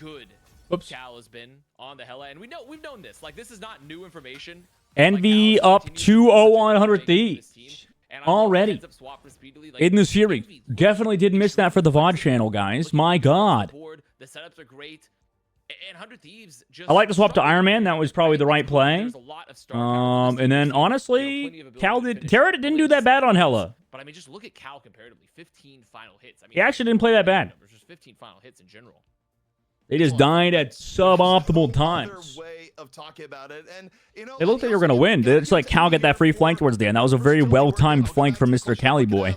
good Cal has been on the Hella, and we've known this. Like, this is not new information. Envy like, up 2-0 on 100 Thieves already in the series. Definitely did miss that for the VOD channel, guys. My God. The setups are great. And 100 Thieves just I like to swap to Iron Man. That was probably the right play. And then, honestly, Terra didn't do that bad on Hella. But, I mean, just look at Cal comparatively. 15 final hits. I mean, He actually didn't play that bad. Just 15 final hits in general. They just died at suboptimal times. It looked like they were going to win. It's like Cal get that free flank towards the end. That was a very well-timed flank from Mr. Cali Boy.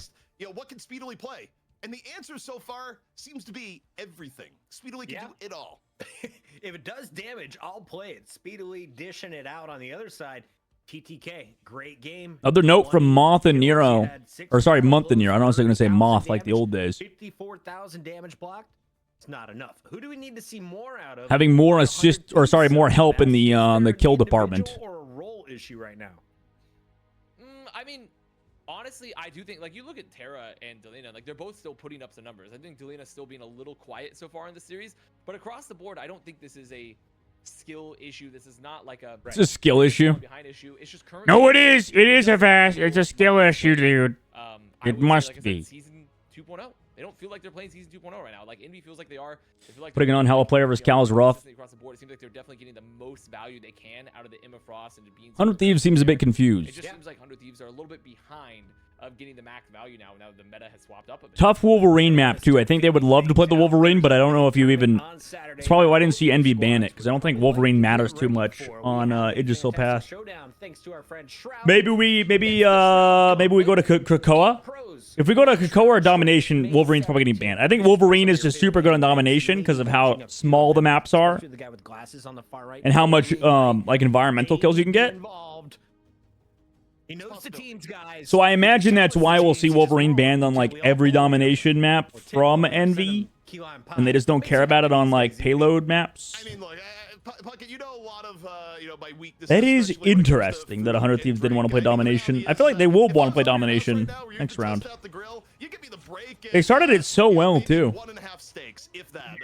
What can Speedily play? And the answer so far seems to be everything. Speedily can do it all. If it does damage, I'll play it. Speedily dishing it out on the other side. TTK, great game. Another note from Moth and Nero. Or sorry, Month and Nero. I don't know if I was going to say Moth like the old days. 54,000 damage blocked. It's not enough. Who do we need to see more out of? Having more assist, or sorry, more help in the kill department. Or a role issue right now. I mean, honestly, I do think, like, you look at Terra and Delina, like, they're both still putting up some numbers. I think Delina's still being a little quiet so far in the series, but across the board, I don't think this is a skill issue. This is not like a... It's a skill issue. It's just current. No, it is. It is a fast. It's a skill issue, dude. It must be. Season 2.0. They don't feel like they're playing Season 2.0 right now. Like, Envy feels like they are. They feel like putting it on Hella player versus Cal is rough. Across the board, it seems like they're definitely getting the most value they can out of the Emma Frost and the Beans. 100 Thieves seems a bit confused. It just seems like 100 Thieves are a little bit behind of getting the max value now that the meta has swapped up a bit. Tough Wolverine map, too. I think they would love to play the Wolverine, but I don't know if you even... It's probably why I didn't see Envy ban it, because I don't think Wolverine matters too much on Yggdrasil Pass. Maybe we go to Krakoa? If we go to Krakoa or Domination, Wolverine's probably getting banned. I think Wolverine is just super good on Domination because of how small the maps are and how much like environmental kills you can get. He knows the teams, guys. So I imagine that's why we'll see Wolverine banned on like every Domination map from Envy, and they just don't care about it on like payload maps. I mean, look, Puckett, you know a lot of my weaknesses. That is interesting that 100 Thieves didn't want to play Domination. I feel like they will want to play Domination next round. They started it so well too. 1.5 steaks, if that.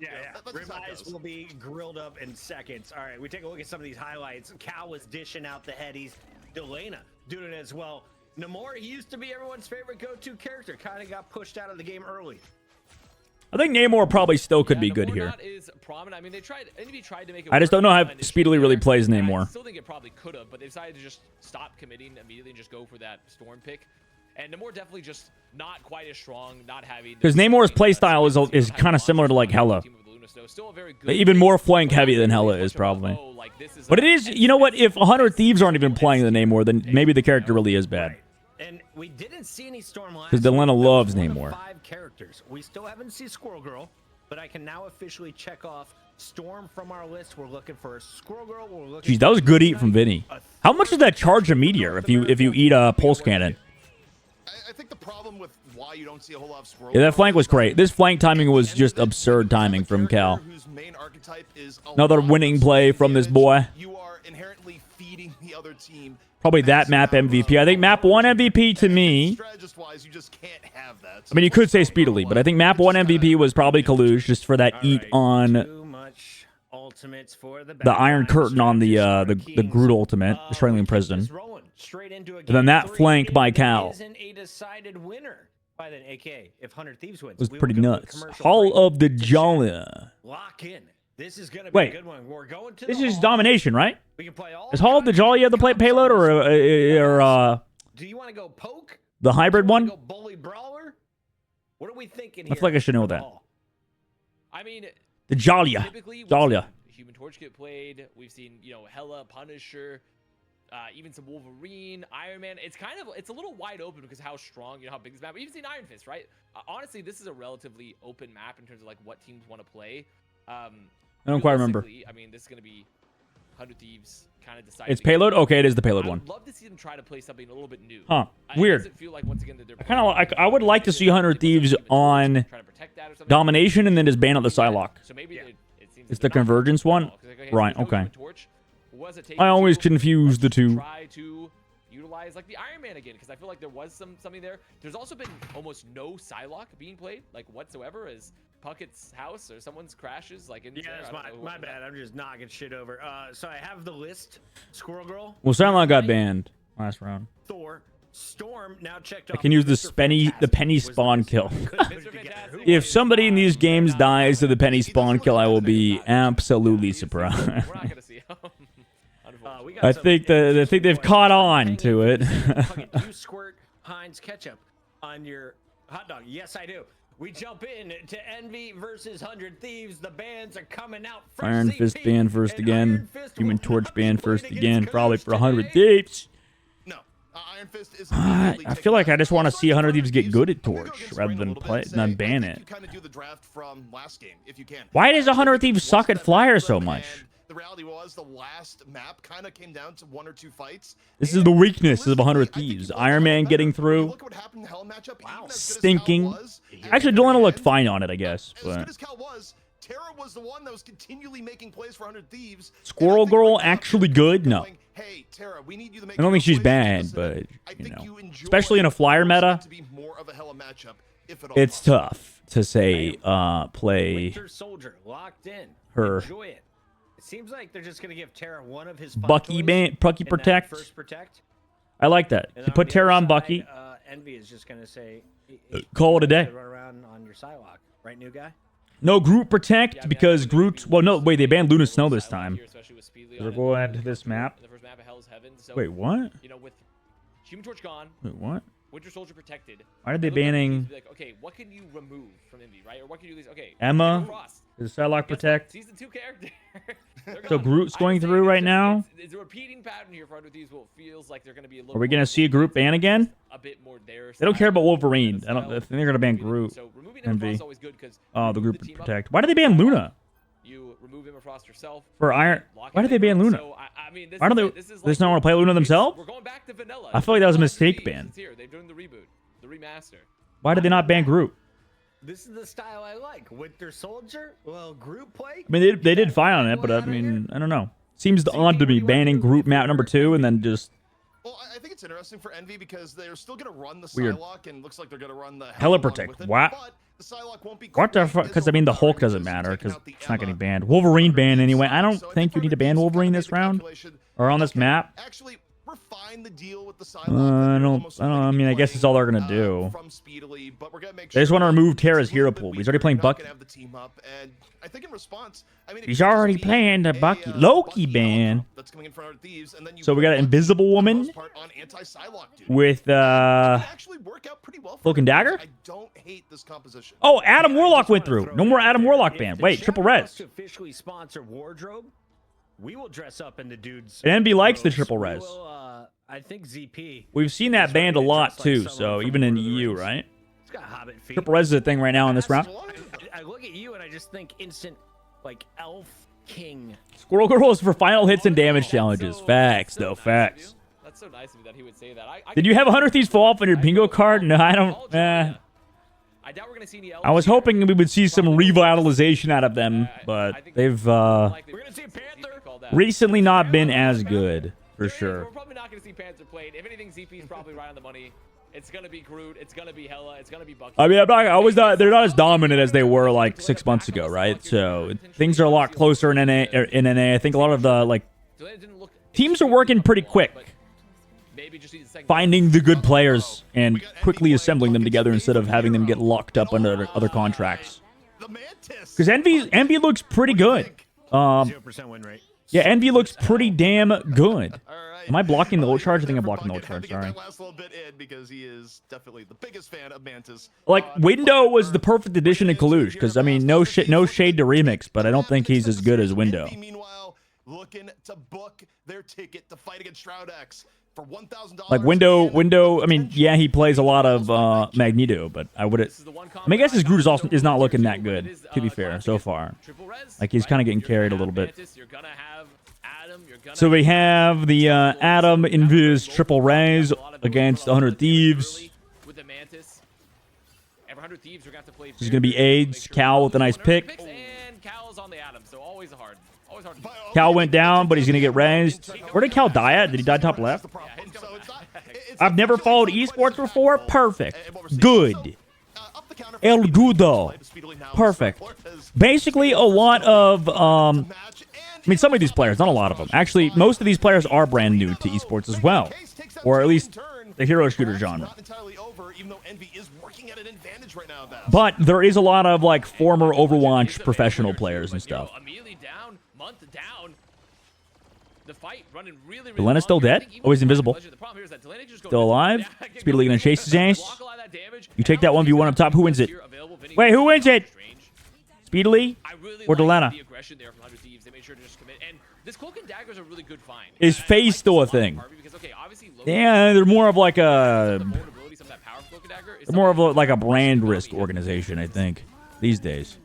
Ribeyes will be grilled up in seconds. All right, we take a look at some of these highlights. Cal was dishing out the headies. Delana doing it as well. Namor, he used to be everyone's favorite go-to character. Kind of got pushed out of the game early. I think Namor probably still could be good here. I mean, Envy tried to make it I just don't know how Speedily really plays Namor. I still think it probably could have, but they decided to just stop committing immediately and just go for that Storm pick. And Namor definitely just not quite as strong, not having... Because Namor's playstyle is kind of similar to like Hella. Even more flank heavy than Hella is probably. But it is, you know what, if 100 Thieves aren't even playing the Namor, then maybe the character really is bad. And we didn't see any Storm last. Because Delana loves Namor. 5 characters. We still haven't seen Squirrel Girl, but I can now officially check off Storm from our list. We're looking for a Squirrel Girl. We're looking. Jeez, that was good eat from Vinny. How much does that charge a meteor if you eat a pulse cannon? I think the problem with why you don't see a whole lot of Squirrel. Yeah, that flank was great. This flank timing was just absurd timing from Cal. Another winning play from this boy. You are inherently feeding the other team. Probably that map MVP. I think map 1 MVP to me. Strategist-wise, you just can't have that. I mean, you could say Speedily, but I think map 1 MVP was probably Kalush just for that eat on the Iron Curtain on the Groot ultimate, the Australian President. And then that flank by Cal was pretty nuts. Hall of the Jolly. Lock in. This is gonna be Wait, a good one. We're going to this the is hall. Domination, right? We can play all Is Hall of the Jolly the payload or do you want to go poke? the hybrid one? Go bully brawler? What are we thinking I here? feel like I should know that. I mean, The Jolya. Jolya. Human Torch get played. We've seen, Hella, Punisher, even some Wolverine, Iron Man. It's a little wide open because of how strong, how big this map. We've seen Iron Fist, right? Honestly, this is a relatively open map in terms of like what teams want to play. I don't quite remember. I mean, this is going to be 100 Thieves kind of deciding. It's payload? Okay, it is the payload one. I'd love to see them try to play something a little bit new. Huh. Weird. It doesn't feel like, once again, that they're I would like to see 100 Thieves on Domination and then just ban out the Psylocke. So maybe It's the Convergence one? Right, okay. I always confuse the two. Try to, utilize like the Iron Man again, because I feel like there was something there. There's also been almost no Psylocke being played like whatsoever, as Puckett's house or someone's crashes like in Yeah, that's my bad. I'm just knocking shit over. So I have the list. Squirrel Girl. Well, Silent got banned last round. Thor. Storm now checked I off. can use the Mr. penny Fantastic spawn was the kill. missing one. Couldn't put it together. Who If was somebody in these games dies to the penny He spawn doesn't kill, I really will have be anything. absolutely We're surprised. not gonna see him. we got I some think they've caught on to it. Puckett, do you squirt Heinz ketchup on your hot dog? Yes, I do. We jump in to Envy versus 100 Thieves. The bands are coming out. Fresh Iron Fist CP, banned first and again. Iron Fist Human will Torch not be banned played first against again. Probably Canucks for 100 today. Thieves. No, Iron Fist is. I feel like I just want to see 100 Thieves get good at Torch rather than play not ban it. You kind of do the draft from last game if you can. Why does 100 Thieves suck at Flyer so much? The reality was the last map kind of came down to 1 or 2 fights. This is the weakness of 100 Thieves. Iron Man getting through. Look what happened in the Hell matchup. Even as good as Stinking. Cal was, Actually, Delana looked fine on it, I guess. As good But as Cal was, Terra was the one that was continually making plays for 100 Thieves. Squirrel Girl actually good? No. Hey, Terra, we need you to make I don't think she's plays bad, because but I you think know, enjoy especially in a Flyer meta, to be more of a Hella matchup, if at all it's possible. tough to say play Winter Soldier locked in. her. Enjoy it. It seems like they're just gonna give Terra one of his Bucky Bucky Protect. First protect. I like that. And He on put the Terra other on Bucky. side, Envy is just gonna say, Call it a day. Run around on your Psylocke, right, new guy? No Groot Protect Yeah, I mean, because I think it'd Groot. be Well, no, worse wait, they if banned they Luna were Snow Psylocke this time. here, especially with Speedly We're on it. going to this map. In the first map of Hell's Heaven. So, Wait, what? you know, with Human Torch gone, Wait, what? Winter Soldier protected. Why are they look at these banning and be like, okay, what can you remove from Envy, right? Or what can you do? Okay, Emma? Frost. Is Psylocke Guess what? Protect? Season 2 character. They're So gone. Groot's I'm going just through saying, right it's now? It's a repeating pattern here for 100 Thieves. Well, it feels like they're going to be a little. Are we going gonna see a Groot ban again? A bit more there. They don't care about Wolverine. I think they're gonna ban Groot. So removing Envy. Emma Frost is always good because Oh, the Groot Protect. Why did they ban Luna? You remove Emma Frost herself. For Iron. lock Why in did they ban Groot. Luna? So, I mean, this Why don't is they? it. This is They just not like- want to play Luna it's- themselves? We're going back to vanilla. I feel like that was a It's mistake Thieves. ban. It's here. They're doing the reboot, the remaster. Why did they not ban Groot? This is the style I like. Winter Soldier, well, group play. I mean, they did fine on it, but I mean, I don't know. Seems odd to be banning Groot map number 2 and then just Well, I think it's interesting for Envy because they're still going to run the Weird. Psylocke, and looks like they're going to run the Hella Hell along Protect. with it, What? but the Psylocke won't be what the quite fuck? as Because I mean, the Hulk overpowered doesn't because matter you're taking because out the it's not getting Emma banned. Wolverine on banned the anyway. side. I don't So think you need to ban 100 Thieves Wolverine kinda this made the round calculation, or on this okay, map. Actually, refine the deal with the Psylocke. I that they're don't. almost I don't. going I to mean, be I guess it's all they're gonna playing, do. From Speedily, but we're gonna make They just sure want to that remove it's Terra's a hero little bit pool. He's weaker. already playing You're not Bucky. gonna have the team up, and I think in response, I mean, it He's could just already be playing the a, Bucky. Loki Bucky ban. helicopter that's coming in front of Thieves, and then you So we put got an Bucky, Invisible for the Woman most part, on anti-Psylocke duty. with It could actually work out pretty well for Cloak and them. Dagger? I don't hate this composition. Oh, Adam Yeah, I Warlock just went wanna through. throw No it more out Adam there. Warlock If ban. the Wait, chat triple wants res. to officially sponsor wardrobe, we will dress up in the dudes. And NB likes the robes. triple We res. will, I think ZP. We've seen that is banned a ready to lot dress like too. someone So from even in Lord of the EU, Rings. right? It's got hobbit feet. Triple res is a thing right now in this round. I look at you and I just think instant, like elf king. Squirrel Girl is for final hits and damage That's challenges. so- Facts, that's so though. nice of Facts. you. That's so nice of you that he would say that. Did you have 100 Thieves fall off on your bingo card? No, I don't. I doubt we're gonna see any I was hoping we would see some revitalization out of them, but they've We're gonna see Panther. recently not been as good, for sure. We're probably not gonna see Panther played. If anything, ZP is probably right on the money. It's gonna be Groot. It's gonna be Hella. It's gonna be Bucky. I mean, they're not as dominant as they were like 6 months ago, right? So things are a lot closer in NA. I think a lot of the So it didn't look teams are working pretty quick, but maybe just need a second finding the good players and quickly assembling them together instead of having them get locked up under other contracts. The Mantis. Because Envy looks pretty good. 0% win rate. Yeah, Envy looks pretty damn good. All right. Am I blocking the ult charge? I think I'm For blocking the ult Bucket, had charge. to get Sorry. that last little bit in because he is definitely the biggest fan of Mantis. Like Window was the perfect addition to Kalush. Because I mean, no shade to Remix, but I don't think he's as good as Window. Envy, meanwhile, looking to book their ticket to fight against Shroud X for $1,000. Like Window. I mean, yeah, he plays a lot of Magneto, but I would. I mean, I guess his Groot is also is not looking that good. To be fair, so far. Like he's kind of getting carried a little bit. So we have the Adam Invis triple res against 100 Thieves. With the Mantis. Every 100 Thieves are going to have to play. This is gonna be AIDS. Cal with a nice pick. And Cal's Cal's on the Atom, so always hard to do. Cal went down, but he's going to get raised. Where did Cal die at? Did he die top left? I've never followed esports before. Perfect. Good. El Gudo. Perfect. Basically, a lot of, I mean, some of these players, not a lot of them. Actually, most of these players are brand new to esports as well. Or at least the hero shooter genre. But there is a lot of, like, former Overwatch professional players and stuff. Immediately down, month down. The fight running really, really Delena's still dead? Oh, he's invisible. Still alive? Speedily gonna chase his ass. You take that 1v1 up top. Who wins it? Wait, who wins it? Speedily or Delena? Is FaZe still a thing? Yeah, they're more of like a... They're more of like a brand risk organization, I think, these days.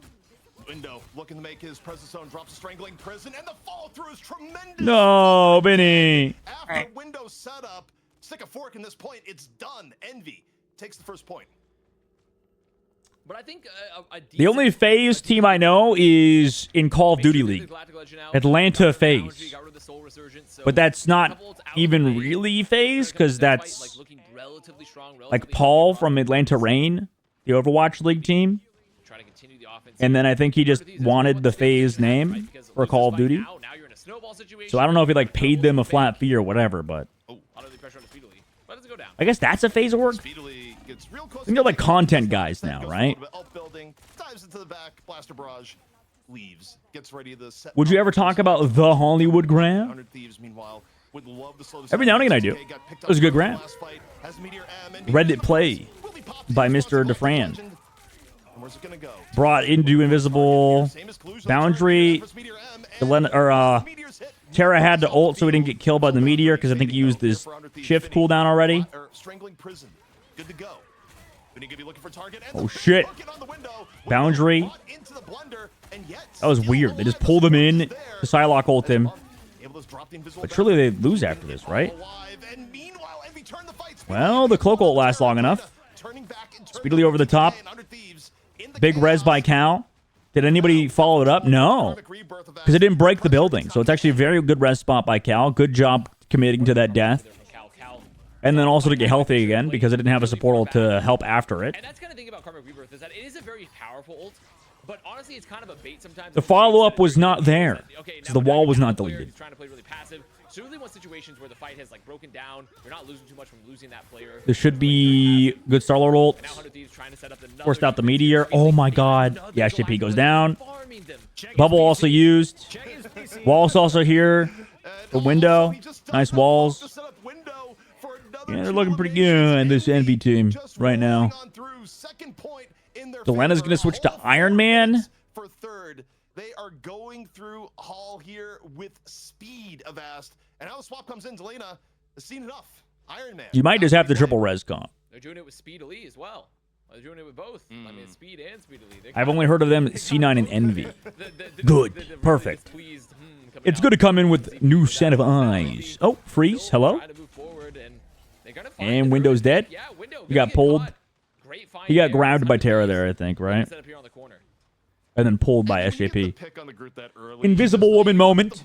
Window looking to make his presence zone, drops a strangling prison, and the follow through is tremendous. No, Benny. After window setup, stick a fork in this point. It's done. Envy takes the first point. But I think the only FaZe team I know is in Call of Duty League. Atlanta FaZe. But that's not even really FaZe, because that's like Paul from Atlanta Reign, the Overwatch League team. And then I think he just wanted the FaZe name for Call of Duty. So I don't know if he like paid them a flat fee or whatever, but I guess that's a FaZe org. They're like content guys now, right? Would you ever talk about the Hollywood Grab? Every now and again I do. It was a good grab. Reddit play by Mr. DeFran. Brought into invisible boundary. Terra had to ult so he didn't get killed by the meteor because I think he used his shift cooldown already. Oh shit. Boundary. That was weird. They just pulled him in to Psylocke ult him. But surely they lose after this, right? Well, the cloak ult lasts long enough. Speedily over the top. Big res by Cal. Did anybody follow it up? No. Because it didn't break the building. So it's actually a very good res spot by Cal. Good job committing to that death. And then also to get healthy again because it didn't have a support ult to help after it. And that's kind of thing about Karmic Rebirth is that it is a very powerful ult. But honestly, it's kind of a bait sometimes. The follow-up was not there. So the wall was not deleted. Trying to play really passive. So really want situations where the fight has like broken down. You're not losing too much from losing that player. There should be good Star-Lord ult. Forced out the meteor. Oh my god. The SJP goes down. Bubble also used. Walls also here. The window. Nice walls. Yeah, they're looking pretty good, this Envy team, right now. Delena's going to switch to Iron Man. For third, they are going through Hall here with speed, Avast. And how the swap comes in, Delena has seen enough. Iron Man. You might just have the triple res comp. They're doing it with Speedily as well. They're doing it with both. I mean, Speed and Speedily. I've only heard of them C9 and Envy. Good. Perfect. It's good to come in with new set of eyes. Oh, freeze. Hello? And Window's dead. He got pulled. He got grabbed by Terra there, I think, right? And then pulled by SJP. Invisible Woman moment.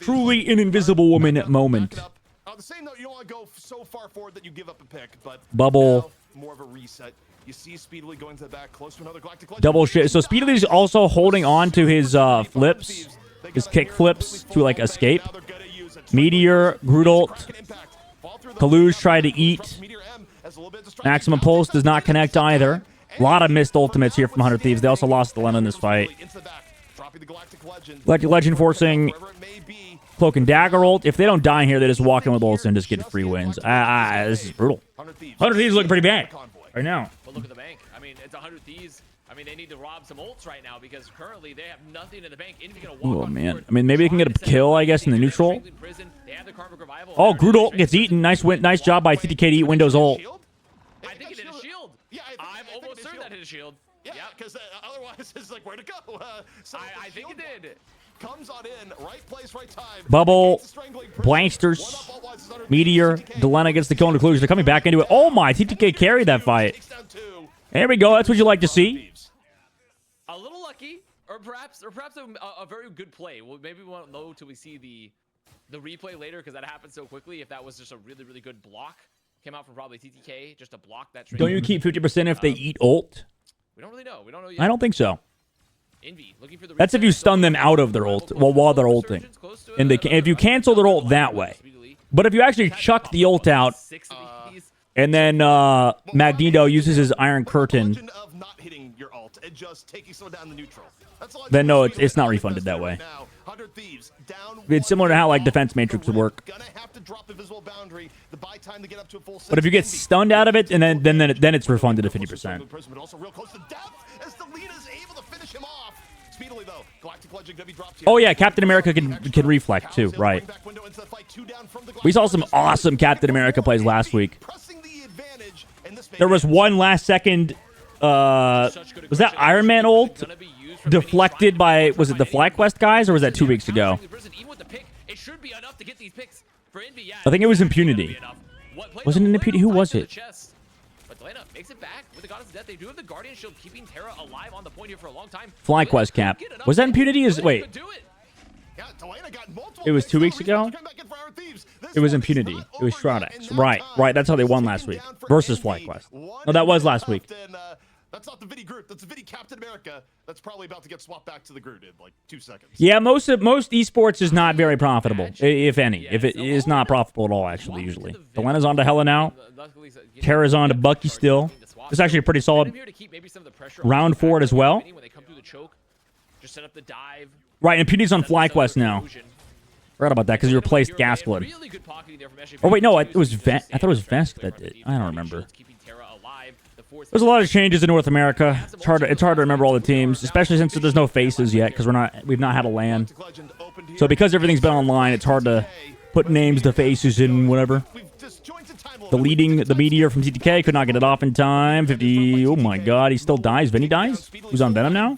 Truly an Invisible Woman moment. On the same note, you don't want to go so far forward that you give up a pick, but Bubble. More of a reset. You see Speedily going to the back, close to another Galactic Legend. Double shit. So Speedily's also holding on to his flips, his kick flips to like escape. Meteor, Groot ult. Kaluge tried to eat. Maximum Pulse does not connect either. A lot of missed ultimates here from 100 Thieves. They also lost Delena in this fight. Galactic Legend forcing Cloak and Dagger ult. If they don't die here, they just walk in with ults and just get free wins. This is brutal. 100 Thieves looking pretty bad right now. But look at the bank. I mean, it's 100 Thieves. I mean, they need to rob some ults right now because currently they have nothing in the bank. Oh, man. I mean, maybe they can get a kill, I guess, in the neutral. Oh, Groot ult gets eaten. Nice job by TTK to eat Windows ult. I think it hit a shield. Yeah, I'm almost certain that hit a shield. Yeah, because otherwise it's like, where to go? I think it did. Comes on in, right place, right time. Bubble, Blanksters, Meteor, Delena gets the kill in conclusion. They're coming back into it. Oh my, TTK carried that fight. There we go. That's what you like to see. A little lucky or perhaps a very good play. Well, maybe we won't know till we see the replay later, because that happened so quickly. If that was just a really, really good block, came out from probably TTK just to block that. Don't you keep 50% if they eat ult? We don't really know. We don't know yet. I don't think so. Envy, looking for the That's if you stun them out of their ult, well, while they're ulting. And they can, if you cancel their ult that way. But if you actually chuck the ult out, and then Magneto uses his Iron Curtain, of not hitting your ult and just taking someone down the neutral. That's all I then do. no, it's not refunded that way. 100 Thieves, down It's similar to how like Defense Matrix would work. Gonna have to drop the visible boundary, the buy time to get up to a full But if you get stunned out of it, and then it's refunded at 50%. But also real close to death as Delena's able to finish him off. Speedily though, Galactic Legend gonna be dropped here. Oh yeah, Captain America can reflect too, right? We saw some awesome Captain America plays last week. There was one last second, was that Iron Man ult deflected by, was it the FlyQuest guys, or was that 2 weeks ago? I think it was Impunity. Wasn't it Impunity? Who was it? But Delena makes it back with the Goddess of Death. They do have the Guardian Shield keeping Terra alive on the point here for a long time. FlyQuest cap. Was that Impunity? Wait. It was 2 weeks ago? It was Impunity. It was Shroud-X. Right. That's how they won last week. Versus FlyQuest. No, that was last week. That's not the Vidi Groot. That's the Vidi Captain America. That's probably about to get swapped back to the Groot in like 2 seconds. Yeah, most esports is not very profitable, if any. If it is not profitable at all, actually, usually. Delena's on to Hela now. Terra's on to Bucky still. It's actually a pretty solid round for it as well. Right, Impunity's on FlyQuest now. Forgot about that because he replaced Gasklin. Oh wait, no, it was I thought it was Vesk that did. I don't remember. There's a lot of changes in North America. It's hard to remember all the teams, especially since there's no faces yet because we've not had a LAN. So because everything's been online, it's hard to put names to faces and whatever. The Meteor from TTK could not get it off in time. 50. Oh my God, he still dies. Vinny dies. Who's on Venom now?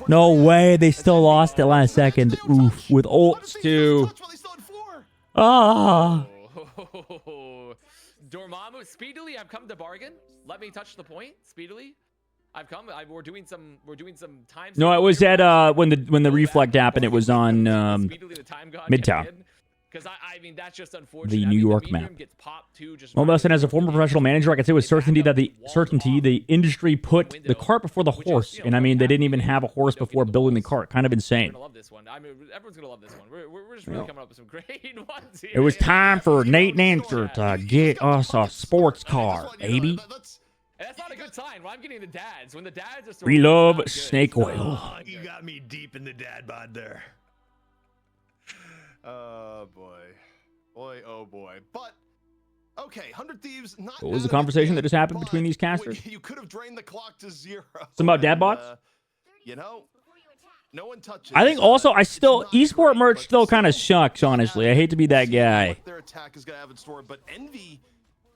No way, they still lost it last second. Oof, with ults too. Ah. Dormammu, speedily, I've come to bargain. Let me touch the point. Speedily, I've come. We're doing some time. No, it was at when the reflect happened. It was on Midtown. Because I mean that's just unfortunate. The New York map. Well, listen, as a former professional manager, I can say with certainty that the industry put the cart before the horse, and I mean they didn't even have a horse before building the cart. Kind of insane. We're gonna love this one. I mean, everyone's gonna love this one. We're just really coming up with some great ones here. It was time for Nate Nancer to get us a sports car, baby. And that's not a good sign. When I'm getting the dads, when the dads are we love snake oil. Oh, you got me deep in the dad bod there. Oh boy, oh boy. But okay, 100 Thieves. Not what was the conversation that just happened between these casters? You could have drained the clock to 0. Something about dad bots? You know, no one touches. I think also esport merch still kind of sucks. Honestly, I hate to be that guy. Their attack is gonna have in store, but Envy.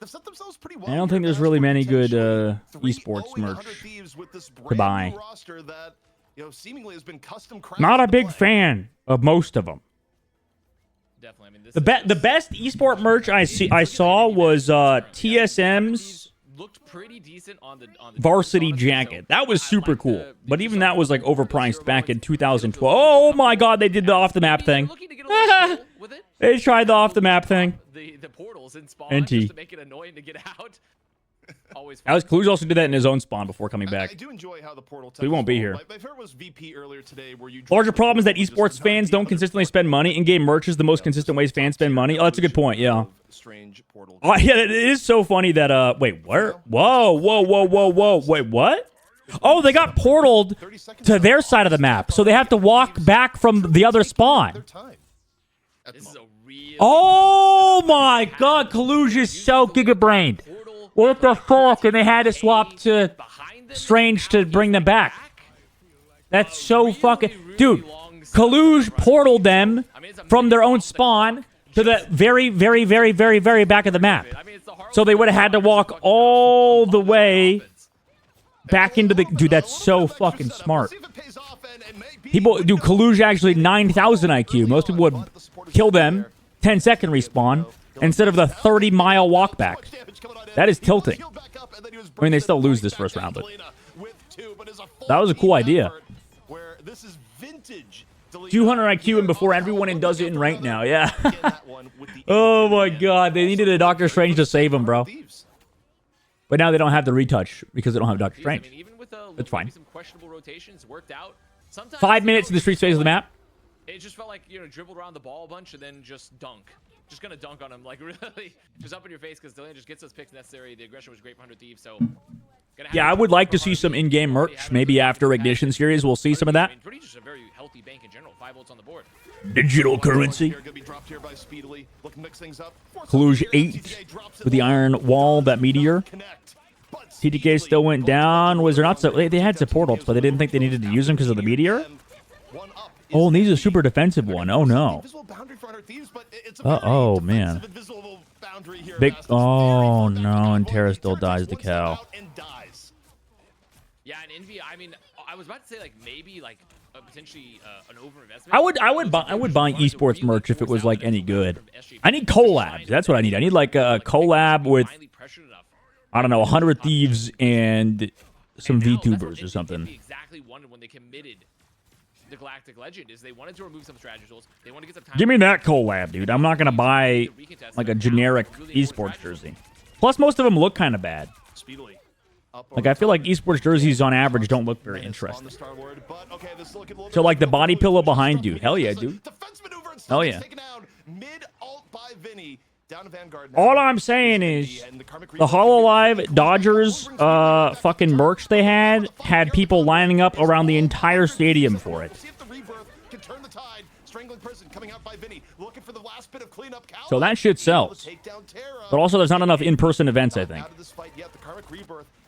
They've set themselves pretty well. I don't think there's really many good esports merch to buy. That, seemingly has been custom crafted. Not a big fan of most of them. Definitely. I mean, the best esport merch I saw was TSM's looked pretty decent on the varsity jacket. That was super cool. But even that was like overpriced back in 2012. Oh my God, they did the off the map thing. They tried the off the map thing. The portals in spawn just to make it annoying to get out. Always fun. Alex Cluj also did that in his own spawn before coming back. I do enjoy how the portal. So he won't be here. My favorite was VP earlier today, where you. Larger problem is that esports fans don't consistently spend money. In-game merch is the most consistent ways fans spend money. Oh, that's a good point. Yeah. Strange portal. Oh yeah, it is so funny that wait, where? Whoa. Wait, what? Oh, they got portaled to their side of the map, so they have to walk back from the other spawn. This is a real. Oh my God, Kaluj is so gigabrained. What the fuck? And they had to swap to Strange to bring them back. That's so fucking... Dude, Kaluj portaled them from their own spawn to the very, very, very, very, very back of the map. So they would have had to walk all the way back into the... Dude, that's so fucking smart. People... Dude, Kaluj actually 9,000 IQ. Most people would kill them, 10-second respawn, instead of the 30-mile walk back. That is tilting. I mean, they still lose this first round, but that was a cool idea. This is vintage. 200 IQ and before everyone and does it in rank now. Yeah. Oh my god, they needed a Doctor Strange to save him, bro. But now they don't have the retouch because they don't have Doctor Strange. It's fine. Some questionable rotations worked out. Sometimes 5 minutes in the street space of the map. It just felt like, you know, dribbled around the ball a bunch and then just dunk. Just gonna dunk on him, like really, just up in your face because Delana just gets those picks necessary. The aggression was great for 100 Thieves, so. Yeah, I would like to see some in-game merch. Maybe after Ignition Series, we'll see some of that. Pretty just a very healthy bank in general. 5 volts on the board. Digital currency. Kaluj 8 with the iron wall, that meteor. TTK still went down. Was there not so? They had support ults, but they didn't think they needed to use them because of the meteor. Oh, and these are super defensive one. Oh no. Oh man. Big. Oh no, and Terra still dies the cow. Yeah, and Envy. I mean, I was about to say like maybe like potentially an overinvestment. I would buy esports merch if it was like any good. I need collabs. That's what I need. I need like a collab with, I don't know, 100 Thieves and some VTubers or something. Exactly wanted when they committed the Galactic Legend is they wanted to remove some strategy tools. They want to get some time. Give me that collab, dude. I'm not gonna buy like a generic esports jersey. Plus, most of them look kind of bad. Like, I feel like esports jerseys on average don't look very interesting. So, like, the body pillow behind you. Hell yeah, dude. Hell yeah. All I'm saying is the HoloLive Dodgers fucking merch they had people lining up around the entire stadium for it. So that shit sells. But also, there's not enough in-person events, I think.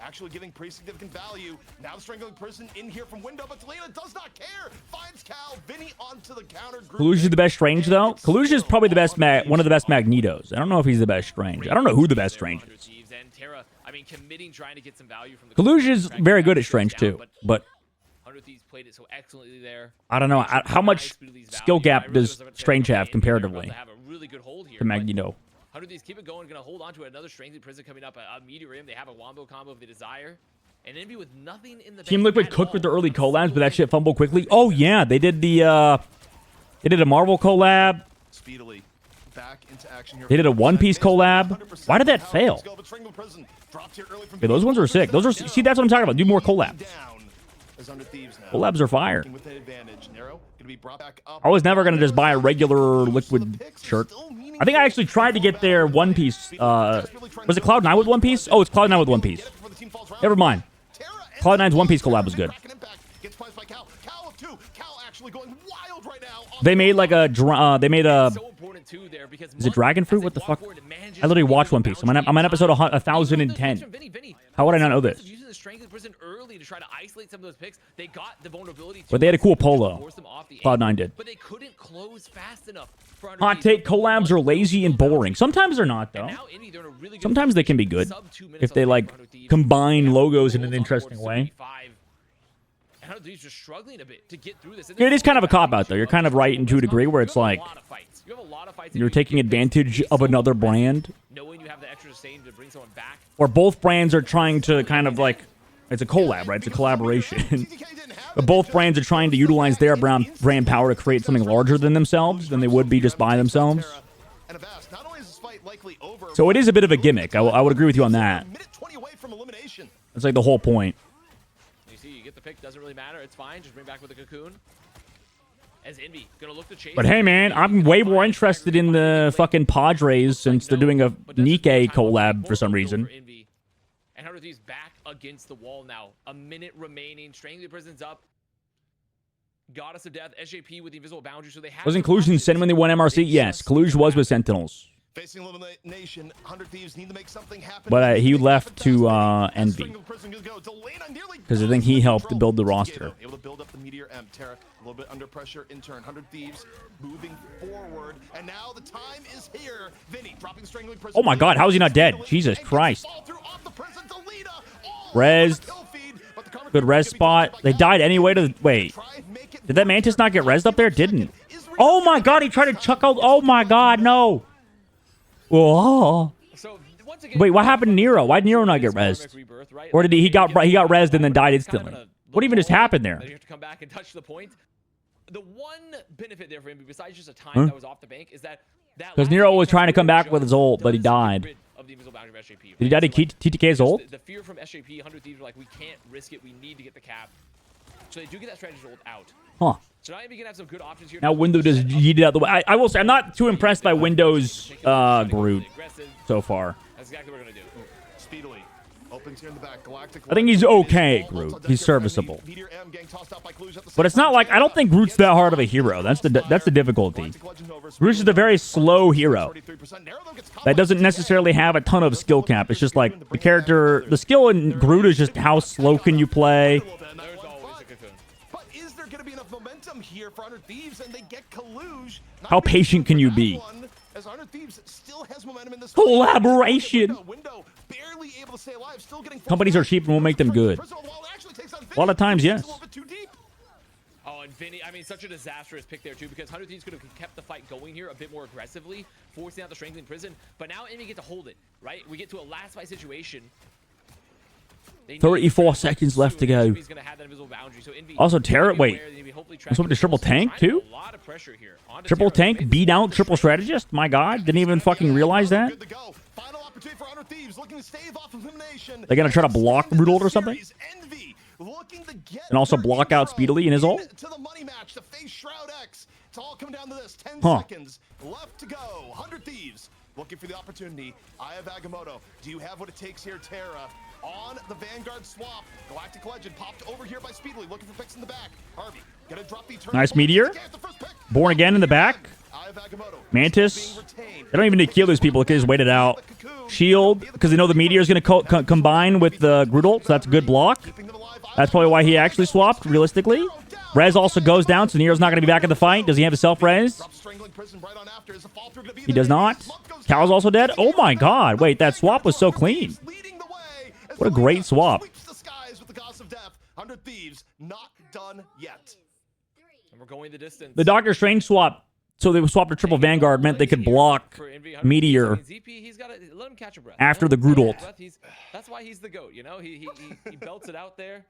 Actually giving pretty significant value. Now the Strangling Prison in here from window, but Delana does not care. Finds Cal. Vinny onto the counter. Kaluj is the best Strange, though. Kaluj is probably the best, one of the best Magnetos. I don't know if he's the best Strange. I don't know who the best Strange is. Kaluj is very good at Strange, too. But I don't know. How much skill gap does Strange have comparatively to Magneto? 100 Thieves keep it going, gonna hold on to another Strangely Prison coming up, a Meteor Rim. They have a Wombo combo of the Desire. And Envy with nothing in the Team Liquid cooked with the early collabs, but that shit fumbled quickly. Oh yeah, they did the they did a Marvel collab. Speedily back into action here. They did a One Piece collab. Why did that fail? Yeah, those ones are sick. Those are, see, that's what I'm talking about. Do more collabs. Collabs are fire. I was never gonna just buy a regular Liquid shirt. I think I actually tried to get their One Piece. Was it Cloud9 with One Piece? Oh, it's Cloud9 with One Piece. Never mind. Cloud9's One Piece collab was good. They made like a. Is it Dragon Fruit? What the fuck? I literally watched One Piece. I'm on episode 1010. How would I not know this? But they had a cool polo. Cloud9 did. But they couldn't close fast enough. Hot take, collabs are lazy and boring. Sometimes they're not, though. Sometimes they can be good if they, like, combine logos in an interesting way. It is kind of a cop-out, though. You're kind of right to a degree where it's like you're taking advantage of another brand. Or both brands are trying to kind of, like, it's a collab, right? It's a collaboration. But both brands are trying to utilize their brand power to create something larger than themselves than they would be just by themselves. So it is a bit of a gimmick. I would agree with you on that. That's like the whole point. You see, you get the pick, doesn't really matter. It's fine. Just bring back with the cocoon. As Envy gonna look to chase. But hey, man, I'm way more interested in the fucking Padres since they're doing a Nikkei collab for some reason. And 100 Thieves back against the wall now. A minute remaining. Strangely Prison's up. Goddess of Death, SJP with the invisible boundary. So they have. Was inclusion Sen when they won MRC? Yes, Kaluj was with Sentinels. Facing elimination, 100 Thieves need to make something happen. But he left to Envy because I think he helped to build the roster. Able to build up the Meteor M. Terra a little bit under pressure in turn. 100 Thieves moving forward, and now the time is here. Vinny dropping Strangling Prison. Oh my God, how is he not dead? Jesus Christ. Res. Good res spot. They died anyway to... Wait. Did that Mantis not get rezzed up there? Didn't. Oh my God, he tried to chuck out... Oh my God, no. Whoa. Wait, what happened to Nero? Why did Nero not get rezzed? Or did he got rezzed and then died instantly? What even just happened there? Then you have to come back and touch the point. The one benefit there for him, besides just a time Huh? that was off the bank, is that 'Cause Nero was trying to come back with his ult, but he died. Did he die to TTK's ult? The fear from SJP, 100 Thieves were like, we can't risk it. We need to get the cap. So they do get that strategy ult out. Huh. So now you're gonna have some good options here. Now Window just yeeted out the way. I will say I'm not too impressed by Window's Groot so far. That's exactly what we're gonna do. Speedily. Opens here in the back. Galactic I think he's okay, Groot. He's serviceable. But it's not like I don't think Groot's that hard of a hero. That's the difficulty. Groot's is a very slow hero that doesn't necessarily have a ton of skill cap. It's just like the character, the skill in Groot is just how slow can you play. There's always a cocoon. But is there going to be enough momentum here for 100 Thieves and they get Kaluj? How patient can you be? As 100 Thieves still has momentum in this Collaboration. Window barely able to stay alive, still getting Companies are cheap and we'll make them good. A lot of times, yes. Oh, and Vinny, I mean, such a disastrous pick there, too, because 100 Thieves could have kept the fight going here a bit more aggressively, forcing out the Strangling Prison. But now Envy get to hold it, right? We get to a last fight situation. 34 seconds left to go. Also, Terra, wait. This one to triple tank, too? Triple tank, beat out triple strategist? My god, didn't even fucking realize that? They're gonna try to block Rudolph or something? And also block out speedily in his ult? To the money match to face Shroud X. It's all come down to this. 10 Huh. seconds left to go. 100 Thieves looking for the opportunity. I have Agamotto. Do you have what it takes here, Terra? On the Vanguard swap. Galactic Legend popped over here by Speedily, looking for picks in the back. Harvey gonna drop the eternal Nice ball. meteor. He gets the first pick. Born again in the back. I have Agamotto. Mantis. Still being retained. They don't even need to kill these people. They can just wait it out. Shield, because they know the meteor is going to combine with the Groot ult, so that's a good block. Keeping them alive. That's probably why he actually swapped, realistically. Rez also goes down, so Nero's not going to be back in the fight. Does he have a self-res? Drop Strangling Prison right on after. Is the fall through gonna be He there? does not. Smoke goes Cal's down. also dead. Oh my god. Wait, that swap was so clean. Leading the way as What a great swap. sweeps the skies with the Gods of Death. 100 Thieves not done yet. And we're going the distance. The Doctor Strange swap, so they swapped to triple Vanguard, meant they could block For Envy, 100 Meteor Thieves. I mean, ZP, he's got to let him catch a breath. after Let the him Groot catch a ult. breath. That's why he's the GOAT, you know? He belts it out there.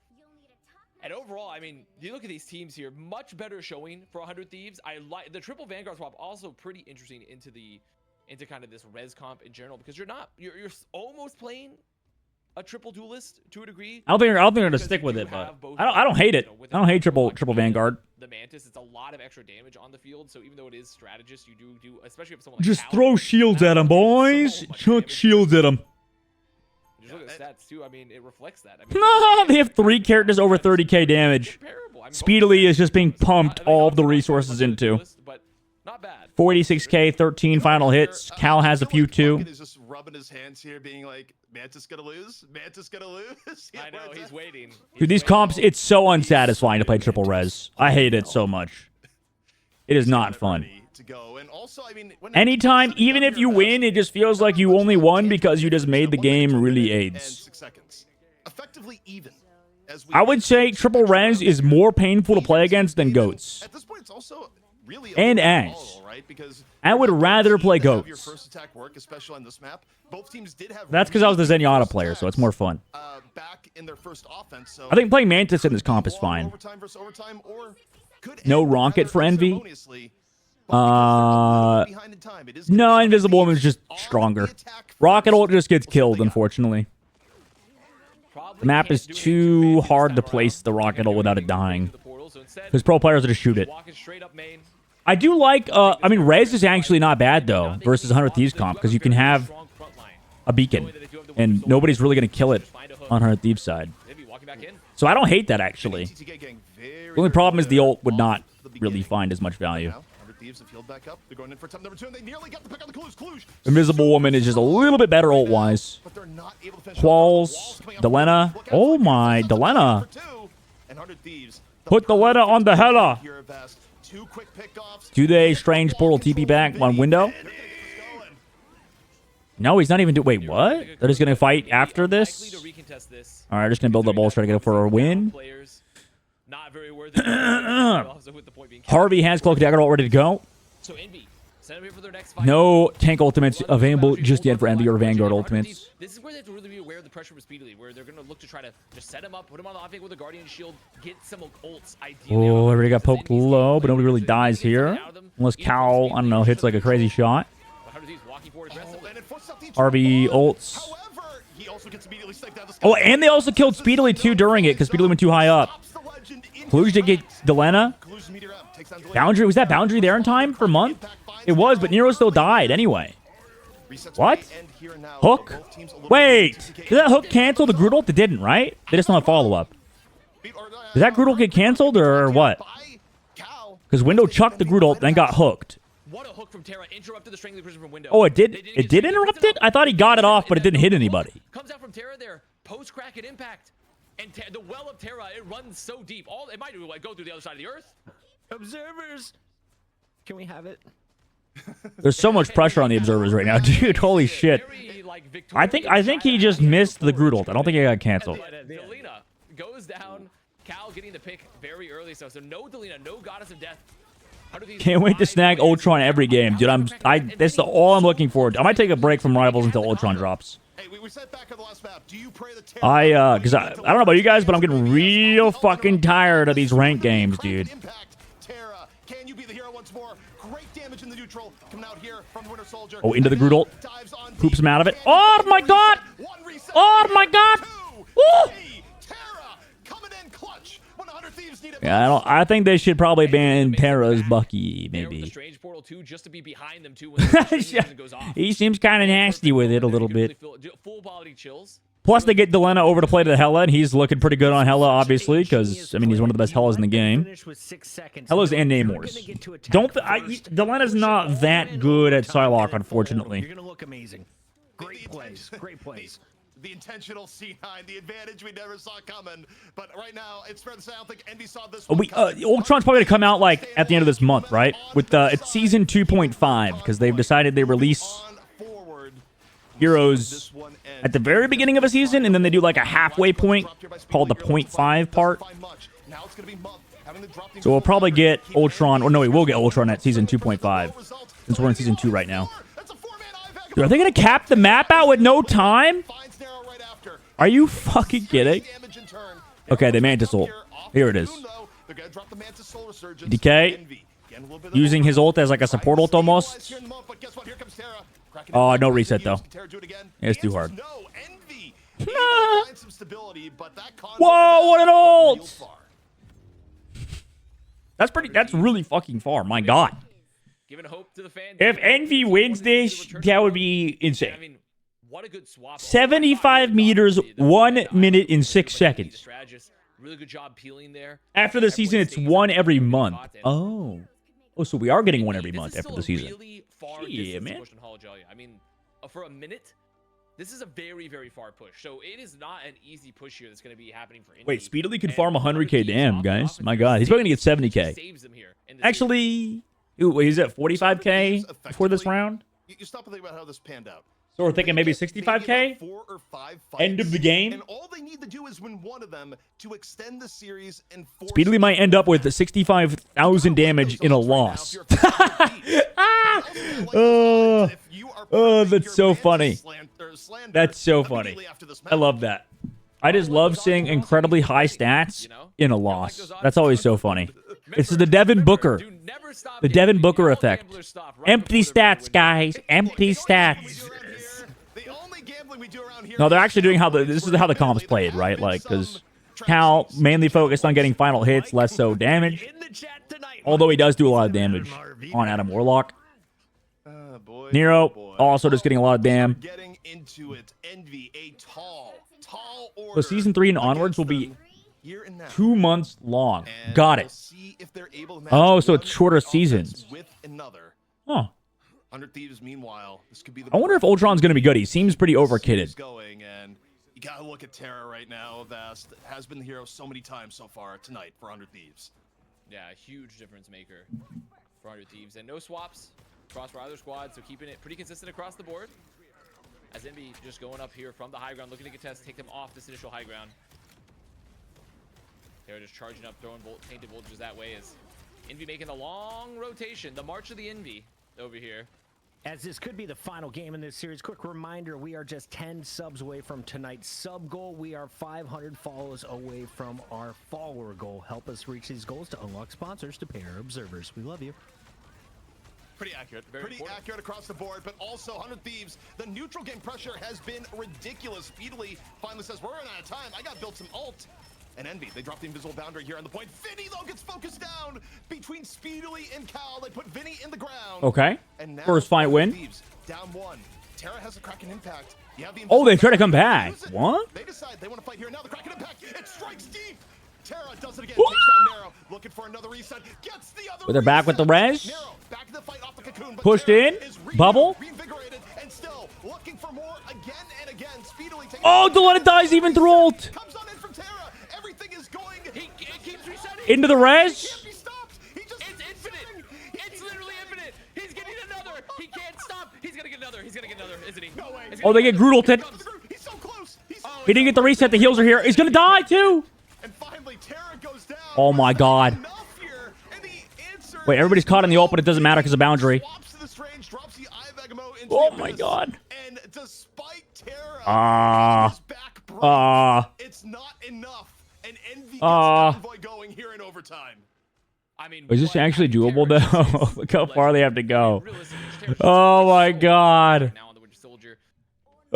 And overall, I mean, you look at these teams here, much better showing for 100 Thieves. I like the triple Vanguard swap, also pretty interesting into kind of this res comp in general, because you're almost playing a triple duelist to a degree. I don't think they're going to because stick you with do it, but have both, I don't hate it. you know, with I don't hate triple the Vanguard. The Mantis, it's a lot of extra damage on the field, so even though it is strategist, you do especially if someone like Just Cal, throw shields at him, boys. so much Chuck damage. shields at him. Just look at the stats too. I mean, it reflects that. I mean, They have 3 characters over 30k damage. comparable. I mean, Speedily both is just being pumped I mean, all of the not resources much of a into. duelist, but not bad. 46k, 13 final hits. Cal has a few too. Bucket is just rubbing his hands here, being like, Mantis gonna lose? Mantis gonna lose? Yeah, I know where's he's that? waiting. Dude, these comps, it's so unsatisfying to play triple res. I hate it so much. It is not fun. Ready to go. And also, I mean, when Anytime, even if you win, it just feels like you only won because you just made the game really and AIDS. 6 seconds. Effectively even. As we I would say triple res is more painful to play against than goats. At this point, it's also really And a little Ash. volatile, right? Because I would both rather teams play have Your goats. first attack work, especially on this map. Both teams did have. That's because I was the really good Zenyatta first player, so it's attacks, more fun. Back in their first offense, so I think playing Mantis in this comp is long fine. overtime versus overtime, or could No end Rocket rather for Envy? unceremoniously. But because they're a little bit behind in time, it is gonna No, be Invisible Woman's just on the stronger. attack Rocket first. ult just gets We'll see what killed, they got. unfortunately. Probably The map can't is do anything too fancy hard this to time place around. the rocket Can't ult do without it anything dying. to the portal, so instead, Because pro players are just shoot it. walking straight up main. I do like, I mean, Rez is actually not bad, though, versus 100 Thieves comp, because you can have a beacon, and nobody's really going to kill it on 100 Thieves side. Maybe walking back in. So I don't hate that, actually. TTK getting very, The only very problem is the ult would off not the really beginning. find as much value. Now, 100 Thieves have healed back up. They're going in for attempt number 2, and they nearly got the pick on the Kaluj. Invisible Woman is just a little bit better ult-wise. But they're not able to finish Qualls, off. Walls coming up. Delena. Look out Oh for my, Kaluj. Delena. For 2, and 100 Thieves, the Put Delena on the perfect Hela. here at best. 2 quick pickoffs. Do they strange portal TP back on window? And it's going. No, he's not even doing. Wait, what? They're just going to fight after this? Likely to recontest this. All right, just going to build up balls, try to get it for a win. Players, not very worthy. Also with the point being Harvey has Cloak Dagger ult ready to go. So Envy Set them here for their next fight. No tank ultimates available just yet for Envy or Vanguard ultimates. This is where they have to really be aware of the pressure for Speedily, where they're going to look to try to just set him up, put him on the offense with a Guardian Shield, get some ults. Ideally, Oh, everybody got poked low, but nobody really dies here. Unless Cal, I don't know, hits like a crazy shot. RB ults. However, he also gets immediately sniped down the Oh, and they also killed Speedily too during it because Speedily went too high up. Kluge did get Delena. Boundary, was that Boundary there in time for month? It was, but Nero still died anyway. What? Hook? Wait, did that hook cancel the Groot ult? It didn't, right? They just don't have follow-up. Did that Groot ult get canceled or what? Because Window chucked the Groot ult, then got hooked. What a hook from Terra, interrupted the strength of the prison from Window. Oh, it did? It did interrupt it? I thought he got it off, but it didn't hit anybody. Comes out from Terra there, post-crack at impact. And the well of Terra, it runs so deep. It might go through the other side of the earth. Observers, can we have it? There's so much pressure on the observers right now, dude. Holy shit. I think he just missed the Groot ult. I don't think he got canceled. Delena goes down. Cal getting the pick very early, so no Delena, no Goddess of Death. Can't wait to snag Ultron every game, dude. That's all I'm looking forward to. I might take a break from Rivals until Ultron drops. Because I don't know about you guys, but I'm getting real fucking tired of these ranked games, dude. Oh, into the Groot ult. Poops him out of it. Oh my god! Oh my god! Woo! Yeah, I think they should probably ban Terra's Bucky, maybe. He seems kind of nasty with it a little bit. Plus, they get Delena over to play to Hela, and he's looking pretty good on Hela, obviously, because, I mean, he's one of the best Hellas in the game. Hellas and Namors. Delena's not that good at Psylocke, unfortunately. You're going to look amazing. Great plays. Great plays. The intentional C9, the advantage we never saw coming. But right now, it's fair to say I don't think Envy saw this one Ultron's probably going to come out, like, at the end of this month, right? With it's season 2.5, because they've decided they release heroes at the very beginning of a season, and then they do, like, a halfway point called the 0.5 part. So we'll probably get Ultron, or no, we will get Ultron at season 2.5, since we're in season 2 right now. Dude, are they going to cap the map out with no time? Are you fucking kidding? Okay, the Mantis ult. Here it is. DK using his ult as like a support ult almost. Oh, no reset though. Yeah, it's too hard. Whoa, what an ult! That's really fucking far. My god. If Envy wins this, that would be insane. What a good swap. 75 meters, 1 minute and 6 seconds. Really good job peeling there. After the season, it's one every month. Oh, so we are getting one every month after the season. Yeah, man. I mean, for a minute, this is a very, very far push. So it is not an easy push here that's going to be happening for Envy. Wait, Speedily could farm 100k. Damn, guys. My god. He's probably going to get 70k. Actually, he's at 45k before this round. You stop and think about how this panned out. So we're thinking maybe 65k? 4 or 5 fights, end of the game? And all they need to do is win one of them to extend the series and force Speedily might end up with 65,000 damage in a loss. Oh, that's so funny. That's so funny. I love that. I just love seeing incredibly high stats in a loss. That's always so funny. It's the Devin Booker. The Devin Booker effect. Empty stats, guys. Empty stats. No, they're actually doing this is how the comps played, right? Like, because Cal mainly focused on getting final hits, less so damage. Although he does do a lot of damage on Adam Warlock. Nero also just getting a lot of damn. So season 3 and onwards will be 2 months long. Got it. Oh, so it's shorter seasons. Huh. 100 Thieves, meanwhile, this could be the I wonder if Ultron's going to be good. He seems pretty overkitted. Going, and you got to look at Terra right now. Vast has been the hero so many times so far tonight for 100 Thieves. Yeah, a huge difference maker for 100 Thieves. And no swaps across for either squad, so keeping it pretty consistent across the board. As Envy just going up here from the high ground, looking to contest, take them off this initial high ground. They're just charging up, throwing tainted voltages that way as Envy making the long rotation, the march of the Envy. over here. As this could be the final game in this series, quick reminder, we are just 10 subs away from tonight's sub goal. We are 500 follows away from our follower goal. Help us reach these goals to unlock sponsors to pay our observers. We love you. Pretty accurate. Very Pretty important. accurate across the board, but also 100 Thieves. The neutral game pressure has been ridiculous. Speedily finally says, we're running out of time. I got built some ult. And Envy, they drop the invisible boundary here on the point. Vinny, though, gets focused down between Speedily and Cal. They put Vinny in the ground. Okay. And now First fight 100 win. Thieves down 1. Terra has a Kraken impact. You have the Oh, they invisible try to come boundary. back. Use it. What? They decide they want to fight here. Now the Kraken impact. It strikes deep. Terra does it again. Woo! Takes down Nero. Looking for another reset. Gets the other But they're back with the reset. res. Nero back to the fight off the cocoon. But Pushed Terra in. is Bubble. reinvigorated and still looking for more again and again. Speedily taking Oh, Delena dies even through ult. comes on in from Terra. Everything is going. It keeps resetting. Into the He res. can't be stopped. He just It's infinite. It's literally infinite. He's getting another. He can't stop. He's gonna get another. He's gonna get another, isn't he? No way. He's Oh, gonna they get another. Groot Here ulted. it comes. He's so close. He's He didn't get the reset. The heals are here. He's gonna die too. And finally, Terra goes down. Oh my God. Enough here. And the answer Wait, everybody's is caught in the ult, but it no. doesn't matter because of boundary. Swaps to the strange, drops the Eye of Agamotto into Oh the my abyss. God. And despite Terra, Ah. his back breaks, it's not enough. And Envy gets Convoy going here in overtime. I mean, Is this what- actually doable Terra though? is Look how far they have to go. realistically, Terra's Oh my so God. right now on the Winter Soldier.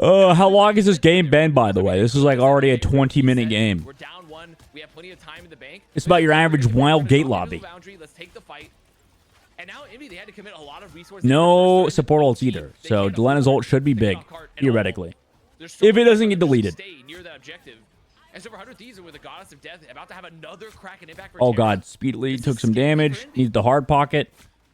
How long has this game been, by the way? This is like already a 20-minute game. We're down 1. We have plenty of time in the bank. It's about your average wild gate lobby. Boundary. Let's take the fight. And now Envy, they had to commit a lot of resources. No to the support first ults either. They So can't Delena's afford ult should be to big, cut off cart at all. theoretically. There's so If it much doesn't effort get to deleted. Stay near that objective. And so for 100 Thieves, with the Goddess of Death about to have another Kraken impact for Oh Terra, God, Speedily this took is some scary damage. for Envy. Needs the hard pocket.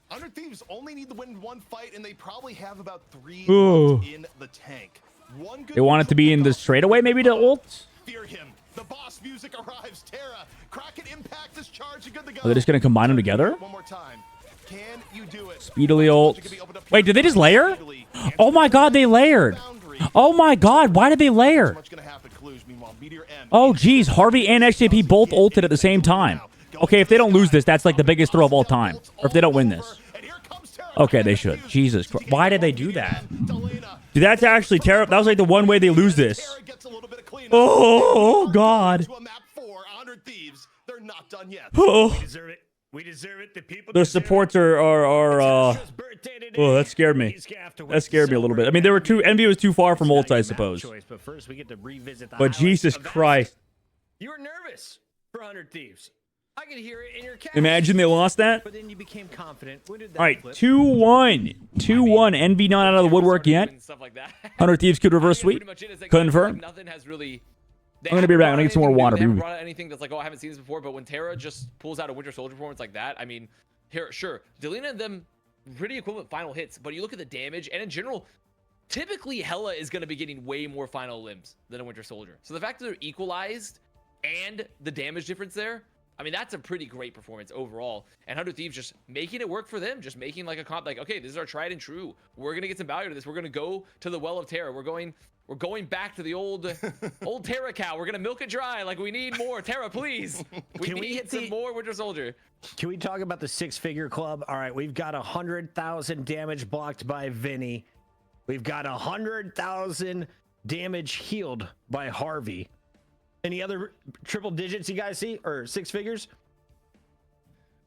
100 Thieves only need to win one fight, and they probably have about 3 Ooh. left in the tank. One good They want it to be in the straightaway, maybe to ult. Fear him. The boss music arrives. Terra, Kraken impact is charged and good to go. Are they just gonna combine them together? One more time. Can you do it? Speedily ult. Wait, did they just layer? Oh my God, they layered. Oh my God, why did they layer? What's gonna happen, Cluj? Meanwhile, Meteor M. Oh geez, Harvey and XJP both ulted at the same time. Okay, if they don't lose this, that's like the biggest throw of all time. Or if they don't win this. And here comes Terra. Okay, they should. Jesus Christ. Why did they do that? Dude, that's actually terrible. That was like the one way they lose this. Terra gets a little bit of cleanup. Oh, God. To a map 4, 100 Thieves. They're not done yet. Oh, We deserve it. We deserve it. The people their deserve supports it. are Tasha's birthday today. oh, that scared me. He's gonna have to That win scared me a little bit. I mean, there were two. Envy was too far from ults, I suppose. Choice, but first we get to revisit the But highlights Jesus of that. Christ. You were nervous for 100 Thieves. I could hear it in your cast. Imagine they lost that. But then you became confident. When did that All right, flip? 2-1. 2-1. Envy not out of the woodwork yet. And stuff like that. 100 Thieves could reverse I mean, sweep. that's pretty much it. It's like, Confirm. Nothing has really. I'm gonna be back. I'm gonna get some more water. They haven't Be- brought out anything that's like, oh, I haven't seen this before. But when Terra just pulls out a Winter Soldier performance like that, I mean, here, sure, Delena and them pretty equivalent final hits. But you look at the damage, and in general, typically Hela is going to be getting way more final limbs than a Winter Soldier. So the fact that they're equalized and the damage difference there, I mean, that's a pretty great performance overall. And 100 Thieves just making it work for them, just making like a comp, like, okay, this is our tried and true. We're gonna get some value to this. We're gonna go to the Well of Terra. We're going back to the old Terra cow. We're gonna milk it dry. Like, we need more Terra, please. We Can need we hit some the- more Winter Soldier. Can we talk about the six-figure club? All right, we've got 100,000 damage blocked by Vinny. We've got 100,000 damage healed by Harvey. Any other triple digits you guys see, or six figures?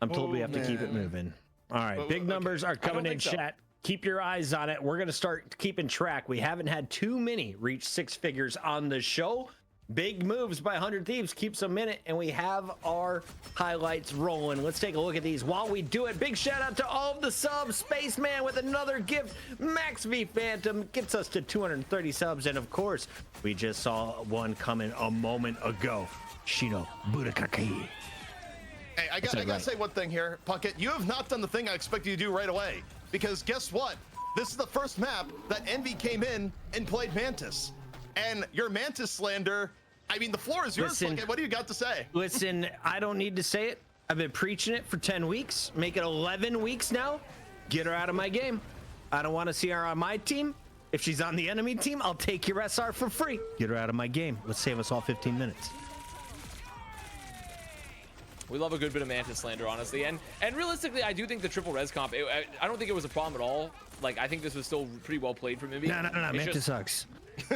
I'm told we have to keep it moving. All right, big numbers are coming in think so. chat. Keep your eyes on it. We're going to start keeping track. We haven't had too many reach six figures on the show. Big moves by 100 Thieves keeps a minute, and we have our highlights rolling. Let's take a look at these while we do it. Big shout out to all of the subs. Spaceman with another gift. Max V Phantom gets us to 230 subs, and of course, we just saw one coming a moment ago. Shino Budakaki. Hey, I gotta say one thing here, Puckett. You have not done the thing I expected you to do right away. Because guess what? This is the first map that Envy came in and played Mantis. And your Mantis slander, I mean, the floor is yours, Listen. Puckett. What do you got to say? Listen, I don't need to say it. I've been preaching it for 10 weeks. Make it 11 weeks now. Get her out of my game. I don't want to see her on my team. If she's on the enemy team, I'll take your SR for free. Get her out of my game. Let's save us all 15 minutes. We love a good bit of Mantis slander, honestly. And realistically, I do think the triple res comp, I don't think it was a problem at all. Like, I think this was still pretty well played from Mimby. No, Mantis sucks.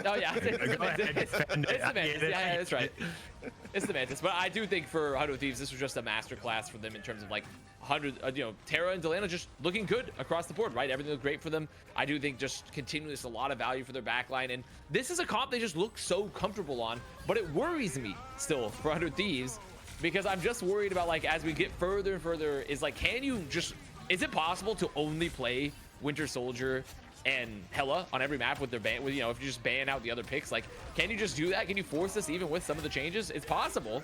Oh, yeah. It's the Mantis. Yeah, that's right. It's the Mantis. But I do think for 100 Thieves, this was just a masterclass for them in terms of, like, 100, Tara and Delana just looking good across the board, right? Everything looked great for them. I do think just continuing a lot of value for their backline. And this is a comp they just look so comfortable on. But it worries me still for 100 Thieves, because I'm just worried about, like, as we get further and further, is like, is it possible to only play Winter Soldier and Hela on every map with their ban, if you just ban out the other picks? Like, can you just do that? Can you force this even with some of the changes? It's possible.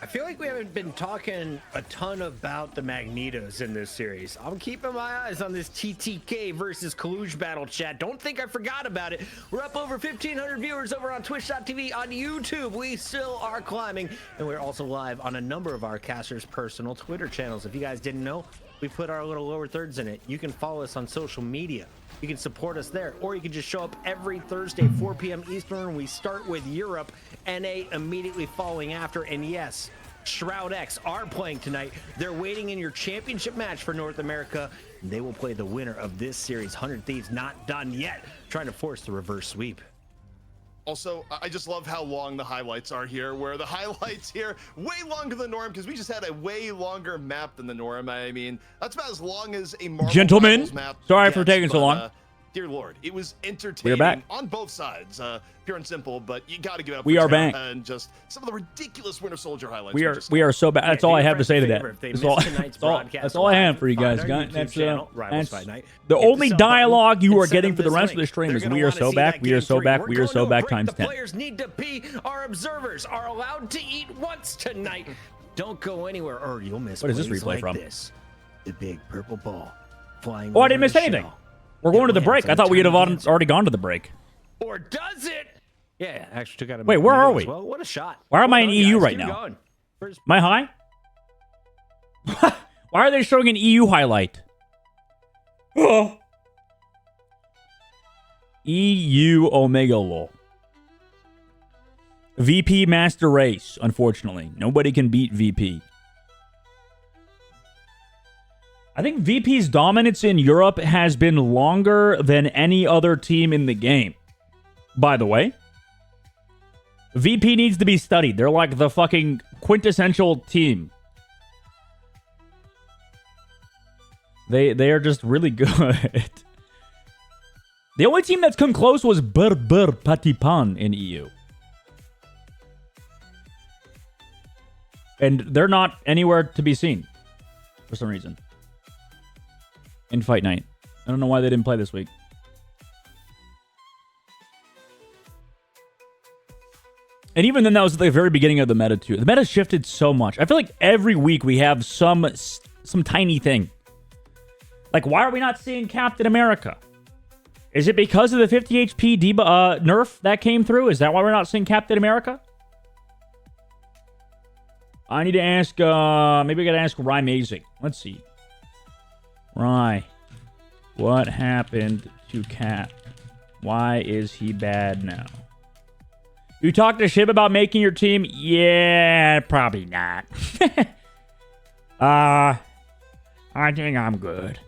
I feel like we haven't been talking a ton about the Magnetos in this series. I'm keeping my eyes on this TTK versus Kaluj battle, chat. Don't think I forgot about it. We're up over 1,500 viewers over on Twitch.tv. On YouTube, we still are climbing. And we're also live on a number of our casters' personal Twitter channels. If you guys didn't know, we put our little lower thirds in it. You can follow us on social media. You can support us there, or you can just show up every Thursday, 4 p.m. Eastern. We start with Europe, NA immediately following after. And yes, Shroud X are playing tonight. They're waiting in your championship match for North America. They will play the winner of this series. 100 Thieves not done yet, trying to force the reverse sweep. Also, I just love how long the highlights are here, where the highlights here way longer than the norm, because we just had a way longer map than the norm. I mean, that's about as long as a Marvel Gentlemen, Rivals map sorry gets, for taking so long. Dear Lord, it was entertaining. We're back on both sides, pure and simple. But you got to give it up. We for are Tara back, and just some of the ridiculous Winter Soldier highlights. We are so bad. That's all I have to say to that. That's all I have for you guys. That's the only dialogue you are getting for the rest of the stream is "We are so back. We are so back. We are so back" times 10. The players need to pee. Our observers are allowed to eat once tonight. Don't go anywhere, or you'll miss. What is this replay like from? This. The big purple ball flying. Oh, I didn't miss anything. We're going to the break. I thought we had already gone to the break. Or does it? Yeah, actually took out a. Wait, where are we? Well, what a shot. Why am I in EU right now? Am I high? Why are they showing an EU highlight? Oh. EU Omega lol. VP Master Race, unfortunately. Nobody can beat VP. I think VP's dominance in Europe has been longer than any other team in the game. By the way, VP needs to be studied. They're like the fucking quintessential team. They are just really good. The only team that's come close was Berber Patipan in EU. And they're not anywhere to be seen for some reason. In Fight Night. I don't know why they didn't play this week. And even then, that was at the very beginning of the meta, too. The meta shifted so much. I feel like every week we have some tiny thing. Like, why are we not seeing Captain America? Is it because of the 50 HP nerf that came through? Is that why we're not seeing Captain America? I need to ask, maybe I gotta ask Rymazing. Let's see. Rye, what happened to Cap? Why is he bad now? You talked to Shib about making your team? Yeah, probably not. I think I'm good.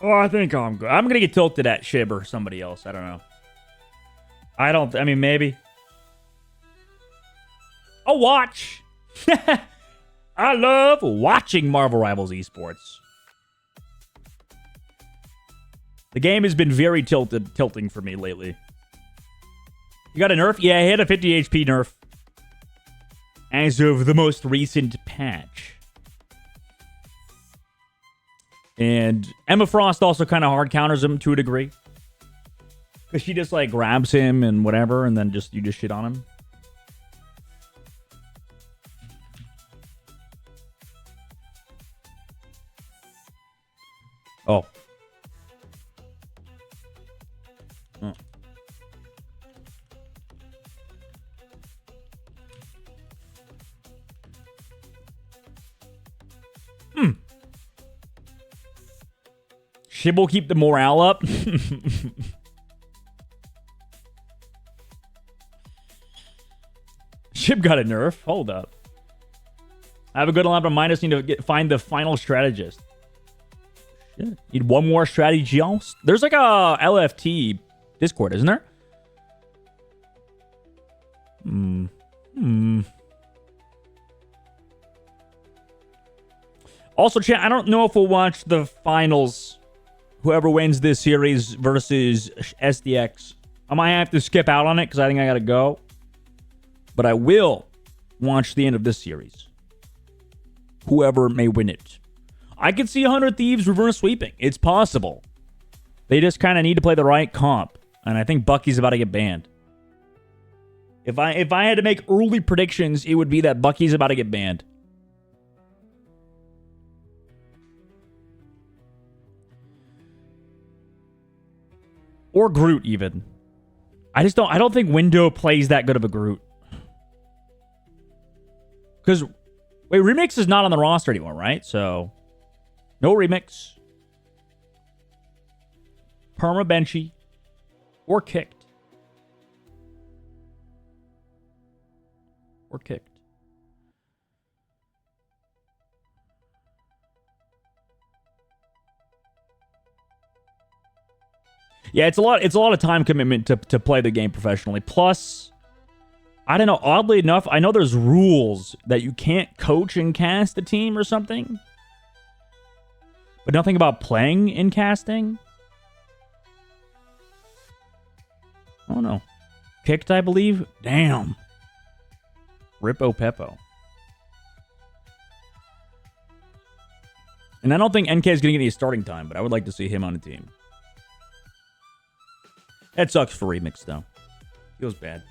Oh, I think I'm good. I'm gonna get tilted at Shib or somebody else. I don't know. I mean, maybe. A watch. I love watching Marvel Rivals Esports. The game has been very tilting for me lately. You got a nerf? Yeah, I had a 50 HP nerf. As of the most recent patch. And Emma Frost also kind of hard counters him to a degree. Because she just like grabs him and whatever, and then you just shit on him. Oh. Oh. Shib will keep the morale up. Chip got a nerf. Hold up. I have a good lineup of minus. Need to find the final strategist. Shit. Need one more strategy else. There's like a LFT Discord, isn't there? Also, chat, I don't know if we'll watch the finals. Whoever wins this series versus SDX. I might have to skip out on it because I think I got to go. But I will watch the end of this series. Whoever may win it. I could see 100 Thieves reverse sweeping. It's possible. They just kind of need to play the right comp. And I think Bucky's about to get banned. If I had to make early predictions, it would be that Bucky's about to get banned. Or Groot, even. I don't think Window plays that good of a Groot. Because, wait, Remix is not on the roster anymore, right? So, no Remix. Perma Benchy. Or kicked. Or kicked. Yeah, it's a lot of time commitment to play the game professionally. Plus, I don't know, oddly enough, I know there's rules that you can't coach and cast a team or something. But nothing about playing in casting. I don't know. Kicked, I believe? Damn. Rippo Peppo. And I don't think NK is going to get any starting time, but I would like to see him on the team. That sucks for Remix, though. Feels bad.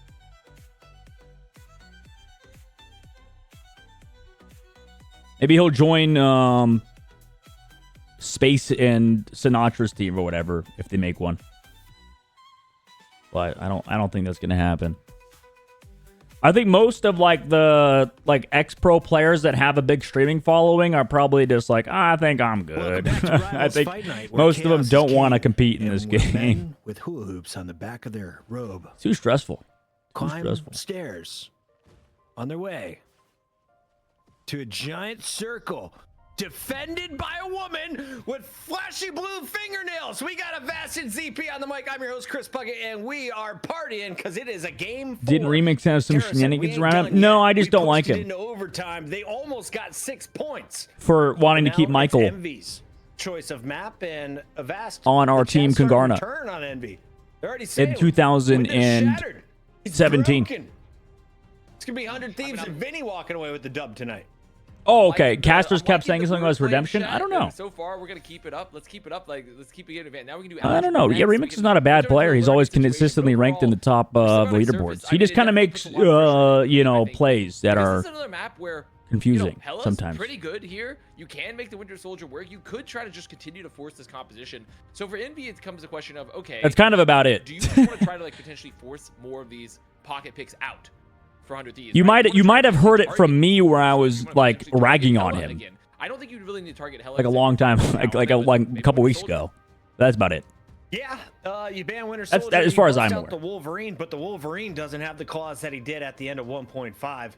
Maybe he'll join Space and Sinatra's team or whatever if they make one. But I don't think that's gonna happen. I think most of the ex-pro players that have a big streaming following are probably just like, I think I'm good. I think most of them don't want to compete in this game. With hula hoops on the back of their robe. It's too stressful. Climb stairs on their way to a giant circle defended by a woman with flashy blue fingernails. We got a Vast and ZP on the mic. I'm your host, Chris Puckett, and we are partying because it is a game. Didn't Remix have some shenanigans around him? No, I just don't like him. Into overtime, they almost got 6 points for wanting to keep Michael. Envy's choice of map and a Vast on our team, Kungarna. Turn on Envy. They're already in 2017. It's gonna be 100 Thieves and Vinny walking away with the dub tonight. Oh, okay. Casters kept saying something about redemption. I don't know. So far, we're gonna keep it up. Let's keep it up. Let's keep it getting advanced. Now we can do. I don't know. Yeah, Remix is not a bad player. He's always consistently ranked in the top of leaderboards. He just kind of makes plays that are confusing sometimes. Pretty good here. You can make the Winter Soldier work. You could try to just continue to force this composition. So for Envy, it comes a question of, okay, that's kind of about it. Do you want to try to potentially force more of these pocket picks out? You might have heard it from me where I was ragging on him. I don't think you really need to target Hella like a long time, like a couple weeks ago. That's about it. Yeah, you ban Winter Soldier. That's as far as I'm aware. The Wolverine, but the Wolverine doesn't have the claws that he did at the end of 1.5.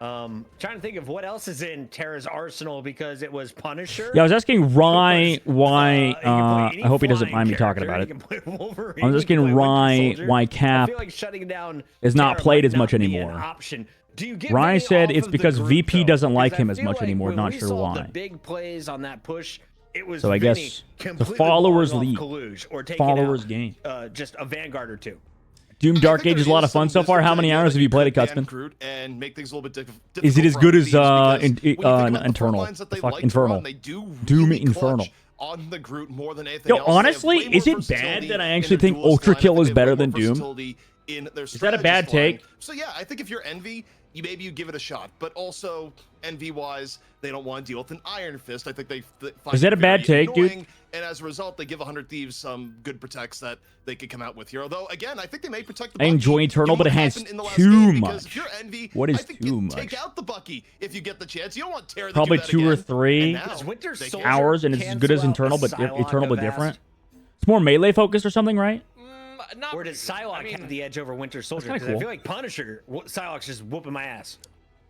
Trying to think of what else is in Terra's arsenal because it was Punisher. Yeah, I was asking Rye why. I hope he doesn't mind me talking about it. I was asking Rye why Cap is not played as much anymore. Rye said it's because VP doesn't like him as much anymore. Not sure why. Big plays on that push. It was so I guess the followers lead. Followers game. Just a Vanguard or two. Doom Dark Age is a lot of fun so far. How many hours have you played it, Cutsman? Is it as good as Internal? Infernal. Doom Infernal. On the Groot more than anything else. Honestly, is it bad that I actually think Ultra Kill is better than Doom? Is that a bad take? So yeah, I think if you're Envy, maybe you give it a shot. But also, Envy-wise, they don't want to deal with an Iron Fist. I think they find is that a bad take, dude? And as a result, they give 100 Thieves some good protects that they could come out with here. Although, again, I think they may protect the Bucky. I enjoy Eternal, but it has too much. If you're Envy, what is too much? Take out the Bucky if you get the chance. You don't want Terra. Probably 2 or 3 hours, and it's as good as Eternal, but different. It's more melee focused or something, right? Not Or does Psylocke have the edge over Winter Soldier? kinda Because I cool. feel like Punisher, Psylocke's just whooping my ass.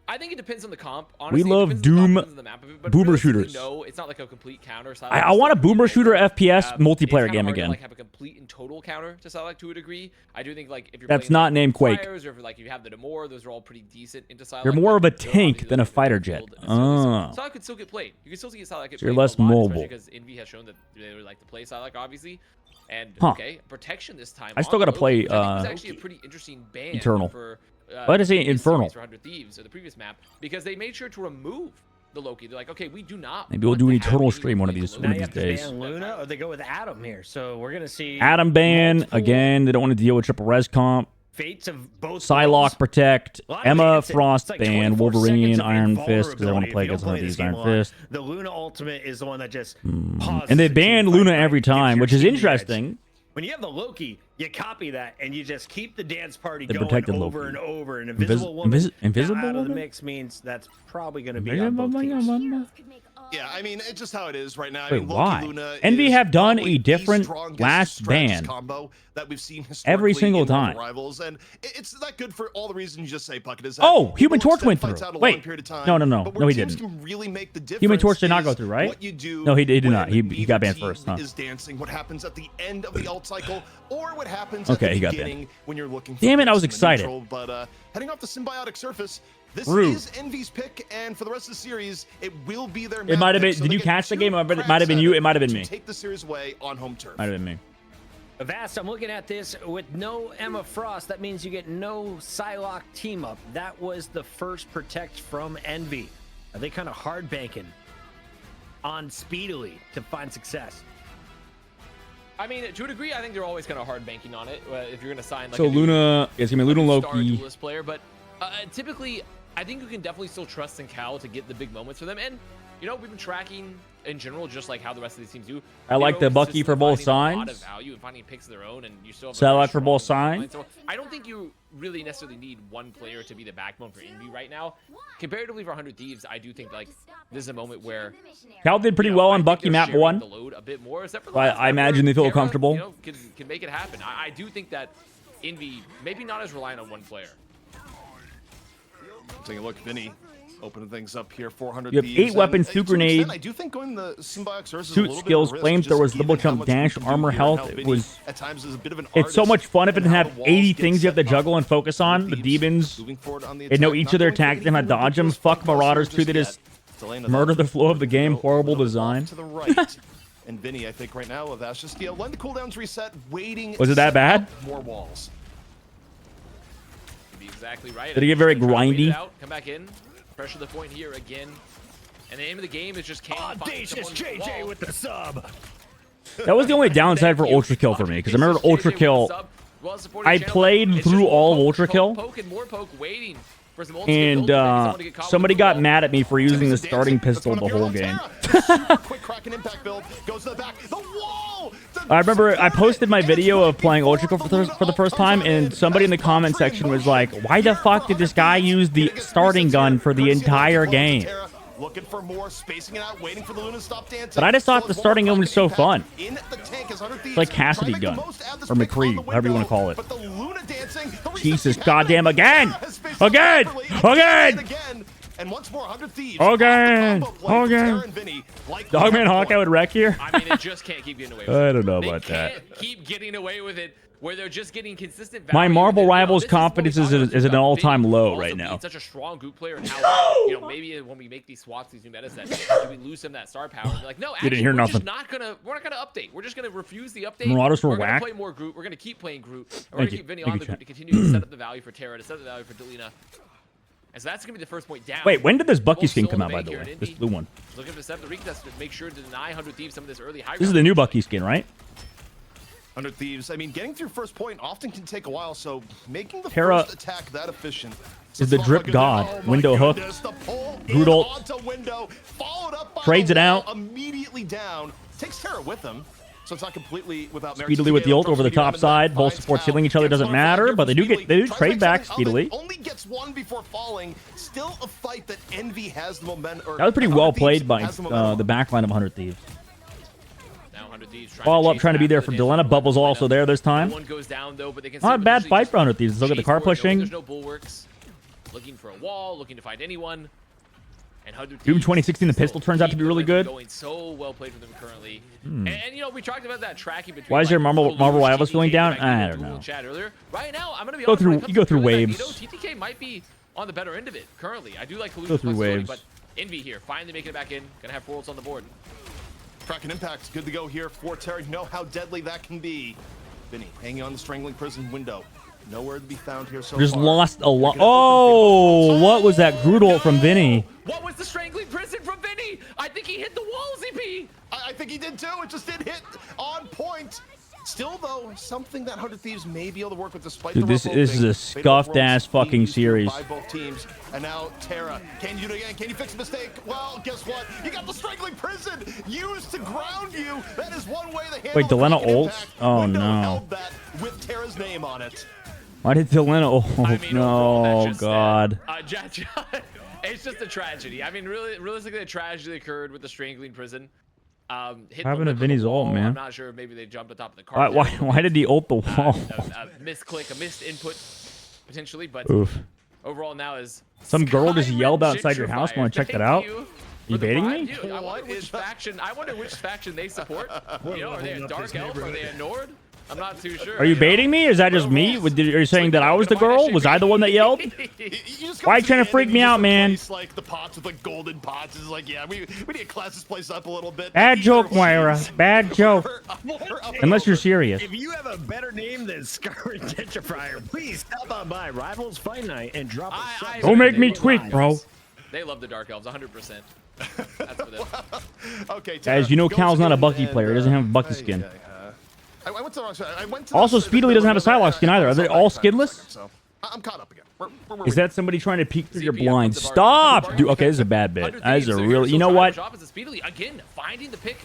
I think it depends on the comp. Honestly, love it depends on the Doom comp, depends on the map of it, but boomer realistically, shooters. No, it's not like a complete counter. I want a boomer shooter FPS multiplayer it's game kinda hard to, again. like, have a complete and total counter to Psylocke to a degree. I do think like if you're That's playing, not like, named Quake. Fires, or if like you have the Namor, those are all pretty decent into Psylocke. You're more of a but they're tank obviously than a those are fighter good jet. build, and so Ah. Psylocke could still get played. You can still see Psylocke get So you're played less a lot, mobile. especially because Envy has shown that they really like to play Psylocke, obviously. And Huh. okay, protection this time. I still on gotta Loki, play, which I think was actually a pretty interesting ban Eternal. for. Why did I say the previous Infernal? series For 100 Thieves, or the previous map, because they made sure to remove the Loki. They're like, okay, we do not. Maybe we'll want do to an have Eternal any stream one of Loki these Loki. Now you these have to days. ban Luna, or they go with Adam here. So we're gonna see Adam ban multiple again. They don't want to deal with triple res comp. fates of both. Psylocke worlds. protect. A lot of Emma dancing. Frost It's like ban. 24 Wolverine seconds of Iron Fist because I want invulnerability to play if you against don't one of play this these game Iron a lot. Fist. The Luna ultimate is the one that just And pauses they the banned team fight, Luna right? every Gives your time, which is team the edge. interesting. When you have the Loki, you copy that and you just keep the dance party They going protected over Loki. and over. And Invisible Woman Invisible now out of the Woman? mix means that's probably going to be on both teams. Yeah, I mean, it's just how it is right now. I Wait, mean, why? Loki Luna Envy is have done probably a the different strongest last strategist ban combo that we've seen every historically single in Marvel time. Rivals, and it's not good for all the reasons you just say, Puckett. Is that Oh, it Human will Torch extend went fights through. out a long Wait. period of time, No, no, no. but No, where he teams didn't. Can really make the difference. Human Torch did not is go through, right? What you do No, he did not. when He got banned neither first, team huh? Is dancing. What happens at the end of the alt cycle, or what happens Okay, at he the got beginning when you're looking. For Damn it, I picks was in the excited. neutral, but heading off the symbiotic surface. This Rude. is Envy's pick, and for the rest of the series, it will be their. It might have been. pick, so Did they you get catch the 2 game? It might cracks have been at you. It might have been to me. Take the series away on home turf. Might have been me. Avast, I'm looking at this with no Emma Frost. That means you get no Psylocke team up. That was the first protect from Envy. Are they kind of hard banking on Speedily to find success? I mean, to a degree, I think they're always kind of hard banking on it. If you're going to sign like So a new Luna is gonna be Luna star Loki. duelist player, but typically, I think you can definitely still trust in Cal to get the big moments for them. And you know, we've been tracking in general, just like how the rest of these teams do. I like They're the Bucky consistently for both finding a lot of sides. value and finding picks of their own, and you still have a Psylocke very for both strong line. sides. So I don't think you really necessarily need one player to be the backbone for Envy right now. Comparatively for 100 Thieves, I do think like this is a moment where Cal did pretty you know, well I on think Bucky they're map sharing 1. the load a bit more, except for the But last I map imagine where they feel Terra, comfortable. You know, can make it happen. I do think that Envy maybe not as reliant on one player. Take a look, Vinny, opening things up here. 400. You have Thieves, 8 weapons, and, 2 to an extent, grenades, I do think going the symbiotic source is a suit little skills, bit of a risk, flamethrowers, just double given how jump, much dash, we can do armor, here, health. how It Vinny was. at times is a bit of an It's so artist much fun if it in didn't how have the walls 80 get things you have to set up. juggle and focus on. The Thieves demons. moving forward on the They know attack, each not of their going for attacks. They anything have to dodge them. ridiculous Fuck from Marauders just too. They yet. just Delana, murder though, the flow of the game. go Horrible a little design. off to the right. And Vinny, I think right now, that's just when the cooldowns reset, waiting. Was it to that set bad? up more walls. Be exactly right. Did it get very Try to wait it grindy? out, come back in, pressure the point here again. And the aim of the game is just can you find Audacious someone with the JJ wall. with the sub. That was the only downside for Ultra Kill for me, because I remember Ultra Kill. I played through all of Ultra Kill, Poke and more poke waiting for some and somebody got mad at me for using the starting pistol the whole game. Quick crack and impact build goes to the back. The wall. I remember I posted my video of playing Ultra Kill for the first time, and somebody in the comment section was like, "Why the fuck did this guy use the starting gun for the entire game?" Looking for more, spacing it out, waiting for the Luna to stop dancing. But I just thought the starting gun was so fun. In the tank is 100 Thieves. It's like Cassidy Trying to make the gun, most out of this or pick McCree, on the however you want to window, call it. But the Luna dancing, the Jesus reception goddamn again! has spaced Again! properly, Again! and again. And once more, 100 Thieves. Again! Off the combo play, Again! Terra and Vinny, like Dogman the Hawkeye would wreck here. I mean, it just can't keep getting away with it. I don't know They about that. can't keep getting away with it where they're just getting consistent My value. Marvel And, you know, Rivals this is what we confidence talked about is at an about all-time Vinny low also right being now. Such a strong group player, and how you know maybe when we make these swaps, these new metas, that do we lose some of that star power? And they're like, no, actually, didn't hear we're nothing. just we're not gonna update. We're just gonna refuse the update. Marauders were we're gonna whack. play more Groot. We're gonna keep playing Groot. And we're Thank gonna you. keep Vinny Thank on you, the chat. Groot to continue to set up the value for Terra, to set up the value for Delina. And so that's gonna be the first point down. Wait, when did this Bucky Both skin still come in out, by bank the here way? in This Indy. blue one. Looking to set the retest to make sure to deny 100 Thieves some of this early high This is ground. the new Bucky skin, right? 100 Thieves. I mean, getting through first point often can take a while, so making the Terra first attack that efficient is the drip god. Oh my Window hook. goodness, the pull Groot in ult. onto window, followed up by Trades the it out. wall, immediately down. Takes Terra with him, so it's not completely without merit. Speedily with the ult over the top side. Both supports healing each other, doesn't matter, but they do trade back speedily. Only gets one before falling. Still a fight that Envy has the momentum. That was pretty well played by the backline of 100 Thieves. Now 100 Thieves Follow up, chase trying to be back there the for dance Delena. floor. Bubbles also there this time. One goes down though, but they can Not a still bad potentially fight just for 100 Thieves. Look at the chase car for it, knowing pushing. There's no bulwarks. Looking for a wall, looking to find anyone. And 100 Doom Thieves 2016, the still pistol turns out to keep be the really rhythm good. Going so well played for them currently. And you know, we talked about that tracking between. Why is your like, Marvel Lelouch, Rivals TTK, feeling down? and Magneto I don't duel know. in chat earlier. Right now, I'm gonna be Go honest, through- when it comes you go to through purely waves. Magneto, TTK might be on the better end of it currently. I do like Go Lelouch's through flexibility, waves. but Envy here finally making it back in. Gonna have 4 ults on the board. Kraken Impact, good to go here for Terra. You know how deadly that can be. Vinny hanging on the strangling prison window. Nowhere to be found here so Just far. lost a lot. They're gonna open Oh, what was that Groot ult from Vinny? What was the strangling prison from Vinny? I think he hit the wall, ZP. I think he did too. It just didn't hit on point. Still, though, something that 100 Thieves may be able to work with despite Dude, the this rough is opening. a scuffed-ass Being fucking used here series. By both teams. And now Terra, can you do it again? Can you fix the mistake? Well, guess what? You got the strangling prison used to ground you. That is one way to handle Wait, Delena Kraken ults? Impact. Oh, Window no. held that with Terra's name on it. Why did Delena ult? I mean, overall, No, that's just God. it's just a tragedy. I mean, realistically, a tragedy occurred with the strangling prison. Hit What happened the to lip of the Vinny's ult, wall. man? I'm not sure. Maybe they jumped on top of the car. Why did he ult the wall? A misclick, a missed input, potentially. But Oof. overall, now is Some girl just Skyrim yelled outside your house. Gentrifier. Want to check that Thank out? you You for the baiting prime. me? Dude, I wonder What which is that? faction. I wonder which faction they support. You know, are they a Leveling up Dark this Elf? Are they neighborhood. a Nord? I'm not too sure. Are you baiting me? Is that just me? Are you saying that I was the girl? Was I the one that yelled? Why you trying to freak me out, man? Like the pots with like golden pots is like, yeah, we need to class this place up a little bit. Bad Either joke, way, Moira. Bad joke. we're up and Unless you're over. serious. If you have a better name than Skyrim Gentrifier, please stop on by Rivals Fight Night and drop a sub. Don't make me They tweak, love bro. elves. They love the Dark Elves, 100%. That's for them. Okay, Guys, you know goes Cal's not a in Bucky and, player. He doesn't have a Bucky skin. I went to the wrong side. I went to Also, the- Speedily doesn't have a Psylocke skin either. Are they all skinless? So, I'm caught up again. We're Is that somebody trying to peek through your CP, blinds? the bar- Stop! the bar- Dude, okay, this is a bad bit. 100 That is Thieves, a so real... you're You still know trying to what? drop as a Speedily again, finding the pick.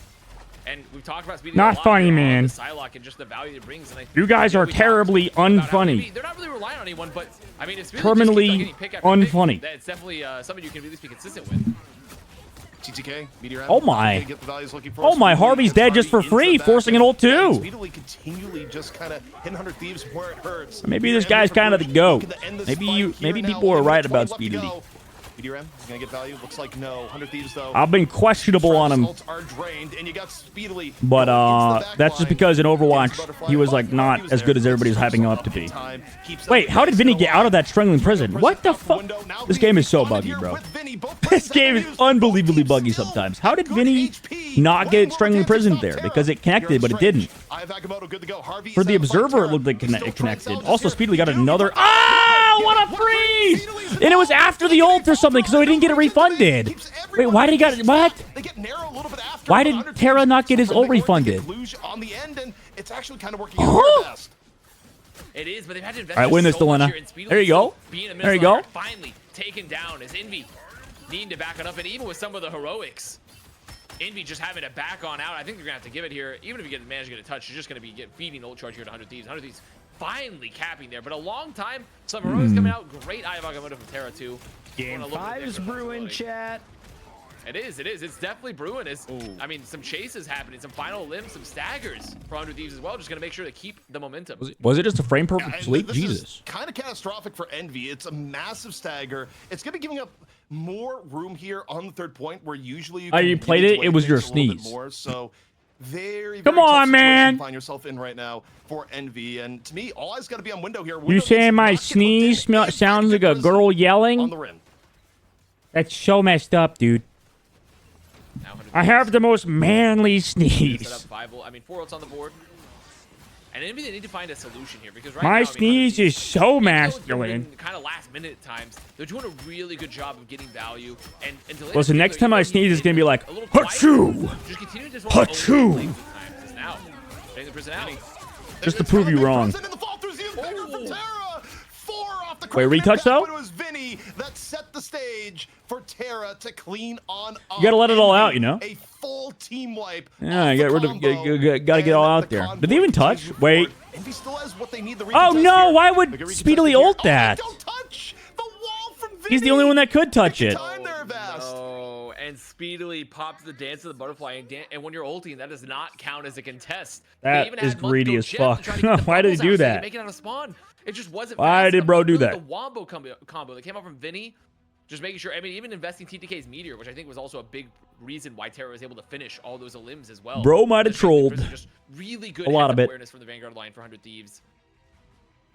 And we've talked about Speedily Not a lot funny, here on man. the Psylocke and just the value it brings. And You guys are we talked terribly about how unfunny. maybe they're not really relying on anyone, but I mean, it's really Terminally just keeps on getting pick after unfunny. Pick, that's definitely something you can at least be consistent with. TTK, Meteor Oh my. Get the values looking for Oh my, Speedily Harvey's gets dead just for Harvey into free, the back forcing an ult and too. Speedily continually just kind of hitting 100 Thieves where it hurts. Maybe this Meteor guy's M kind of the goat. looking to end this Maybe fight you- here maybe and now. people were Only right 20 about left to Speedily. go. Meteor M is gonna get value. Looks like no. 100 Thieves though. I've been questionable on him. Ults are drained, and you got Speedily But going into the back that's just line. because in Gets the Overwatch, butterfly, he was but like not he was as there. good as everybody's Gets hyping up up to be. time, keeps Wait, that how did pace Vinny going. get out of that strangling prison? What the fuck? Window now This game is so being buggy, here bro. with Vinny. Both This players game is have used unbelievably both buggy teams sometimes. still. How did Good Vinny HP. not One get more strangling damage prison stop there? Terra. Because it connected, You're but it strange. didn't. I have Agamotto good to go. Harvey For the set up by Observer, it Terra. looked like He's still it trying connected. salvage Also, here. Speedily got Dude, another... what Ah, what a freeze! And it was after the ult or something, so he didn't get it refunded. Wait, why did he got... What? They get narrow a little bit after. Why but did 100 Terra Thieves not get his from the ult North, they refunded? get Luge on the end, and it's actually kind of working out for their best. It is, but they've had to invest All right, win this, so much Delena. here in Speedily, There you so go. being a There you middle go. Finally taken down as Envy needing to back it up, and even with some of the heroics, Envy just having to back on out. I think they're gonna have to give it here. Even if you manage to get a touch, you're just gonna be feeding ult charge here to 100 Thieves. 100 Thieves finally capping there, but a long time. Some heroics coming out. Great Eye of Agamotto from Terra too. Game Going a little bit 5 is different brewing, possibility. chat. It is. It's definitely brewing. I mean, some chases happening, some final limbs, some staggers for 100 Thieves as well. Just gonna make sure to keep the momentum. Was it just a frame perfect And sleep? this Jesus. is kind of catastrophic for Envy. It's a massive stagger. It's going to be giving up more room here on the third point, where usually you Oh, can you get played into it? It was your things a little bit sneeze. More, so very Come tough on, situation man. to find yourself in right now for Envy. And to me, all eyes got to be on Window here. You Window needs saying to my not get hooked in sneeze and try to sounds like get a prison girl on yelling? the rim. That's so messed up, dude. Now 100 I have the most manly Set up sneeze. 5 ult. I mean, 4 ults on the board. And Envy, they need to find a solution here because right My now, sneeze is so masculine. Kind of last minute at times. They're doing a really good job of getting value. And Delena Listen, next Speedily, time I even though sneeze, he's it's gonna be like, a little quiet, Hachoo! just continue to just want to Hachoo! own the lanes at times. It's now getting the prison out. Just to It's prove got a you big wrong. prison in the fall through Zeus Beggar from Terra. 4 off the Wait, Kraken retouch, impact, though? but it was Vinny that set the stage for Terra to clean on up. You gotta let it all Envy, out, you know? A full team wipe. Yeah, off get the rid of- combo, gotta get it all and out the there. convoy Did they even continues touch? to move Wait. forward. Envy still has what they need. The Oh, recontest no, here. why would They get recontested Speedily here. ult Oh, they that? don't touch the wall from Vinny. He's the only one that could touch it. Time there, Vast. Oh, and speedily pops the dance of the butterfly. And when you're ulting, that does not count as a contest. That is greedy as fuck. Why did he do that? Make it out of spawn. It just wasn't. Why did bro do that? The wombo combo that came out from Vinny, just making sure. I mean, even investing TTK's meteor, which I think was also a big reason why Terra was able to finish all those limbs as well. Bro might have trolled. Just really good a lot of it. Awareness from the Vanguard line for 100 Thieves.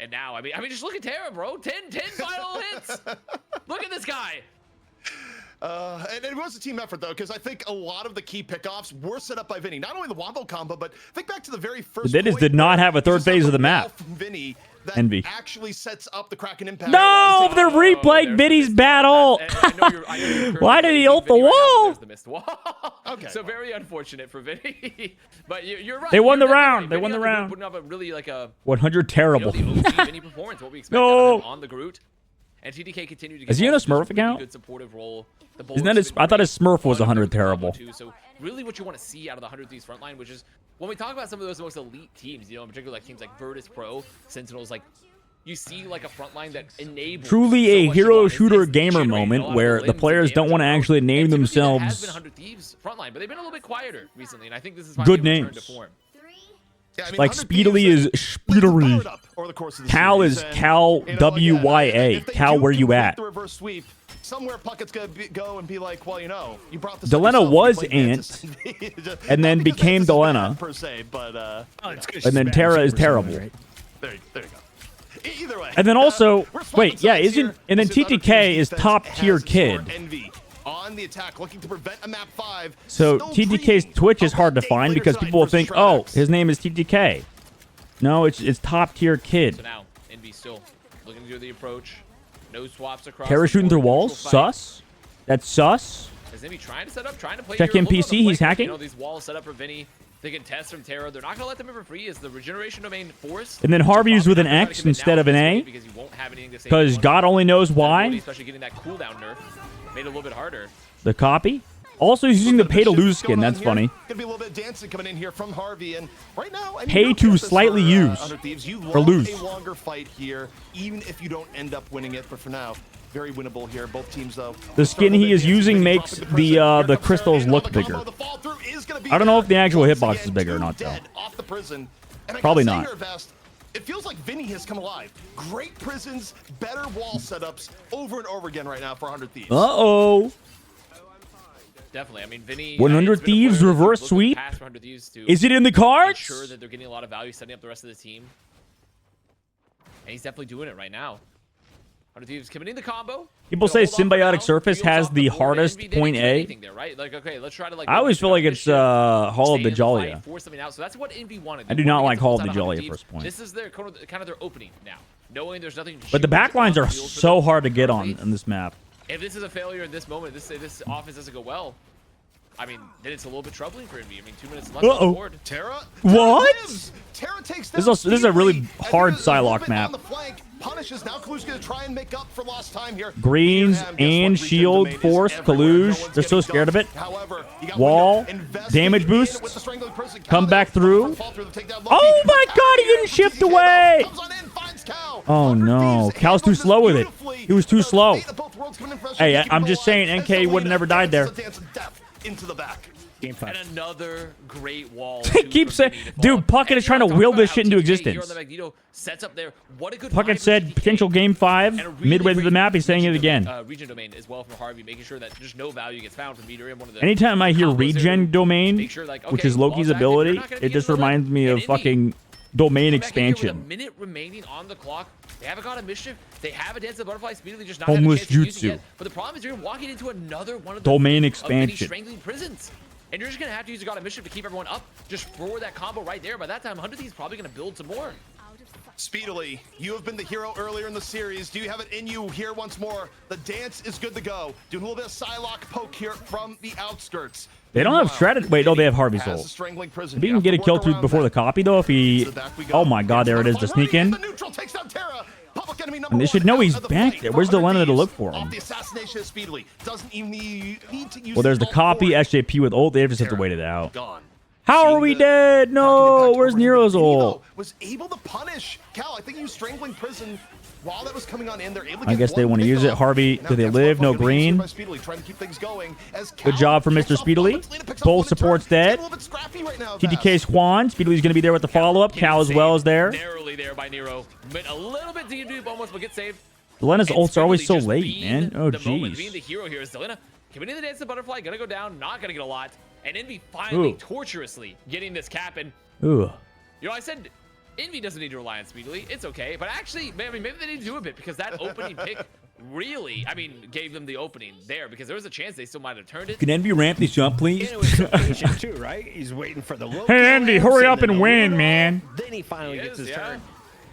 And now, I mean, just look at Terra, bro. 10 final hits. Look at this guy. And it was a team effort, though, because I think a lot of the key pickoffs were set up by Vinny. Not only the wombo combo, but think back to the very first. The Dennis did not have a third phase of the map. Vinny that Envy actually sets up the Kraken impact. No, they're replaying Vinny's bad ult. Why did he ult the wall? There's the missed wall. Okay. So very unfortunate for Vinny. But you're right. They won the You're round. right. They won the round. Putting up a really like a 100 terrible. the OG Vinny performance. What we expect No. out of him on the Groot. And TDK continued to get Is he in a just Smurf really account? Good supportive role. The Isn't that his? I thought his Smurf was 100 terrible. Too. So really what you want to see out of the 100 Thieves front line, which is when we talk about some of those most elite teams, in particular like teams like Virtus Pro, Sentinels, like you see like a front line that enables Truly so a much hero advantage. shooter It's gamer generating moment a lot of where limbs the and players don't damage want to and actually name typically that has themselves been 100 Thieves front line, but they've been a little bit quieter recently, and I think this is good finally a return names. to form. Yeah, I mean, Like 100 Speedily Thieves is played Speedily. fired up over the course of the Cal series, is and, Cal you know, WYA. again, if they Cal, do where you complete at? The reverse sweep, somewhere Puckett's gonna go and be like, well, you know, you brought this. Delena was Ant, and then became Delena. per se, but And then Terra is terrible. there you go. Either way. And then also, we're swapping wait, yeah, sides isn't here. and then This is other TTK team's is defense top has tier in store kid. Envy on the attack, looking to prevent a map 5. So Still TTK's dreaming Twitch is of hard to that find later because side people will versus think, Shroud oh, X. his name is TTK. No, it's top tier So kid. now Envy still looking to do the approach. No swaps across. Terra the shooting board, through walls. neutral fight. Sus. That's sus. Is Envy trying to set up, trying to play Check here? in Look on the PC, he's flank, hacking. You know, these walls set up for Vinny. They can test from Terra. They're not going to let them in for free as the regeneration domain forced. And then Harvey's with an X instead of an A. Because you won't have anything to say. Because God only knows why. Especially getting that cooldown nerf made it a little bit harder. The copy. Also, he's using the pay to lose skin. That's funny. Gonna be a little bit of dancing coming in here from Harvey, and right now, I mean, Pay you to don't get this slightly for, use 100 Thieves. You or love lose. a longer fight here, even if you don't end up winning it. But for now, very winnable here. Both teams, though. The skin he is using makes the crystals look bigger. I don't know if the actual hitbox is bigger or not, though. Off the prison. And I Probably gotta say not. here, Vest, it feels like Vinny has come alive. Great prisons, better wall setups over and over again right now for 100 Thieves. Uh-oh. Definitely. I mean, Vinny. 100 it's been a Thieves player reverse that's looking sweep? past 100 Thieves to Is it in the cards? ensure that they're getting a lot of value setting up the rest of the team. And he's definitely doing it right now. 100 Thieves committing the combo. People say Symbiotic Surface has the hardest point A. There, right? Like, okay, let's try to like. I always feel like it's Hall of the Jalia. Force something out. So that's what Envy wanted. I do not like Hall of the Jalia first point. This is their kind of their opening now, knowing there's nothing. But the back lines are so hard to get on in this map. If this is a failure in this moment, this offense doesn't go well. I mean, then it's a little bit troubling for Envy. I mean, 2 minutes left on the board. Terra. What? Terra takes This is a really hard Psylocke map. On the flank, punishes. Now Kalu's going to try and make up for lost time here. Greens Guess and what? shield Regen domain is force, everywhere. No Kaluge. one's They're so getting scared of it. dumped. However, you got Wall, Window investing damage in boost. with the strangling prison. Come Cal back there, through. fall through to take that Oh Loki. my God, he didn't shift TTK away. comes on in, finds Cal. Oh 100 no, Thieves Cal's too handles slow this with it. beautifully. He was too The slow. fate of both worlds coming in fresh Hey, to keep I'm him just alive. saying, And NK would have Selena never died there. dances the dance of death into the back. Game 5. And another great wall. He keeps saying, dude, Puckett is trying to will this shit into existence. Sets up there. What a good Puckett said potential game 5 midway through the map. He's saying it again. Region domain as well from Harvey, making sure that just no value gets found from Meteor. One of the Anytime I hear combos there regen to domain, make sure, like, which okay, is Loki's ball's active, ability, you're not gonna it get just into the reminds me lane. of And fucking domain Come back in here with expansion. a minute remaining on the clock. They haven't got a mischief. They have a Dance of the Butterfly speedily just not Homeless having a chance to use it jutsu. yet. But the problem is you're walking into another one of the Domain fleet of many expansion. strangling prisons. And you're just going to have to use a God of Mischief to keep everyone up just for that combo right there. By that time, 100 Thieves probably going to build some more. Speedily, you have been the hero earlier in the series. Do you have it in you here once more? The dance is good to go. Doing a little bit of Psylocke poke here from the outskirts. They don't have Meanwhile, shredded. Wait, no, they have Harvey's has ult. a strangling prison. If he You can have get to a kill work to around before that. the copy, though, if he... To the back we go. Oh my God, there it is, the sneak in. The neutral takes down Terra. Public enemy number And they should know one he's out of the back fight there. for Where's the 100 Lena to Thieves. look for him? Off the assassination of Speedily. Doesn't even need to use Well, there's the ult copy for it. SJP with ult. They just have to Terra wait it out. Gone. How are we dead? No, where's Nero's ult? Was able to punish Cal. I think he was strangling Prison while that was coming on in. They're able to I get guess they one want to use it. pickoff. Harvey, Now do they Dance live? Motherfucker No gonna use it green. by Speedily, trying to keep things going as Good Cal job from picks Mr. off Speedily. bullets. Lena picks off Both one in turn. supports It's getting dead. a little bit scrappy right now, TTK's Juan. Speedly's going to be there with the follow-up. Cal as well as there. Narrowly there by Nero. But a little bit deep almost, but get saved. Delena's And ults are always Speedily so just late, being man. Oh, the moment, being jeez. the hero here is Delena. Committing the dance of butterfly, gonna go down, not gonna get a lot. And Envy finally Ooh. torturously getting this cap. And Ooh. you know, I said Envy doesn't need to rely on Speedily. It's okay. But actually, maybe they need to do a bit because that opening pick really, I mean, gave them the opening there because there was a chance they still might have turned it. Can Envy ramp this jump, please? And it was so patient too, right? He's waiting for the low Hey, kill Envy, amps hurry and up then and the win, win man. all. Then he finally He gets is, his yeah.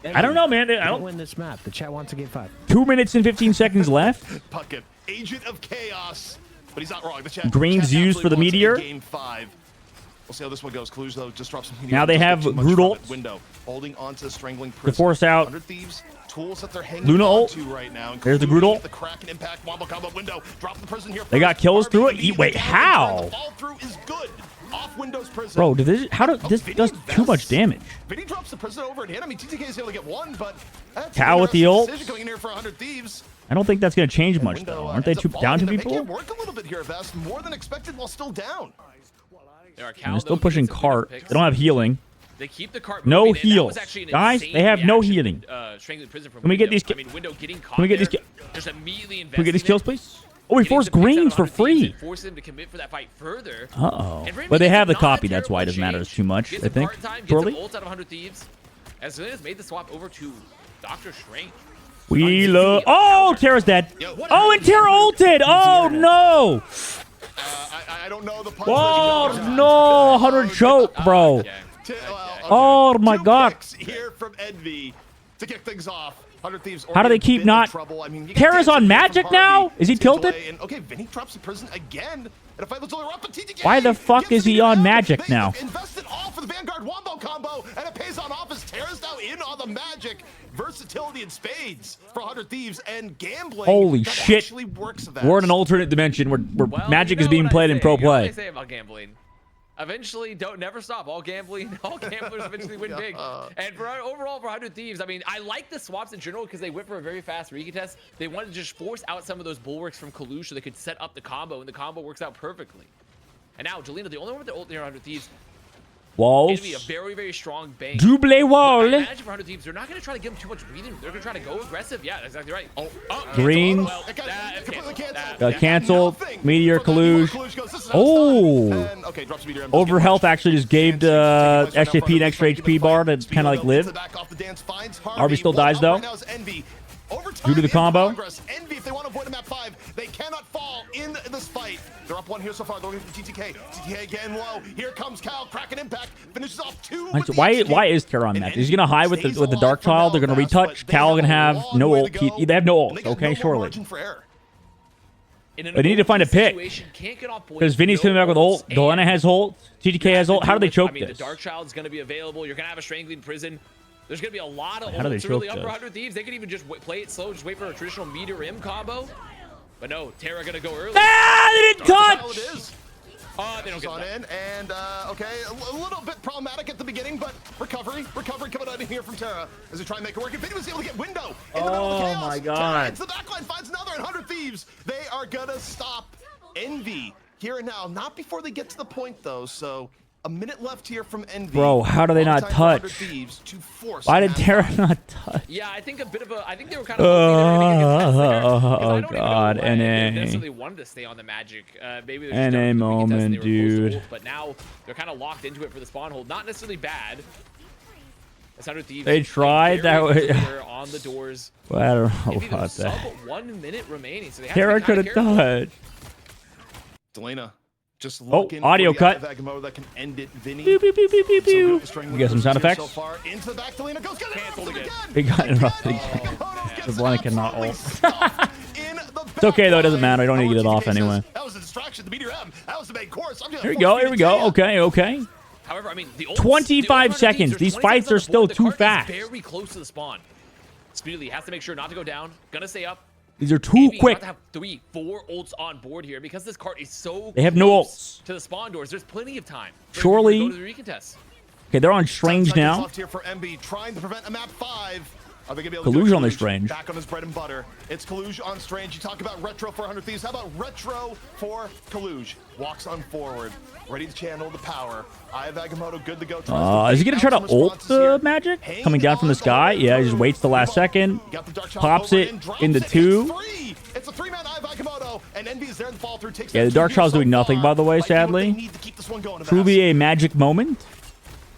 turn. I don't know, man. I Don't don't. win this map. The chat wants a game 5. 2 minutes and 15 seconds left. Puckett, agent of chaos, but he's not wrong. The chat, Green's chat used for the absolutely wants Meteor. Game 5. We'll see how this one goes. Kaluj, though, just drops some. Now they Just have get too much Groot from ult. it. Window holding onto the strangling To prison. force out 100 Thieves tools that they're hanging Luna on ult. to right now. There's the Groot including ult. The crack and impact wombo combo window. Drop the prison here. They got first. kills Harvey through it? immediately Wait, down in how? turn. The fall through is good. Off Windows prison. Bro, did this, how do, this does too much damage. Vinny drops the prison over and hit. I mean, TTK is able to get one, but that's Cal an with the interesting ult. decision going in here for 100 Thieves. I don't think that's going to change much, Window, though. Aren't they ends too up down to falling. They make people? it work a little bit here, Vest. More than expected while still down. There are And Cal, they're still though, pushing getting some cart. picks. They don't have healing. They keep the cart No moving, and that heals. was actually an Guys, insane they have no reaction, healing. Strangling Prison from Can we get Window. these ki- I mean, Window getting caught Can we get these there, ki- just immediately Can we get these investing kills, it, please? Oh, we getting forced some picks out greens of for 100 Thieves free. and force them to commit for that fight further. Uh-oh. And for But they Envy, have the it's not a copy. That's why it terrible doesn't matter change. too much, Get I some think. cart time, get Surely. some ults out of 100 Thieves. As soon as made the swap over to Dr. Strange. We love... Oh, Tara's dead. Oh, and Tara ulted. Oh, no. I don't know the punch. Oh, no. 100 choke, bro. Okay. Oh, my Two God. picks here from Envy to kick things off. 100 Thieves. How do they already keep been in not- trouble. I mean, you got Tara's dancing on here magic from now? Harvey. Is he It's gonna tilted? delay, and, okay, Vinny drops the prison again. And a fight that's only up to TTK. Why the fuck Gets is the he meter on down. magic They now? invested all for the Vanguard wombo combo, and it pays on off as Tara's now in on the magic. Versatility in spades for 100 Thieves and gambling. Holy that shit. actually works of that. We're in an alternate dimension where Well, magic you is know being what I played in say. pro You know what play. I say about gambling. Eventually, don't never stop. All gambling, all gamblers eventually win big. And for overall for 100 Thieves, I mean, I like the swaps in general because they went for a very fast recontest. They wanted to just force out some of those bulwarks from Kalush so they could set up the combo, and the combo works out perfectly. And now, Jelena, the only one with the ult here on 100 Thieves, Walls. it'd be a very, very strong bank. Double I wall. imagine for 100 Thieves, they're not going to try to give them too much breathing. They're going to try to go aggressive. Yeah, that's exactly right. Oh, Green. Well, that completely canceled. Got canceled. Nothing Meteor, from that Kalush. Kalush goes, "This is Oh. outside." And, okay, drops Meteor, Over health actually just gave SJP an extra HP bar to kind of like live. Harvey still dies, though. Due to the combo. Envy, if they want to avoid a map 5, they cannot fall in this fight. They're up one here so far. They're looking for TTK. TTK again low. Here comes Cal. Cracking impact. Finishes off 2. with the Why XP. is Tara on And that? He's gonna hide with stays the Dark alive for Child. They're gonna Melvast, retouch. but they Cal gonna a have long no way ult. to go. They have no And they ult. got Okay, no more surely. margin for error. They need to find a pick. Because Vinny's coming back with ult. Delena has ult. TTK has ult. How do they choke I mean, this? the Dark Child's going to be available. You're going to have a Strangling Prison. There's going to be a lot of How do they ults really choke up for this? 100 Thieves. They could even just play it slow, just wait for a traditional Meteor M combo. But no, Tara going to go early. Ah, they didn't That's how it touch. is. They don't get On that. in, and okay, a little bit problematic at the beginning, but recovery coming out of here from Tara as they try and make it work. And Vinny was able to get window in the middle of the chaos. my Tara God. hits the backline, finds another, and 100 Thieves. They are gonna stop Envy here and now. Not before they get to the point though. So a minute left here from Envy. Bro, how do they Long not time for 100 touch? Thieves to force Why a did map Tara fight. not touch? Yeah, I think a bit of a. I think they were kind of. hoping they were gonna get past there, 'cause I don't even know God, why they NA. necessarily wanted to stay on the Magic. Maybe they're NA just done with the recontest and moment, they were close to dude. ult, but now they're kind of locked into it for the spawn hold. Not necessarily bad. As 100 Thieves They tried that way. clear on the doors. Well, I don't know Maybe about there's sub that. 1 minute remaining, so they have Tara to be could kinda have careful. touched. Delena just Oh, looking audio for the cut. Agamotto that can end it. Vinny. Pew, pew, pew, pew, pew, pew. String You got some sound here effects? So far into the back, Delena goes Canceled again. He got interrupted again. The Delena cannot ult. It's okay, though. It doesn't matter. I don't need to get it off anyway. That was a distraction. The Meteor M. That was the main course. I'm Here we go. Here we go. Okay, okay. However, I mean, the 25 seconds. These fights are still too fast. Very close to the spawn. Speedily has to make sure not to go down. Gonna stay up. These are too Envy quick. about to have 3, 4 ults on board here because this cart is so They have no close ults. to the spawn doors. There's plenty of time. Surely- Go to the recontest. Okay, they're on Strange 10 seconds now. left here for MB, trying to prevent a map 5. Are they gonna be able Kaluge to do it? on the Strange. Back on his bread and butter. It's Kaluge on Strange. You talk about retro for 100 Thieves. How about retro for Kaluge? Walks on forward, ready to channel the power. Eye of Agamotto, good to go. Is he gonna try to ult the magic? Coming down from the sky? Yeah, he just waits the last second. Pops it into 2. It's a 3-man Eye of Agamotto, and Envy is there in the fall through. Takes Yeah, the Dark Child's doing nothing, by the way, sadly. Truly a magic moment.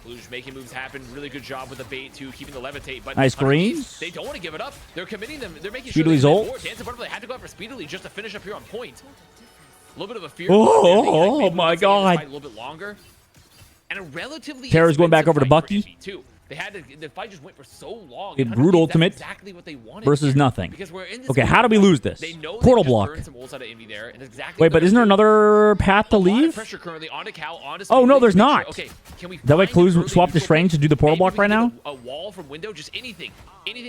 Kaluge making moves happen. Really good job with the bait too, keeping the levitate. But Nice underneath, greens. They don't want to give it up. They're committing them. They're making Speedily sure they ult. more. Dance in front of them. They had to go out for Speedily just to finish up here on point. A little bit of a fear. Oh my God. A little bit longer. And a relatively Terra's going back expensive over to fight for Bucky. Envy, too. They had to, the fight just went for so long. A and brute that's ultimate exactly what they wanted versus here. nothing. Because we're in this Okay, game how do we where lose this? They know Portal they just block. burned some ults out of Envy there, and it's exactly Wait, what but isn't there they're doing. another path to A lot of leave? pressure currently onto Cal, onto Oh, no, Speedily there's to make not. sure, okay, can we That way find an Kaluge early swapped to neutral Strange point? to do the portal Maybe block we right can now? get a wall from window, just anything.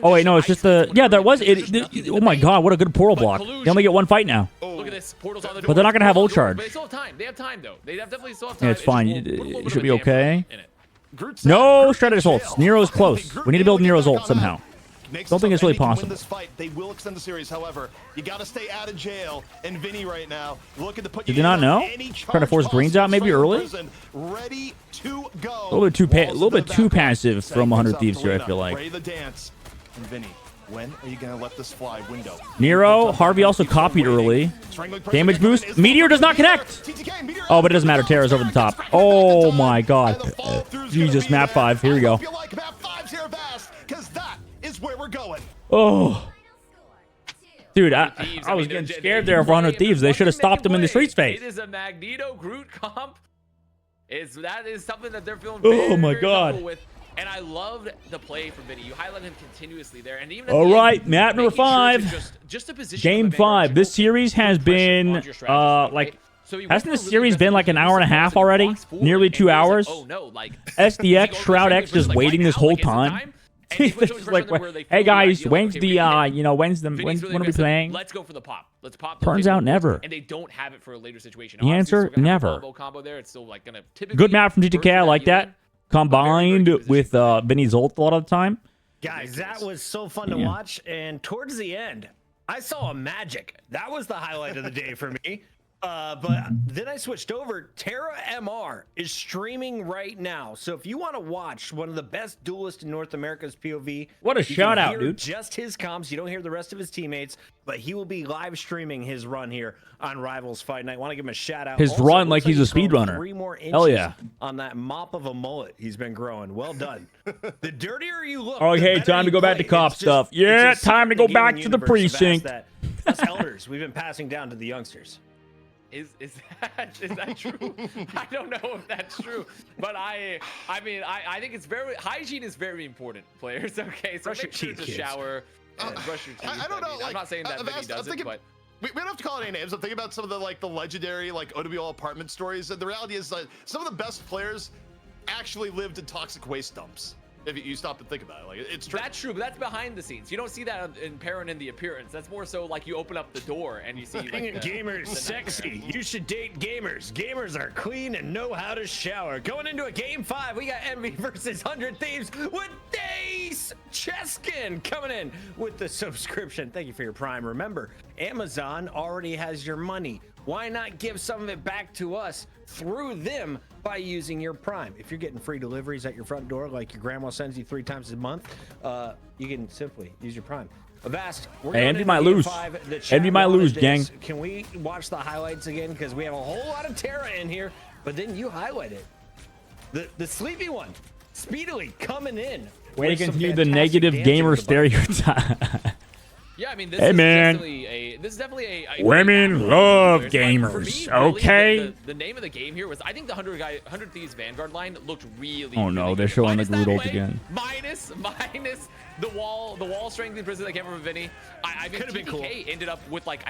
Oh wait, no, it's just the yeah. There was There's it. just nothing in Oh the my bait. God, what a good portal But block. Kaluge- They only get one fight now. Look at this. Portal's on the door. But they're not gonna have ult Portal's on the door, charge. But they still have time. They have time though. They definitely still have Yeah, time. it's fine. just put a little It bit should of be a damper okay. in it. No Stratus ults. Nero's close. We need to build Nero's ult somehow. Don't think it's really possible. This fight. They will extend the series, however. You got to stay out of jail. And Vinny right now looking to put Did you they not in know? any Trying to force charge greens out maybe possible. early? Prison, ready to go. A little bit too Walls passive setting from things 100 up. Thieves here, I Delena, feel like. Ready to dance. And Vinny, when are you going to let this fly? Window. Nero, Harvey also copied early. Damage boost. Meteor does not connect. Oh, but it doesn't matter. Terra's over the top. Oh my God. Jesus, map 5. Here we go. Because that is where we're going. Oh. Dude, I Thieves, was mean, getting they're- scared there for 100 Thieves. They should have stopped them in the streets It phase. is a Magneto Groot comp. That is something that they're feeling Oh very, my very God. comfortable with. And I loved the play from Vinny. You highlight him continuously there. And even at All the right, end, map number making sure to 5. just to position Game the Vanguard 5. to This open, series has put pressure been on your strategy, like right? So you went hasn't for a this really series been like an aggressive hour and a defensive half box already? walks forward, Nearly and 2 he was like, hours. oh no, like SDX, Shroud X He goes just like, waiting right this now, whole like, is the time. time? And he He's puts just so like, much pressure where they hey feel the guys, ideal, when's okay, the we can hit. you know, when's Vinny's when really are we aggressive. playing? Let's go for the pop. Let's pop. the Turns 50 out points, never. And they don't have it for a later situation. The Obviously, answer, still gonna have a never. combo there. It's still like gonna typically Good map from burst GTK. I like that. healing. Combined good with position. Vinny's ult a lot of the time. Guys, that was so fun to Yeah. watch. And towards the end, I saw a magic. That was the highlight of the day for me. But then I switched over. Terra MR is streaming right now. So if you want to watch one of the best duelists in North America's POV, What a you can shout out, hear dude. Just his comps. You don't hear the rest of his teammates, but he will be live streaming his run here on Rivals Fight Night. Want to give him a shout out. His Also, run looks like he's a grown speedrunner. 3 more inches Hell yeah. on that mop of a mullet he's been growing. Well done. The dirtier you look, Oh, the hey, better time to you go back to play. cop It's just- stuff. it's Yeah, just time to something go back the to the universe have asked precinct. that us elders we've been passing down to the youngsters. Is that true? I don't know if that's true, but I mean I think it's very hygiene is very important, players. Okay, so Brush your make sure teeth, to kids. shower, and brush your teeth. I don't know. mean, Like, I'm not saying that Vinny I'm doesn't, thinking- but We don't have to call it any names. I'm thinking about some of the legendary OWL apartment stories. And the reality is that some of the best players actually lived in toxic waste dumps. If you stop and think about it, like it's true. that's true. But that's behind the scenes. You don't see that in Perrin in the appearance. That's more so like you open up the door and you see like Being a the, gamer is the sexy. You should date gamers. Gamers are clean and know how to shower. Going into a game 5, we got Envy versus 100 Thieves with Dace Cheskin coming in with the subscription. Thank you for your Prime. Remember, Amazon already has your money. Why not give some of it back to us through them by using your Prime? If you're getting free deliveries at your front door, like your grandma sends you 3 times a month, you can simply use your Prime. Avast, we're Hey, going Envy into might game lose. 5. The chat Envy might wanted lose, this. gang. Can we watch the highlights again? Because we have a whole lot of Terra in here, but then you highlight it. The sleepy one, speedily coming in. Way to with some continue the fantastic negative dancing gamer with the button. stereotype. yeah. I mean, this Hey, is man. definitely a Women really love players, but for gamers, me, really, okay? The name of the game here was I think the 100 Thieves Vanguard line looked really. Oh, no, really they're good. showing Minus the Groot that ult play, again. Minus the wall strength in prison that came from Vinny. I mean, Could've been TPK ended up with like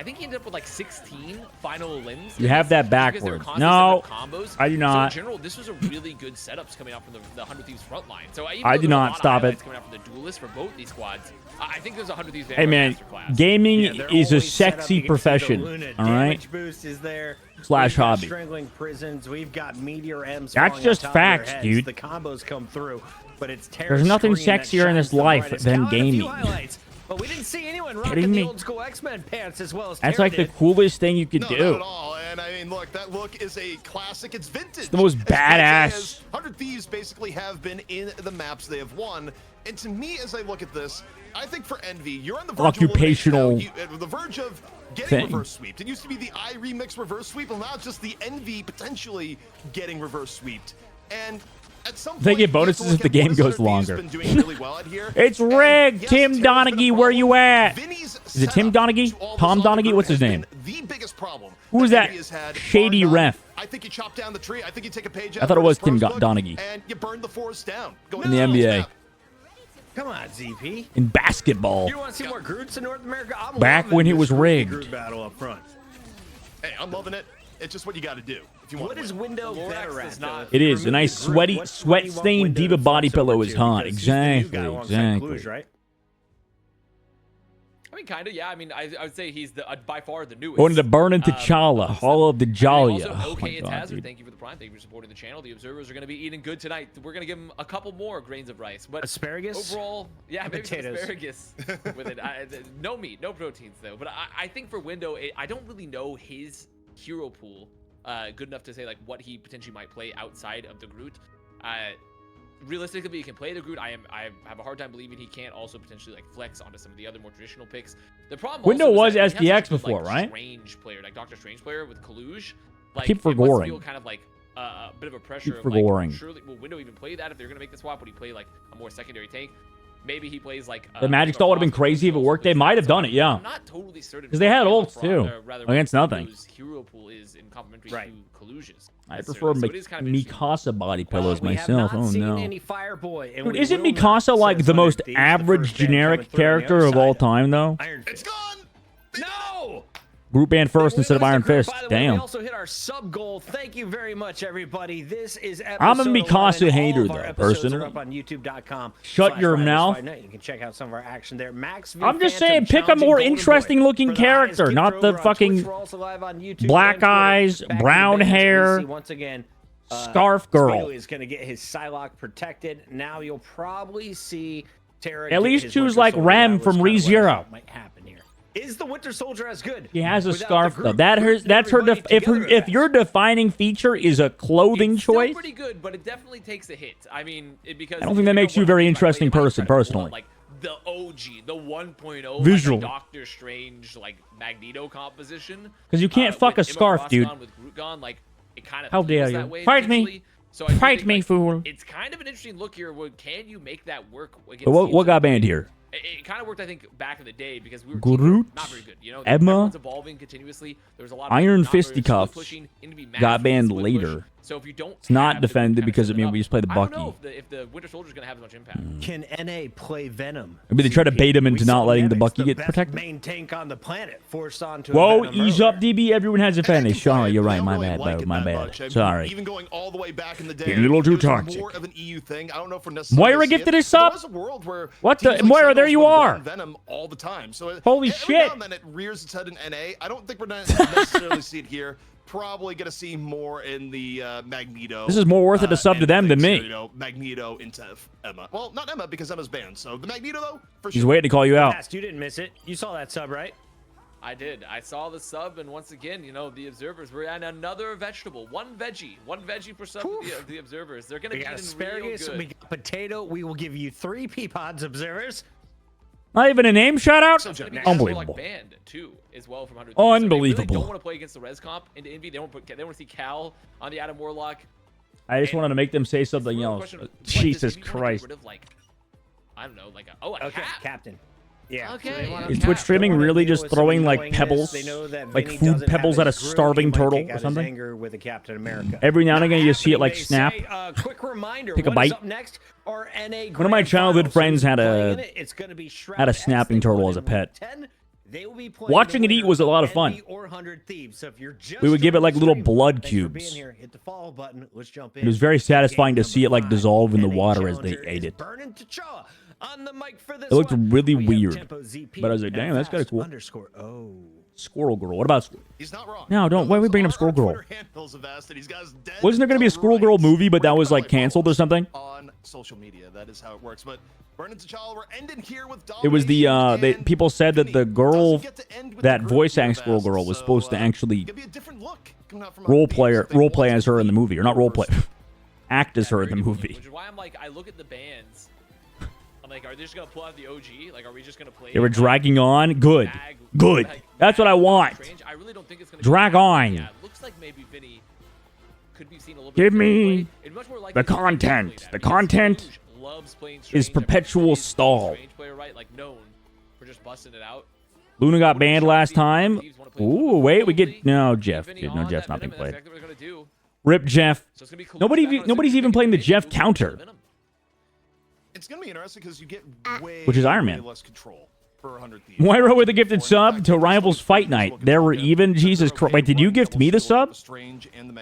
16 final limbs. You have that because they were backwards. constantly No, setting up combos. I do So not. in general, this was a really good setups coming out from the 100 Thieves front line. So even I though do there's a not. lot of Stop it. highlights coming out from the duelists for both these squads, I think there's 100 Thieves. Hey, man, masterclass. Gaming Yeah, they're is a always set up. sexy You can see the profession, Luna all right? damage boost is there. Slash We've got hobby. Strangling prisons. We've got meteor M's. That's falling just on top of their facts, heads. dude. The combos come through, but it's There's nothing sexier in this life than gaming. But we didn't see anyone rocking Kidding the me? old school X-Men pants as well as That's Terra like the did. coolest thing you could No, do. not at all. And I mean, look, that look is a classic. It's vintage. the most As cliche badass. as 100 Thieves basically have been in the maps they have won. And to me, as I look at this, I think for Envy, you're on the verge Occupational of elimination now. The verge of getting thing. reverse sweeped. It used to be the I remix reverse sweep, and now it's just the Envy potentially getting reverse sweeped. And at some point, They get you have to bonuses look if the at game what goes 100 Thieves longer. been doing really well at here. It's And rigged. yes, Tim Terra's been a Donaghy, where you problem. at? Vinny's Is it Tim setup Donaghy? to all Tom this other Donaghy? group What's his has name? been the biggest problem. Who is that that Envy has had, shady bar none. ref? I think you chop down the tree. I think you take a page I out thought it of was Ernest Tim Rose book, Donaghy. and you burn the forest down. Go In the into NBA. map. Come on, ZP. In basketball. You want to see more Groots in North America? I'm Back loving when he this was Groot rigged. Groot battle up front. Hey, I'm loving it. It's just what you got to do if you want What to is win. Window Lorax better does at? not- though? It is. A Remove nice the Groot, sweaty, what do you want sweat-stained Window Diva to body flex over pillow is to? hot. Because he's the new guy Exactly. alongside Exactly. Cluj, right? I mean, kind of, yeah. I mean, I would say he's the by far the newest. Going to burn into T'Challa. Hall of the Jalia. Also, Oh my okay, it's god, Hazard. dude. Thank you for the prime. Thank you for supporting the channel. The observers are going to be eating good tonight. We're going to give them a couple more grains of rice. But Asparagus? overall, yeah, maybe some Potatoes. asparagus with it. No meat, no proteins though. But I think for Window, I don't really know his hero pool good enough to say like what he potentially might play outside of the Groot. Realistically, he can play the Groot. I have a hard time believing he can't also potentially like flex onto some of the other more traditional picks. The problem Window also was is that he has such SDX a good, before, like, right? Strange player, like Doctor Strange player with Kaluj. Like, keep it must forgoing. feel kind of like a bit of a pressure. Keep Of, like, forgoing. surely, will Window even play that if they're gonna make the swap? Would he play like a more secondary tank? Maybe he plays like The Magic Stall would have been crazy if it worked. They might have done it, yeah. I'm not totally certain 'Cause they had what ults, Fra- too, rather against what nothing. Window's hero pool is in complementary Right. to Kaluj's. I necessarily. prefer So it is kind of interesting. Mikasa body pillows We myself. have not Oh seen no. any Fireboy, and Dude, we isn't will not, Mikasa like says the most 100 Thieves, the average first band generic coming through on the character other of all side. time though? Iron It's Fist. gone. No! Group band first We instead of missed Iron the group, Fist. by the way. We Damn. also hit our sub goal. Thank you very much, everybody. This is I'm a episode Mikasa 11. hater, All of our though, episodes personally. are up on YouTube.com. Shut your mouth. You can check out some of our action there. Max V I'm just Phantom saying, pick a challenging more Golden interesting Boy looking for the highest character, kick not thrower the on Twitch. fucking We're also live on YouTube black and Twitter. eyes, Back in the brown band, hair, we see once again. scarf girl. Speedo is going to get his Psylocke protected. Now you'll probably see Terra. At get least his choose Winter like Soldier. Rem That was from kinda what I ReZero. thought might happen here. Is the Winter Soldier as good? He has a without scarf the though. group? That's her. Everybody together If at your best. defining feature is a clothing It's still choice, pretty good, but it definitely takes a hit. I mean, because I don't think that makes you a very interesting person, personally. Like the OG, the 1.0 Visual. like Doctor Strange, like Magneto composition. 'Cause you can't fuck with a scarf, Emma Frost dude. gone, with Groot gone, like it kind of How dare feels you. that way Fight me. potentially. So I do Fight think, me, like, fool. It's kind of an interesting look here. Can you make that work against But what teams got that- banned here? It kind of worked, I think, back in the day because we were Groot, not very good. You know, Emma, everyone's evolving continuously. There was a lot of Iron not very good Fisticuffs pushing, into be got banned masterful with push. later. So if you don't, It's not have the defended kind of because set it mean up, we just play the I don't Bucky. know if the Winter Soldier's gonna have as much impact. Can NA play Venom? Maybe they try to bait him into We not saw letting the Nevix, Bucky get best protected. main tank on the planet, forced onto. Whoa, a Venom ease earlier. up, DB. Everyone has a fan. I Sorry, you're right. don't My really bad, like bro. it My that bad. much. I mean, Sorry. Even going all the way back in the day, You're a little too it was toxic. More of an EU thing. I don't know for necessarily. Moira gifted a sub? There was a world where What the- teams like Moira, there Sentinels you would are. run Venom all the time. So Holy every shit. now and then it rears its head in NA. I don't think we're not necessarily see it here. Probably gonna see more in the Magneto. This is more worth it to sub to and them than things me. here, you know, Magneto into Emma. Well, not Emma because Emma's banned. So the Magneto though, for He's sure. waiting to call you out. Fast, you didn't miss it. You saw that sub, right? I did. I saw the sub, and once again, you know, the observers were at another vegetable. One veggie per sub of the observers. They're gonna We be got eating asparagus. real We good. got potato. We will give you 3 Peapods observers. Not even a name shout out? It's gonna be Unbelievable. Like banned too, as well from 100. So they really Unbelievable. don't want to play against the res comp into Envy. They don't want to see Cal on the Adam Warlock. I just wanted to make them say something Real else. question of, what, does Jesus Envy wanna get Christ. rid of, like, I don't know, like a Okay, cap. Captain. Yeah. Okay. they wanna- Is Cap. Twitch streaming They wanna really deal just with some throwing like annoyingness. pebbles? They know that Like Vinny food doesn't have pebbles at a his Groot. He starving might turtle kick out or his something? anger with a Captain America. Every now and again you see it like They snap. say, quick reminder. Take a what bite. is up next? Our NA One of my Grand childhood Finals. friends Who's had a- playing in it? It's gonna be Shroud had a X. snapping They turtle won as a in pet. Week 10. They will be playing Watching the it eat winner was a lot of Envy fun. Or 100 Thieves. So if you're just We would give it joining like the little stream, blood thanks for cubes. being here. Hit the follow button. Let's jump in. It was very satisfying to Game see it like number dissolve in the 5. water as they Challenger ate is it. Burning T'Challa On the mic for this It looked one, really we have weird. Tempo ZP But I was like, and damn, that's kinda cool. _O. Squirrel Girl. What about Squirrel? He's not wrong. No, don't. Why are we bringing up Squirrel Girl? Twitter handles have asked that he's got his dead Wasn't there going to be a Squirrel Girl rights. movie, but that We're was like gonna canceled or something? on social media. That is how it works. But Vernon T'Challa, we're ending here with It was the domination, people said that and the girl doesn't get to end with that the voice group acting here, Squirrel Girl Best. was So, supposed to actually give you a different look coming out from role Hunter Thieves if they play want as to her in the be movie, or not role play, person. act as her in the Very good point, movie. Which is why I'm like, I look at the bands. I'm like, are they just gonna pull out the OG? Like, are we just gonna play? They were like, dragging on. Good, Bag- good. like, That's what I want. Strange? I really don't think it's gonna Drag be on. Yeah, it looks like maybe Vinny could be seen a little bit. Give of me gameplay. It'd much more likely the to be Strange content. play that, The because content Strange loves playing is Strange. I mean, perpetual he's a stall. Strange player, right? Like known for just busting it out. Luna got banned last time. Ooh, wait, we get no Jeff. Vinny Dude, no on Jeff's that not being Venom, and played. the fact that we're gonna do. Rip Jeff. So it's gonna be cool. Nobody's even playing the Jeff counter. It's gonna be interesting because you get way, Which is Iron Man. way less control for 100 Thieves. Moira with a gifted sub to Rivals Fight Night. There were even. Jesus Christ. Wait, did you gift me the sub?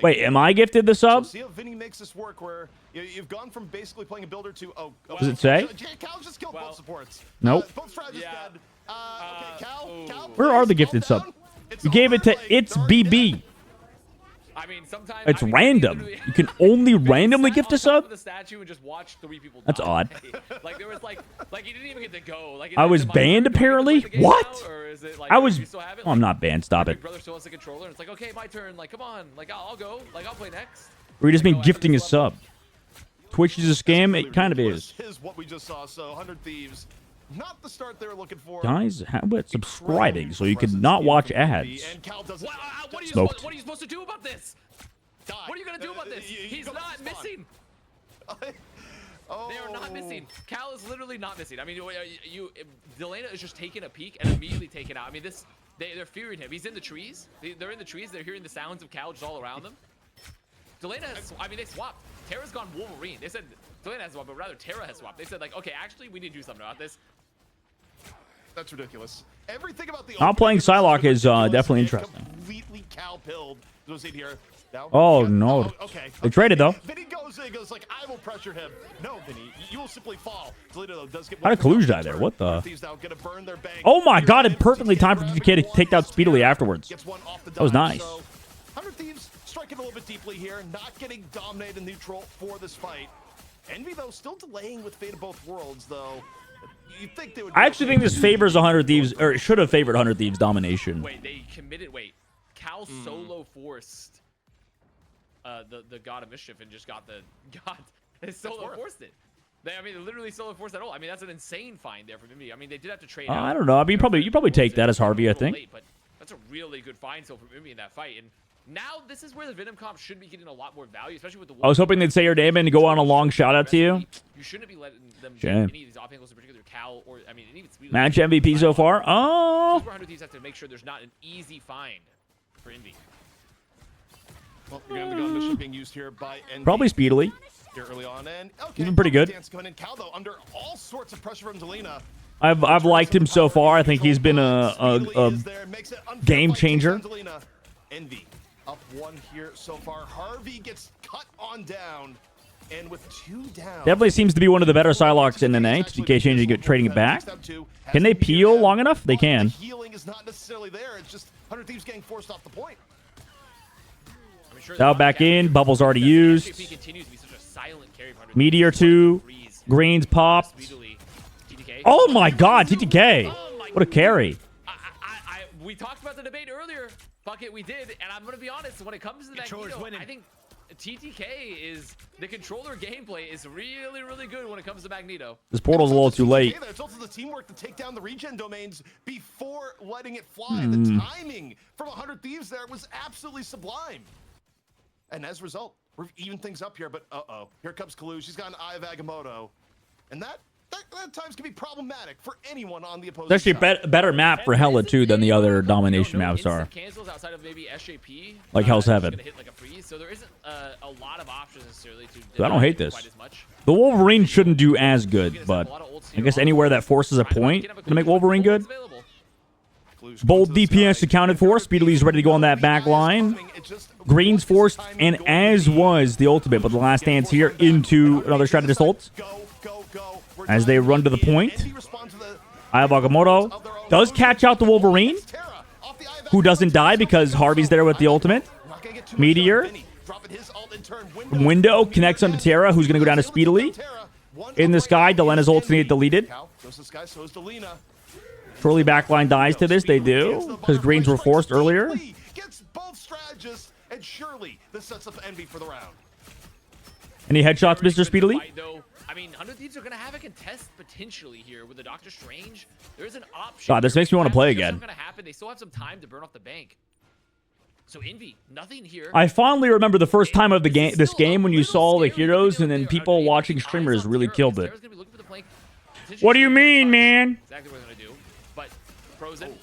Wait, am I gifted the sub? See how Vinny makes this work where you've gone from basically playing a builder to Does it say? Cal just killed both supports. Nope. Both strategists Yeah. dead. Okay, Cal, Where are the please, gifted calm sub? down. It's You gave it to over, like, It's already BB. dead. I mean, sometimes It's I mean, random. literally- You can only Vinny randomly sat gift on a top sub? of the statue and just watch 3 people That's die. odd. Like there was like he didn't even get to go. Like I was am banned, do I get to play apparently? the game What? now, or is it, like, I do was. you still have it? Oh, I'm Like, not banned. Stop my it. big brother still has the controller, and it's like, okay, my turn. Like, come on. Like, I'll go. Like, I'll play next. Or you just Like, mean no, after gifting a this level- sub. Twitch is a scam. Really It kind of ridiculous is. what we just saw. So 100 Thieves, not the start they were looking for. Guys, how about subscribing so you can not watch ads? And Cal doesn't What are you Smoked. what are you supposed to do about this? die. What are you gonna do about this? He's go not spawn. missing. Oh. They are not missing. Cal is literally not missing. I mean, Delana is just taking a peek and immediately taken out. I mean, they're fearing him. He's in the trees. They're in the trees. They're hearing the sounds of Cal just all around them. Delana has, I mean, they swapped. Terra's gone Wolverine. They said Delana has swapped, but rather Terra has swapped. They said, like, okay, actually, we need to do something about this. That's ridiculous. Everything about the Not playing Psylocke is definitely and interesting. Completely Cal-pilled. So we'll see here. Now, Oh, no. okay. They traded, though. Vinny goes in and goes like, I will pressure him. No, Vinny, you will simply fall. Toledo, though, does get How did Kaluj die there? What the? Thieves now gonna burn their bank. Oh my god, Here it perfectly is timed for TK TK to take out speedily Terra afterwards. gets one off the That was dime. nice. So, 100 Thieves striking a little bit deeply here, not getting dominated in neutral for this fight. Envy, though, still delaying with Fate of Both Worlds, though. You'd think they would I actually think this favors 100 Thieves, or it should have favored 100 Thieves domination. Wait, they committed. Wait, Cal solo forced the God of Mischief and just got the God. They solo forced it. I mean, they literally solo forced that all. I mean, that's an insane find there from Mimby. I mean, they did have to trade out. I don't know. I mean, you probably take that as Harvey, I think. Late, but that's a really good find so from Mimby in that fight. And now this is where the Venom comp should be getting a lot more value, especially with the. I was hoping they'd say your name and go on a long shout out to you. You shouldn't be letting them get Shame. any of these off angles, in particular Cal, or I mean, and even Sweetly. Match MVP so far. Oh, 100 Thieves have to make sure there's not an easy find for Envy. Well, we're gonna be going mission being used here by Envy. probably speedily. Here early on, and okay, He's been pretty good. Dance coming in. Cal, though, under all sorts of pressure from Delina. I've liked him so far. I think he's been a game changer. Envy up one here so far. Harvey gets cut on down, and with 2 down. Definitely seems to be one of the better Psylocks in NA. TK changing it, trading it back. Can they peel long enough? They can. The healing is not necessarily there. It's just 100 Thieves getting forced off the point. I mean, sure, Now back in. Bubbles already used. SJP continues to be such a silent carry for 100 Meteor Thieves. 2. Freeze. Greens popped. Speedily. TTK. Oh my god, TTK. Oh my What a carry. we talked about the debate earlier. Fuck it, we did. And I'm going to be honest, when it comes to the Controller's Magneto, winning. I think TTK is, the controller gameplay is really, really good when it comes to Magneto. This portal's a little too late. It's also the teamwork to take down the regen domains before letting it fly. The timing from 100 Thieves there was absolutely sublime. And as a result, we're even things up here, but uh-oh. Here comes Kaluj. She's got an Eye of Agamotto. And that at times can be problematic for anyone on the opposing It's actually side. a better map for Hella too than the other domination maps are. Cancels outside of maybe SJP. Like Hell's Heaven. Gonna hit like a freeze, so there isn't a lot of options necessarily to. So I don't hate this. quite as much. The Wolverine shouldn't do as good, but I guess anywhere that forces a point to make Wolverine good. Kaluj Bold going to the DPS sky. accounted for. Speedily's ready to go on that back line. Green's forced, and as was the ultimate, but the last dance here into another strategist ult. Go, go, go. We're as they run to the point. Envy responds with a Eye of Agamotto does catch out the Wolverine, Terra off the Eye of who doesn't die because Harvey's there with the ultimate. Not gonna get too much Meteor. done. Vinny dropping his ult in turn. Window connects onto Terra, who's going to go down to speedily. In the sky, Delena's ult's going to get deleted. Cal goes to the sky, so is Delina. Surely backline dies to this. They do, because greens were forced earlier. Gets both strategists, and surely this sets up Envy for the round. Any headshots, Mr. Speedily? Fight, though. I mean, 100 Thieves are going to have a contest potentially here with the Doctor Strange. There is an option. God, this makes me want to play That's again. not going to happen. They still have some time to burn off the bank. So Envy, nothing here. I fondly remember the first time of the game, this game, when you saw the heroes and then people watching streamers really killed it. What do you mean, man? Exactly what they're going to do. But Frozen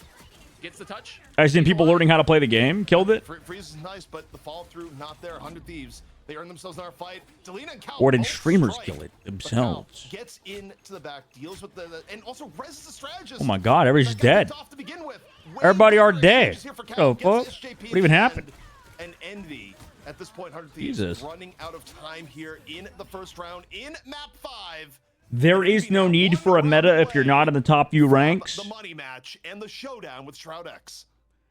gets the touch. I've seen people learning how to play the game. Killed it. Freeze is nice, but the follow through not there. 100 Thieves. They earn themselves in our fight. Delina and Cal. Or did both streamers strike, kill it but themselves? Cal gets into the back, deals with the and also rests the strategist. Oh my God, everybody's That guy dead. picked off to begin with. Way Everybody are better dead. exchanges here for Cal. Oh, Gets fuck. SJP What even at the happened? end. And Envy at this point, 100 Thieves Jesus. running out of time here in the first round in map 5. There is no need for a meta if you're not in the top few ranks. The money match and the showdown with Shroud X.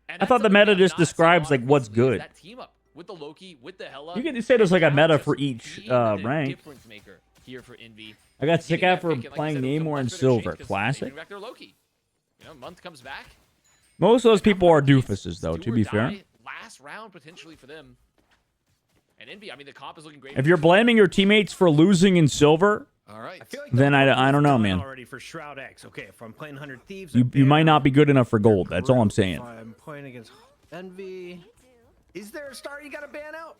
And I thought the that's something meta I've just not seen describes, a lot like, what's recently is good. That team up with the Loki, with the Hela. You can say there's like a meta for Just each being a rank. difference maker here for Envy. I got sick Getting that after pick, and like you playing said, it was a Namor and much better Silver. exchange 'cause they Classic. bring back their Loki. You know, Month comes back. Most of those people are It's doofuses, though, do to or be fair. die. Last round potentially for them. And Envy, I mean, the comp is looking great. If you're blaming your teammates for losing in Silver, All right. I feel like then the I don't know, done man. Already for Shroud X. Okay, if I'm playing 100 Thieves, You might not be good enough for gold. That's all I'm saying. If I'm playing against Envy, is there a star you got to ban out?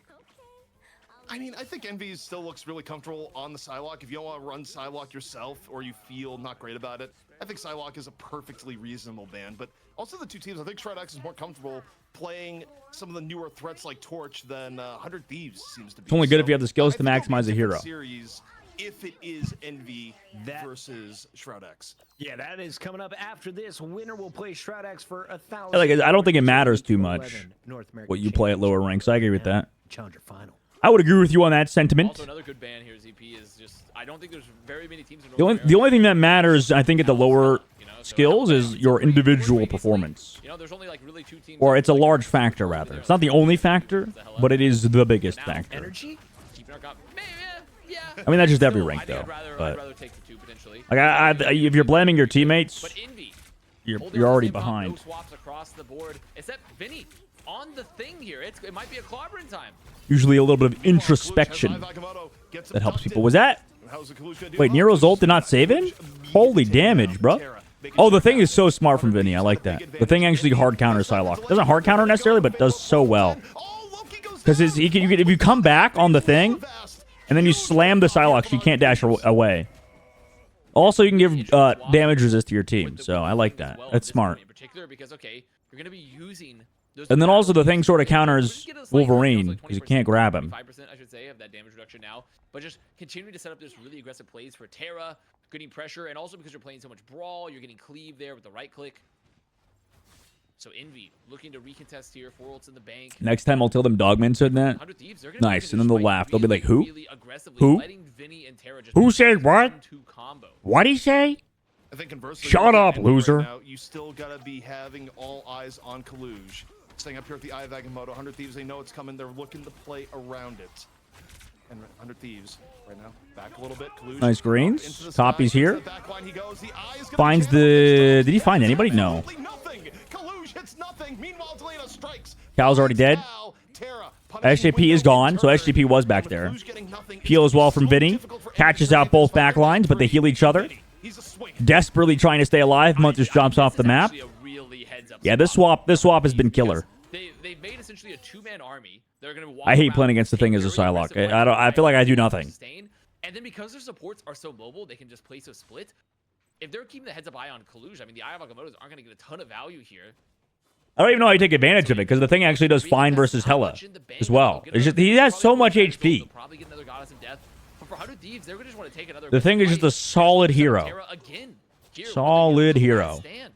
I mean, I think Envy still looks really comfortable on the Psylocke. If you don't want to run Psylocke yourself or you feel not great about it, I think Psylocke is a perfectly reasonable ban. But also the two teams, I think Shroud X is more comfortable playing some of the newer threats like Torch than 100 Thieves seems to be. It's only good if So you have the skills I to think it'll be maximize a different hero. Series if it is Envy versus Shroud X. Yeah, that is coming up after this. Winner will play Shroud X for $1,000. Like, I don't think it matters too much 11 North American what you play at lower ranks. I agree with that. Challenger final. I would agree with you on that sentiment. Also, another good ban here, ZP, is just I don't think there's very many teams in The only thing that matters, I think, at the lower skills is your individual performance. You know, there's only like really two teams. Or it's a large factor, rather. It's not the only factor, but it is the biggest factor. Energy? Keeping our comp. Yeah. I mean, that's just every Still, rank, I think though. I'd But rather take the two potentially. like, if you're blaming your teammates, But Envy, you're holding already the same comp, behind. No swaps across the board, except Vinny on the thing here. It might be a clobbering time. Usually a little bit of introspection that helps people. Was that? Wait, Nero's ult did not save him? Holy damage, bro. Oh, the thing is so smart from Vinny. I like that. The thing actually hard counters Psylocke. Doesn't hard counter necessarily, but does so well. Because if you come back on the thing, and then you slam the Psylocke, she can't dash away. Also, you can give damage resist to your team, so I like that. That's smart. In particular, because okay, you're gonna be using. And then also the thing sort of counters Wolverine, because you can't grab him. 5%, I should say, of that damage reduction now. But just continuing to set up this really aggressive plays for Terra, getting pressure, and also because you're playing so much Brawl, you're getting cleave there with the right click. So Envy looking to recontest here, 4 ults in the bank. Next time I'll tell them Dogman said that. 100 Thieves, they're gonna Nice, and then they'll laugh. They'll be like, who? really aggressively, Who? letting Vinny and Terra just Who do said what? 1-2 combo. What'd he say? I think conversely, Shut up, Envy right loser. now, you still gotta be having all eyes on Kaluj. Staying up here at the Eye of Agamotto, 100 Thieves, they know it's coming. They're looking to play around it. And 100 Thieves right now, back a little bit. Kaluj Nice greens. into the Copies sky, here. into the back line he goes. The Eye is gonna Finds channel the... this Did he find anybody? No. Absolutely nothing. Kaluj hits nothing. Meanwhile, Delina strikes. Cal's already dead. Cal, Terra, punishing SJP is Window in gone, so turn. SJP was back there. Kaluj getting nothing. Heal It's as well from so Vinny. difficult for Catches Envy out to both fight back lines, but they heal each other. He's a swing. Desperately trying to stay alive. Munt just jumps off the map. Yeah, this swap has been killer. They've made essentially a 2-man army. They're gonna walk I hate around, playing against the take thing as a very Psylocke. aggressive I feel like I do fight, nothing. sustain, and then because their supports are so mobile, they can just place a split. If they're keeping the heads up eye on Kaluj, I mean, the Eye of Agamottos aren't going to get a ton of value here. I don't even know how you take advantage of it, because the thing actually does fine versus Hela as well. It's just he has so much HP. They'll probably get another Goddess of Death. But for 100 Thieves, they're going to just want to take another. The thing is just a solid hero. Terra again. Here, Solid hero. stand.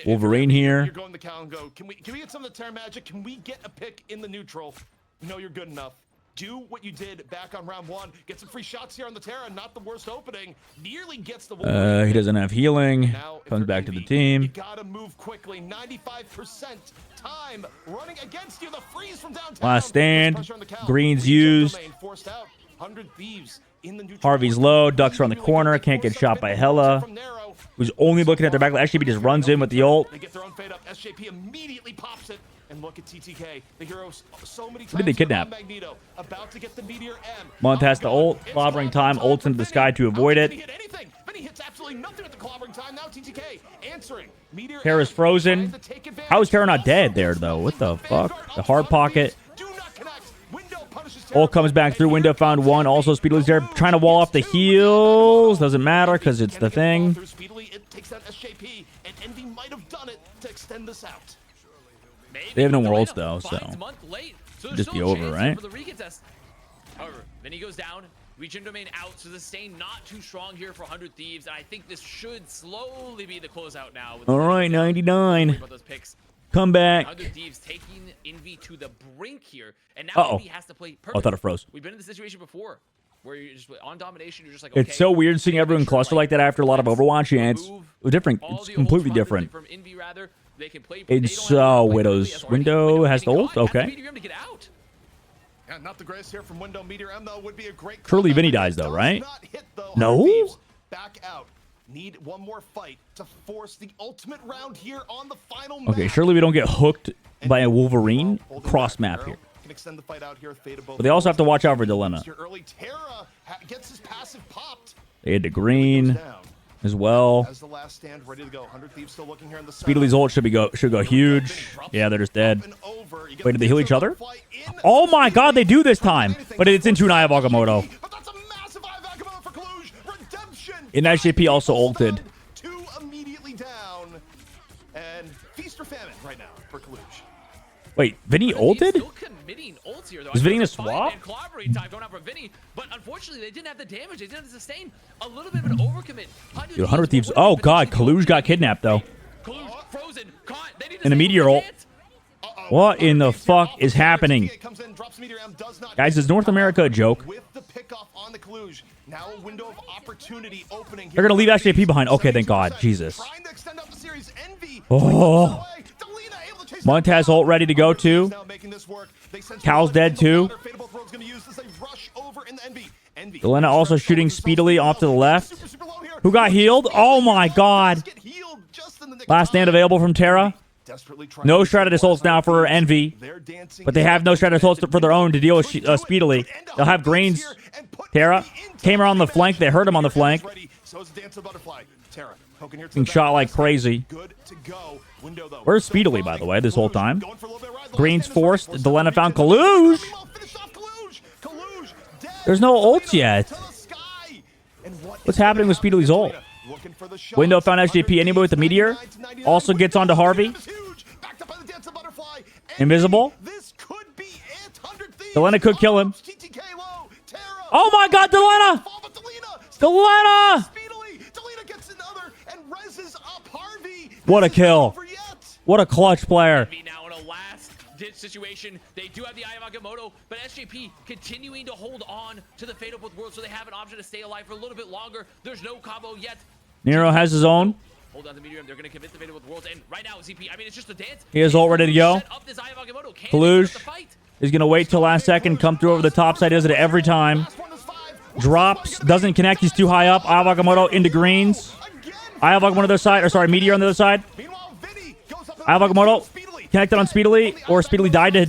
Wolverine here. You're going to Cal and go, can we get some of the Terra magic? Can we get a pick in the neutral? No, you're good enough. Do what you did back on round 1. Get some free shots here on the Terra. Not the worst opening. Nearly gets the He doesn't have healing. Now, if Comes you're back to the Envy, team. You gotta move quickly. 95% time running against you. The freeze from downtown. Last stand. Pressure on the Cal. Green's Reset used. domain forced out. 100 Thieves in the neutral Harvey's court. low. Ducks around the corner. Can't get shot by Hella, From Narrow. who's only looking at their back. SJP just runs in with the ult. They get their own fade up. SJP immediately pops it. And look at TTK. The heroes so many times. Who did they kidnap? Magneto, about to get the Meteor M. Month has the ult. It's Clobbering time. clobbering Ults into the for sky Vinny. to avoid How it. can he hit anything? Vinny hits absolutely nothing at the clobbering time. Now TTK answering. Meteor Terra's M frozen. tries to take advantage. How is Terra not dead there, Also though? What the Vanguard fuck? up The hard front. pocket. Do not connect. Window punishes Terra. Ult comes back through. Window found one. Also, Speedly's there trying to wall off the heals. Doesn't matter because it's the thing. Speedily, it takes out SJP, and Envy might have done it to extend this out. They have no more Delana ults, though, so finds Month late, so there's just be still a over, chance right? for the recontest. However, then he goes down. Region domain out, so the sustain not too strong here for 100 Thieves. And I think this should slowly be the closeout now. All right, 99. About those picks. Come back. 100 Thieves taking Envy to the brink here, and now Uh-oh. Envy has to play perfect. Oh, I thought it froze. We've been in this situation before, where you're just on domination. You're just like, It's okay, so weird seeing make everyone sure, cluster like that after a lot of Overwatch, and it's remove different. all It's the completely ults different. from Envy, rather. They can play. It's they don't have to play Widow's Envy as window Window has the getting ult. caught. That's Okay. Meteor M to get out. Yeah, not the greatest here from Window. Meteor M, though, would be a great Surely comeback. Vinny It dies, though, does right? not hit, though. No? 100 Thieves back out. Need one more fight to force the ultimate round here on the final map. Okay, surely we don't get hooked by a Wolverine Holding cross back. map Arrow here. Can extend the fight out here with Fate of both But they also have to watch out for worlds. Delena. Your early Terra gets his passive popped. They had to Goes green down. as well. As the last stand ready to go. 100 Thieves still looking here in the center. Speedly's ult should go huge. Yeah, they're just dead. Up and over. You get Wait, did they heal each other? butterfly in. Oh my god, they do this time. But it's into an Eye of Agamotto. But that's a massive Eye of Agamotto for Kaluj. Redemption. And SJP also ulted. Two immediately down. And feast or famine right now for Kaluj. Wait, Vinny He's ulted? still committing ults here, though. Is I Vinny know in a it's fine, swap? And clobbering time going out for Vinny, but unfortunately they didn't have the damage. They didn't have the sustain. A little bit of an overcommit. Dude, 100 Thieves. Oh god, Kaluj got kidnapped though. Kaluj frozen, caught. They need to And a save meteor him, they ult. can't. What in the fuck is happening? Guys, is North America a joke? With the pickoff on the Kaluj, now a window of opportunity opening. They're gonna leave SJP behind. Okay, thank God. Jesus. Trying to extend out the series. Envy. Oh. Montez ult ready to go too. Cal's dead too. Delena also shooting speedily off to the left. Who got healed? Oh my god. Last stand available from Terra. No Stratus ults now for Envy. But they have no Stratus ults for their own to deal with speedily. They'll have Greens. Terra came around the flank. They hurt him on the flank. Being shot like crazy. Where's Speedily, by the way, this whole time? Green's forced. Delena found Kaluj. There's no ults yet. What's happening with Speedily's ult? Window found SJP. Anybody with the meteor? Also gets onto Harvey. Invisible. Delena could kill him. Oh my god, Delena! Delena! What a kill. What a clutch player. Now in a last ditch situation, they do have the Eye of Agamotto, but SJP continuing to hold on to the fate of both worlds, so they have an option to stay alive for a little bit longer. There's no combo yet. Nero has his own. Hold on to Meteor M. They're going to commit the fate of both worlds, and right now, ZP, I mean, it's just a dance. He is all ready to go. Set up this Eye of Agamotto. Can they Kaluj set up the fight? is going to wait till last second, come through over the top side. Does it every time. Drops, doesn't connect. He's too high up. Eye of Agamotto into greens. Eye of Agamotto on the other side, or sorry, Meteor on the other side. Eye of Agamotto connected on Speedily, or Speedily died to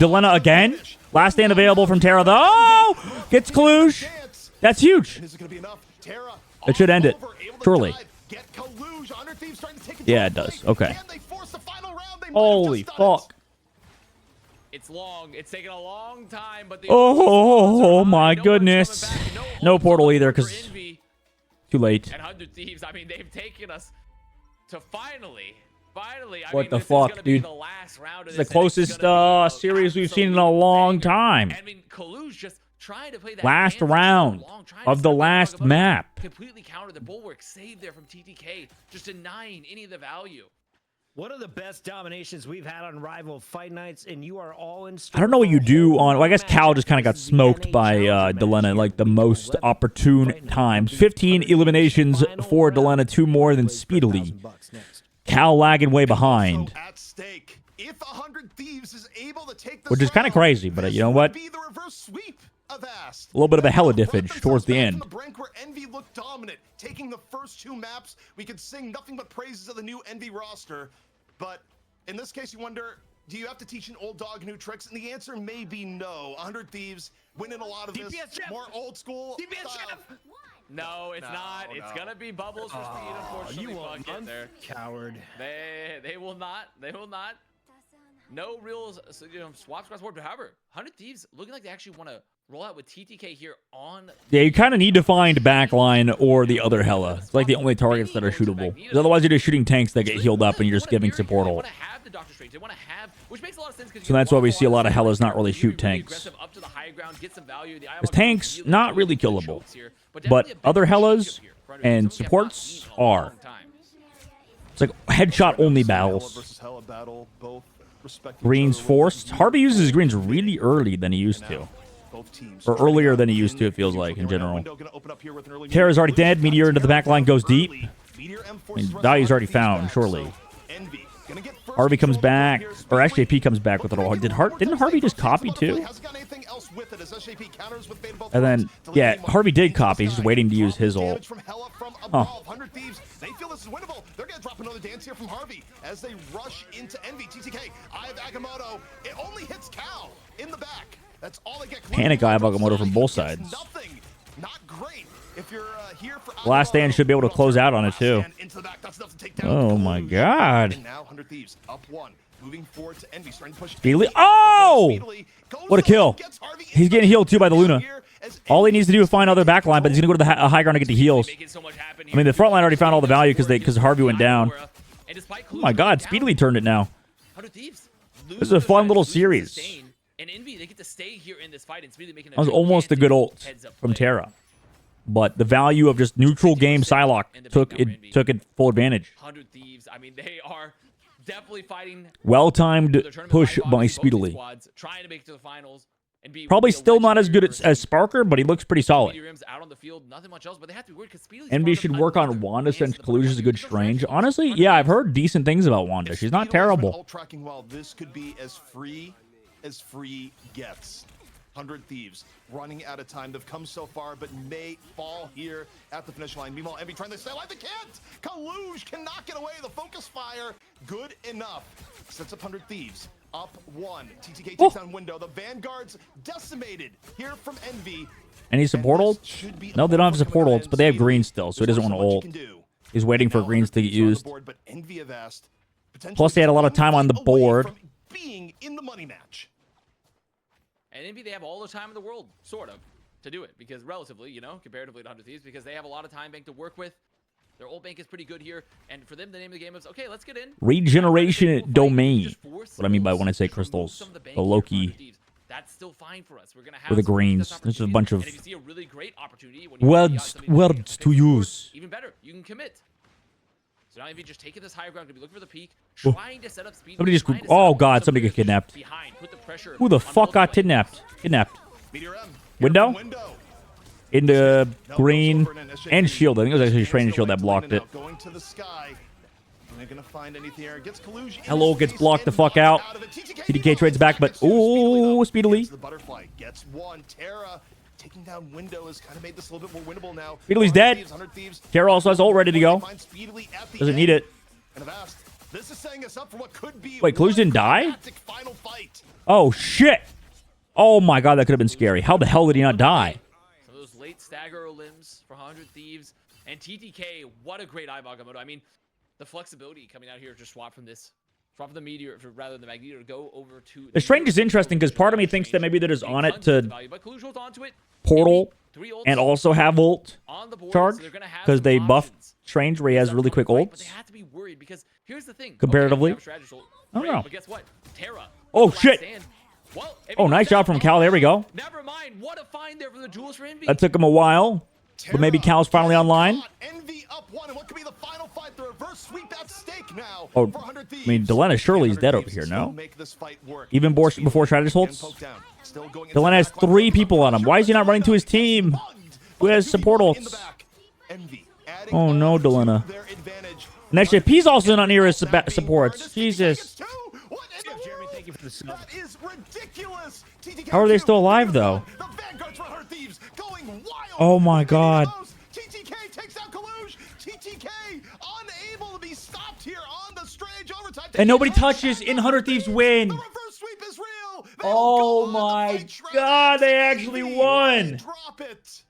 Delena again. Last stand available from Terra, though. Gets Kaluj. That's huge. It should end it. Surely. Yeah, it does. Okay. Holy fuck. It's long. It's taken a long time, but the Oh my No one's goodness. coming back. No portal ults either, for 'cause Envy too late. and 100 Thieves. I mean, they've taken us to finally. I What mean, the this is fuck, gonna be dude? the last round of It's this, the and it's closest gonna be a series we've seen in a absolute long banger. time. I mean, Kaluj just trying to play that Last dance for so round long, trying of to the set up last Agamotto, map. Completely countered the bulwark, saved there from TTK, just denying any of the value. One of the best dominations we've had on Rival Fight Nights, and you are all in. I don't know what you do on. Well, I guess Cal just kind of got smoked by Delena like the most opportune times. 15 eliminations for Delena, 2 more than Speedily. Cal lagging way behind, At stake. If 100 Thieves is able to take this which is kind of round, crazy. But you know this what? would be the reverse sweep of Ast. A little bit of a hella Brought diffage themselves towards the back end. from the brink where Envy looked dominant, taking the first 2 maps. We could sing nothing but praises of the new Envy roster, but in this case, you wonder, do you have to teach an old dog new tricks? And the answer may be no. 100 Thieves winning a lot of this. DPS Jeff! More old school. DPS style. Jeff! No, it's not. It's gonna be bubbles for speed. Unfortunately, You fuck it there. coward. They will not. They will not. No real swaps across the board. But however, 100 Thieves looking like they actually want to roll out with TTK here on. Yeah, you kind of need to find backline or the other Hella. It's like the only targets that are shootable. Because otherwise you're just shooting tanks that get healed up and you're just giving support ult. So that's why we see a lot of Hellas not really shoot tanks. Because tanks, not really killable. But other Hellas and supports are. It's like headshot only battles. Versus Hella battle, both respect each Greens other. forced. Harvey uses his greens really early than he used to. Both teams Or earlier than he used to, it feels like, in general. Window gonna open up here with an early Terra's already dead. Meteor into the back line goes deep. Meteor M And forces the Dahlia's rest of already the found, back, surely. so Envy gonna get first Harvey comes control back, here. or SJP comes back with it all. Did Harvey just copy too? Hasn't got anything else with it as SJP counters with Beta both And then, rounds to lead yeah, the game on Harvey did 15 copy. He's just waiting to use his ult. Damage from Hella from above. 100 Thieves, they feel this is winnable. They're gonna drop another dance here from Harvey as they rush into Envy. TTK, Eye of Agamotto. It only hits Cal in the back. That's all they get. Panic Eye of Agamotto from both Gets sides. Nothing. Not great. If you're here for Last Stand should be able to close out on it too. into the back, that's enough to take down Oh my Kalush. god. And now 100 Thieves up 1, moving forward to Envy, starting to push. Speedily. Envy. Oh! Speedily goes What a kill. gets Harvey He's into getting healed too by the Luna. here as All he Envy needs to do is find other backline, but he's gonna go to the high ground to get the heals. I mean, the front line already found all the value because Harvey went down. Oh my god, Speedily turned it now. This is a fun little series. And Envy, they get to stay here in this fight and Speedily making That was almost a good ult from Terra. But the value of just neutral game Psylocke took it full advantage. 100 Thieves. I mean, they are definitely fighting. Well-timed their tournament push title, by obviously, both these Speedily. squads trying to make it to the finals and be Probably a still not as good legendary as Sparker, but he looks pretty solid. Meteor Rims out on the field, nothing much else, but they have to be weird because Speedily. Envy should work on Wanda since Kalush is a good strange. Honestly, yeah, I've heard decent things about Wanda. She's not terrible. Ult tracking well. This could be as free gets. 100 Thieves running out of time. They've come so far, but may fall here at the finish line. Meanwhile, Envy trying to stay alive. They can't. Kalush cannot get away. The focus fire, good enough. Sets up 100 Thieves. Up 1. TTK takes down Window. The Vanguard's decimated here from Envy. Any support ults? No, they don't have support ults, but they have green still, so he doesn't want to ult. He's waiting for greens to get used. Plus, they had a lot of time on the board. Being in the money match. And Envy, they have all the time in the world, sort of, to do it. Because relatively, you know, comparatively to 100 Thieves, because they have a lot of time bank to work with. Their ult bank is pretty good here. And for them, the name of the game is, okay, let's get in. Regeneration Domain. What I mean by when I say crystals. The Loki. That's still fine for us. We're going to have With the some greens. success There's just a bunch of opportunities. And if you see a really great opportunity, when you really got something that words to use. even better, you can commit. So now Envy just taking this higher ground, gonna be looking for the peak, trying to set up speed. Somebody just- oh god, somebody got kidnapped. Who the fuck got kidnapped? Meteor M, Window? Window. Into Now green goes over and and shield. I think it was actually Training Shield that blocked it. Going to the sky. They're gonna find anything here. Gets Kalush in Hello his gets face blocked the and fuck knocked out. of it. TTK trades back, but ooh, Speedily. Gets the butterfly. Gets 1. Terra taking down Window has kind of made this a little bit more winnable now. Speedily's 100 dead. Thieves, 100 Thieves. Terra also has ult ready to go. Find Speedily at the Doesn't end. need it. And Avast, this is setting us up for what could be Wait, Kalush didn't die? climactic final fight. Oh shit. Oh my god, that could have been scary. How the hell did he not die? Some of those late stagger limbs for 100 Thieves. And TTK, what a great eye Agamotto. I mean, the flexibility coming out here to swap from this. Swap from the Meteor, rather than the Magneto, to go over to... The Strange is interesting because part of me thinks that maybe they're just on it to But Kalush holds onto it. portal Three ults and also have ult on the board, charge so they're gonna have because some they buffed options. Strange where he has really quick Right, but ults. they have to be worried because here's the thing. Comparatively? Okay, strategist ult, I don't great, know. But guess what? Terra. Oh, last shit. stand. Well, Oh, nice job from Cal. There we go. Never mind. What a find there from the duels for Envy. That took him a while. But maybe Cal's finally online. Envy up one, and what could be the final fight? The reverse sweep at stake now. Oh, for 100 Thieves. I mean, Delena surely is 100 dead over Thieves here, still no? make this fight work. Even before Stratus holds? Poke down. Still going Delena has into the 3 back. people on him. Why is he not running to his team? Who has support ults? Oh no, Delena. And actually, P's also not near his supports. Jesus. Jeremy, thank you for the sub. That is ridiculous. How are they still alive, though? The Vanguards for Her Thieves going wild. Oh my god. TTK takes out Kaluj. TTK unable to be stopped here on the strange overtime. And nobody touches in 100 Thieves win. The reverse sweep is real. They Oh will go on my to fight Shroud god, they and actually Envy. won. Drop it.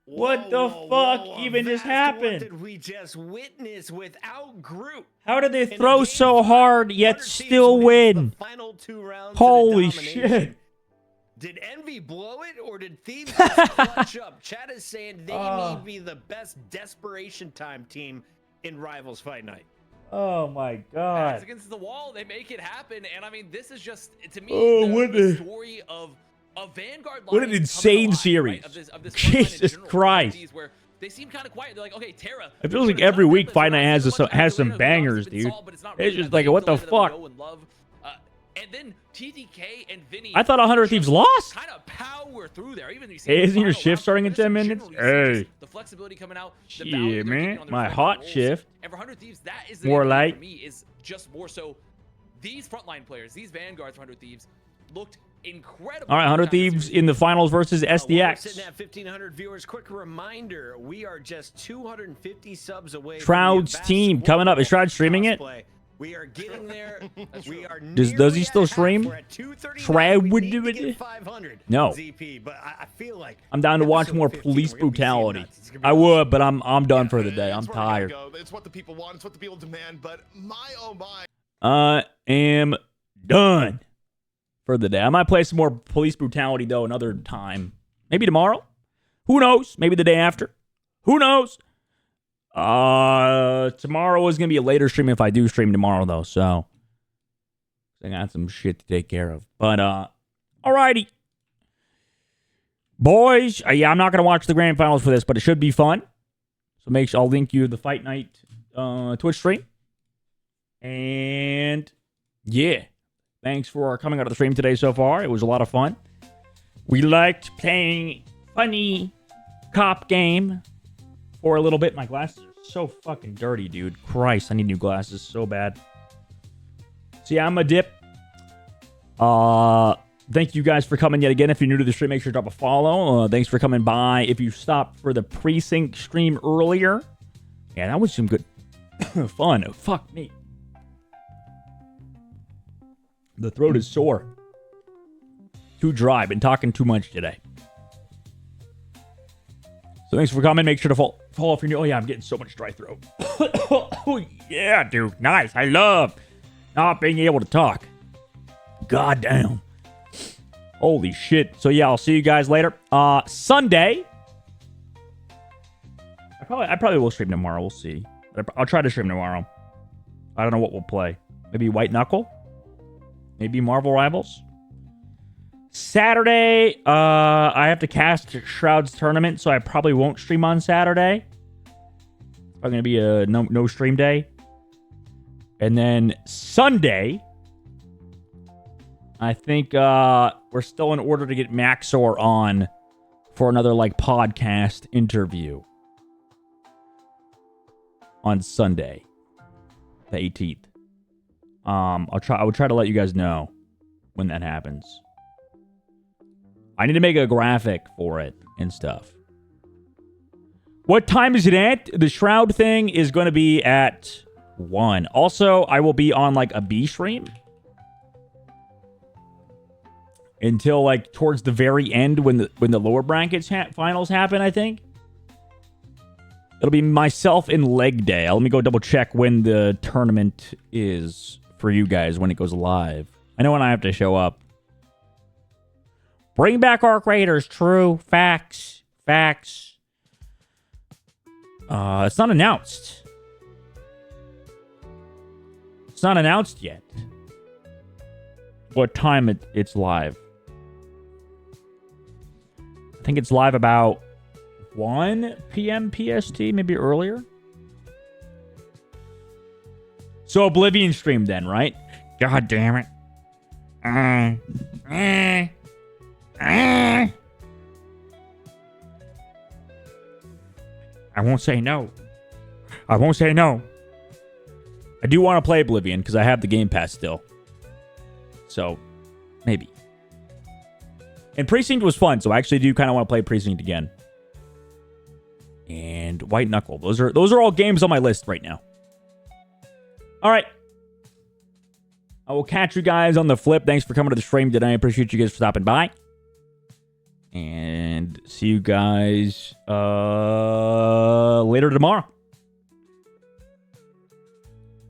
What the fuck even just happened? What did we just witness without Groot? How did they In a throw game so five, hard yet 100 Thieves still wins win? the final 2 rounds Holy of the domination. shit. Did Envy blow it, or did Thieves just clutch up? Chat is saying they need to be the best desperation time team in Rivals Fight Night. Oh my Backs god. against the wall, they make it happen, and I mean, this is just to me Oh, the, what the the- story of a Vanguard. What an line insane coming alive, series. right? Of this frontline in Jesus general, Christ. Where they seem kind of quiet. They're like, okay, Terra. It feels like every week Fight Night has some bangers, dude. It's just like, what the fuck? And then TTK and Vinny. I thought 100 Thieves lost. Kind of power through there. Even Hey, isn't your shift starting in 10 minutes? Hey. The flexibility coming out. Shit, The value they're man. getting on their My frontline hot roles. shift. And for 100 Thieves, that is the More main thing light. for me is just more so. These frontline players, these Vanguards for 100 Thieves, looked incredible. All right, 100 Thieves in the finals versus While we're sitting SDX. at 1,500 viewers, quick reminder, we are just 250 subs away Shroud's from the team Avast coming up. Is World Shroud streaming it? cosplay. We are getting there. We are Does he nearly still at half. stream? We're at 239. Shroud We would need do to it? get 500 No. ZP, but I feel like I'm down to watch episode more 15, police we're gonna be seeing brutality. nuts. It's gonna be I awesome. would, but I'm done for the day. I'm It's where I gotta tired. go. It's what the people want. It's what the people demand. But my oh my. I am done for the day. I might play some more police brutality though another time. Maybe tomorrow. Who knows? Maybe the day after. Who knows? Tomorrow is gonna be a later stream if I do stream tomorrow though. So I got some shit to take care of. But alrighty, boys. Yeah, I'm not gonna watch the grand finals for this, but it should be fun. So make sure I'll link you the Fight Night Twitch stream. And yeah, thanks for coming out of the stream today so far. It was a lot of fun. We liked playing funny cop game for a little bit. My glasses are so fucking dirty, dude. Christ, I need new glasses so bad. So yeah, I'm a dip. Thank you guys for coming yet again. If you're new to the stream, make sure to drop a follow. Thanks for coming by. If you stopped for the precinct stream earlier, yeah, that was some good fun. Oh, fuck me. The throat is sore. Too dry. Been talking too much today. So thanks for coming. Make sure to follow if you're new. Oh yeah, I'm getting so much dry throat. Oh yeah, dude. Nice. I love not being able to talk. God damn. Holy shit. So yeah, I'll see you guys later. Sunday. I probably will stream tomorrow. We'll see. I'll try to stream tomorrow. I don't know what we'll play. Maybe White Knuckle? Maybe Marvel Rivals? Saturday, I have to cast Shroud's tournament, so I probably won't stream on Saturday. It's probably going to be a no stream day. And then Sunday, I think we're still in order to get Maxor on for another like podcast interview on Sunday, the 18th. I will try to let you guys know when that happens. I need to make a graphic for it and stuff. What time is it at? The Shroud thing is going to be at 1. Also, I will be on like a B stream until like towards the very end when the lower brackets finals happen, I think. It'll be myself and Leg Day. Let me go double check when the tournament is for you guys when it goes live. I know when I have to show up. Bring back Arc Raiders. True. Facts. Facts. It's not announced. It's not announced yet. What time it's live. I think it's live about 1 p.m. PST, maybe earlier. So Oblivion stream then, right? God damn it. I won't say no. I won't say no. I do want to play Oblivion because I have the Game Pass still. So, maybe. And Precinct was fun, so I actually do kind of want to play Precinct again. And White Knuckle. Those are all games on my list right now. All right. I will catch you guys on the flip. Thanks for coming to the stream today. I appreciate you guys for stopping by. And see you guys later tomorrow.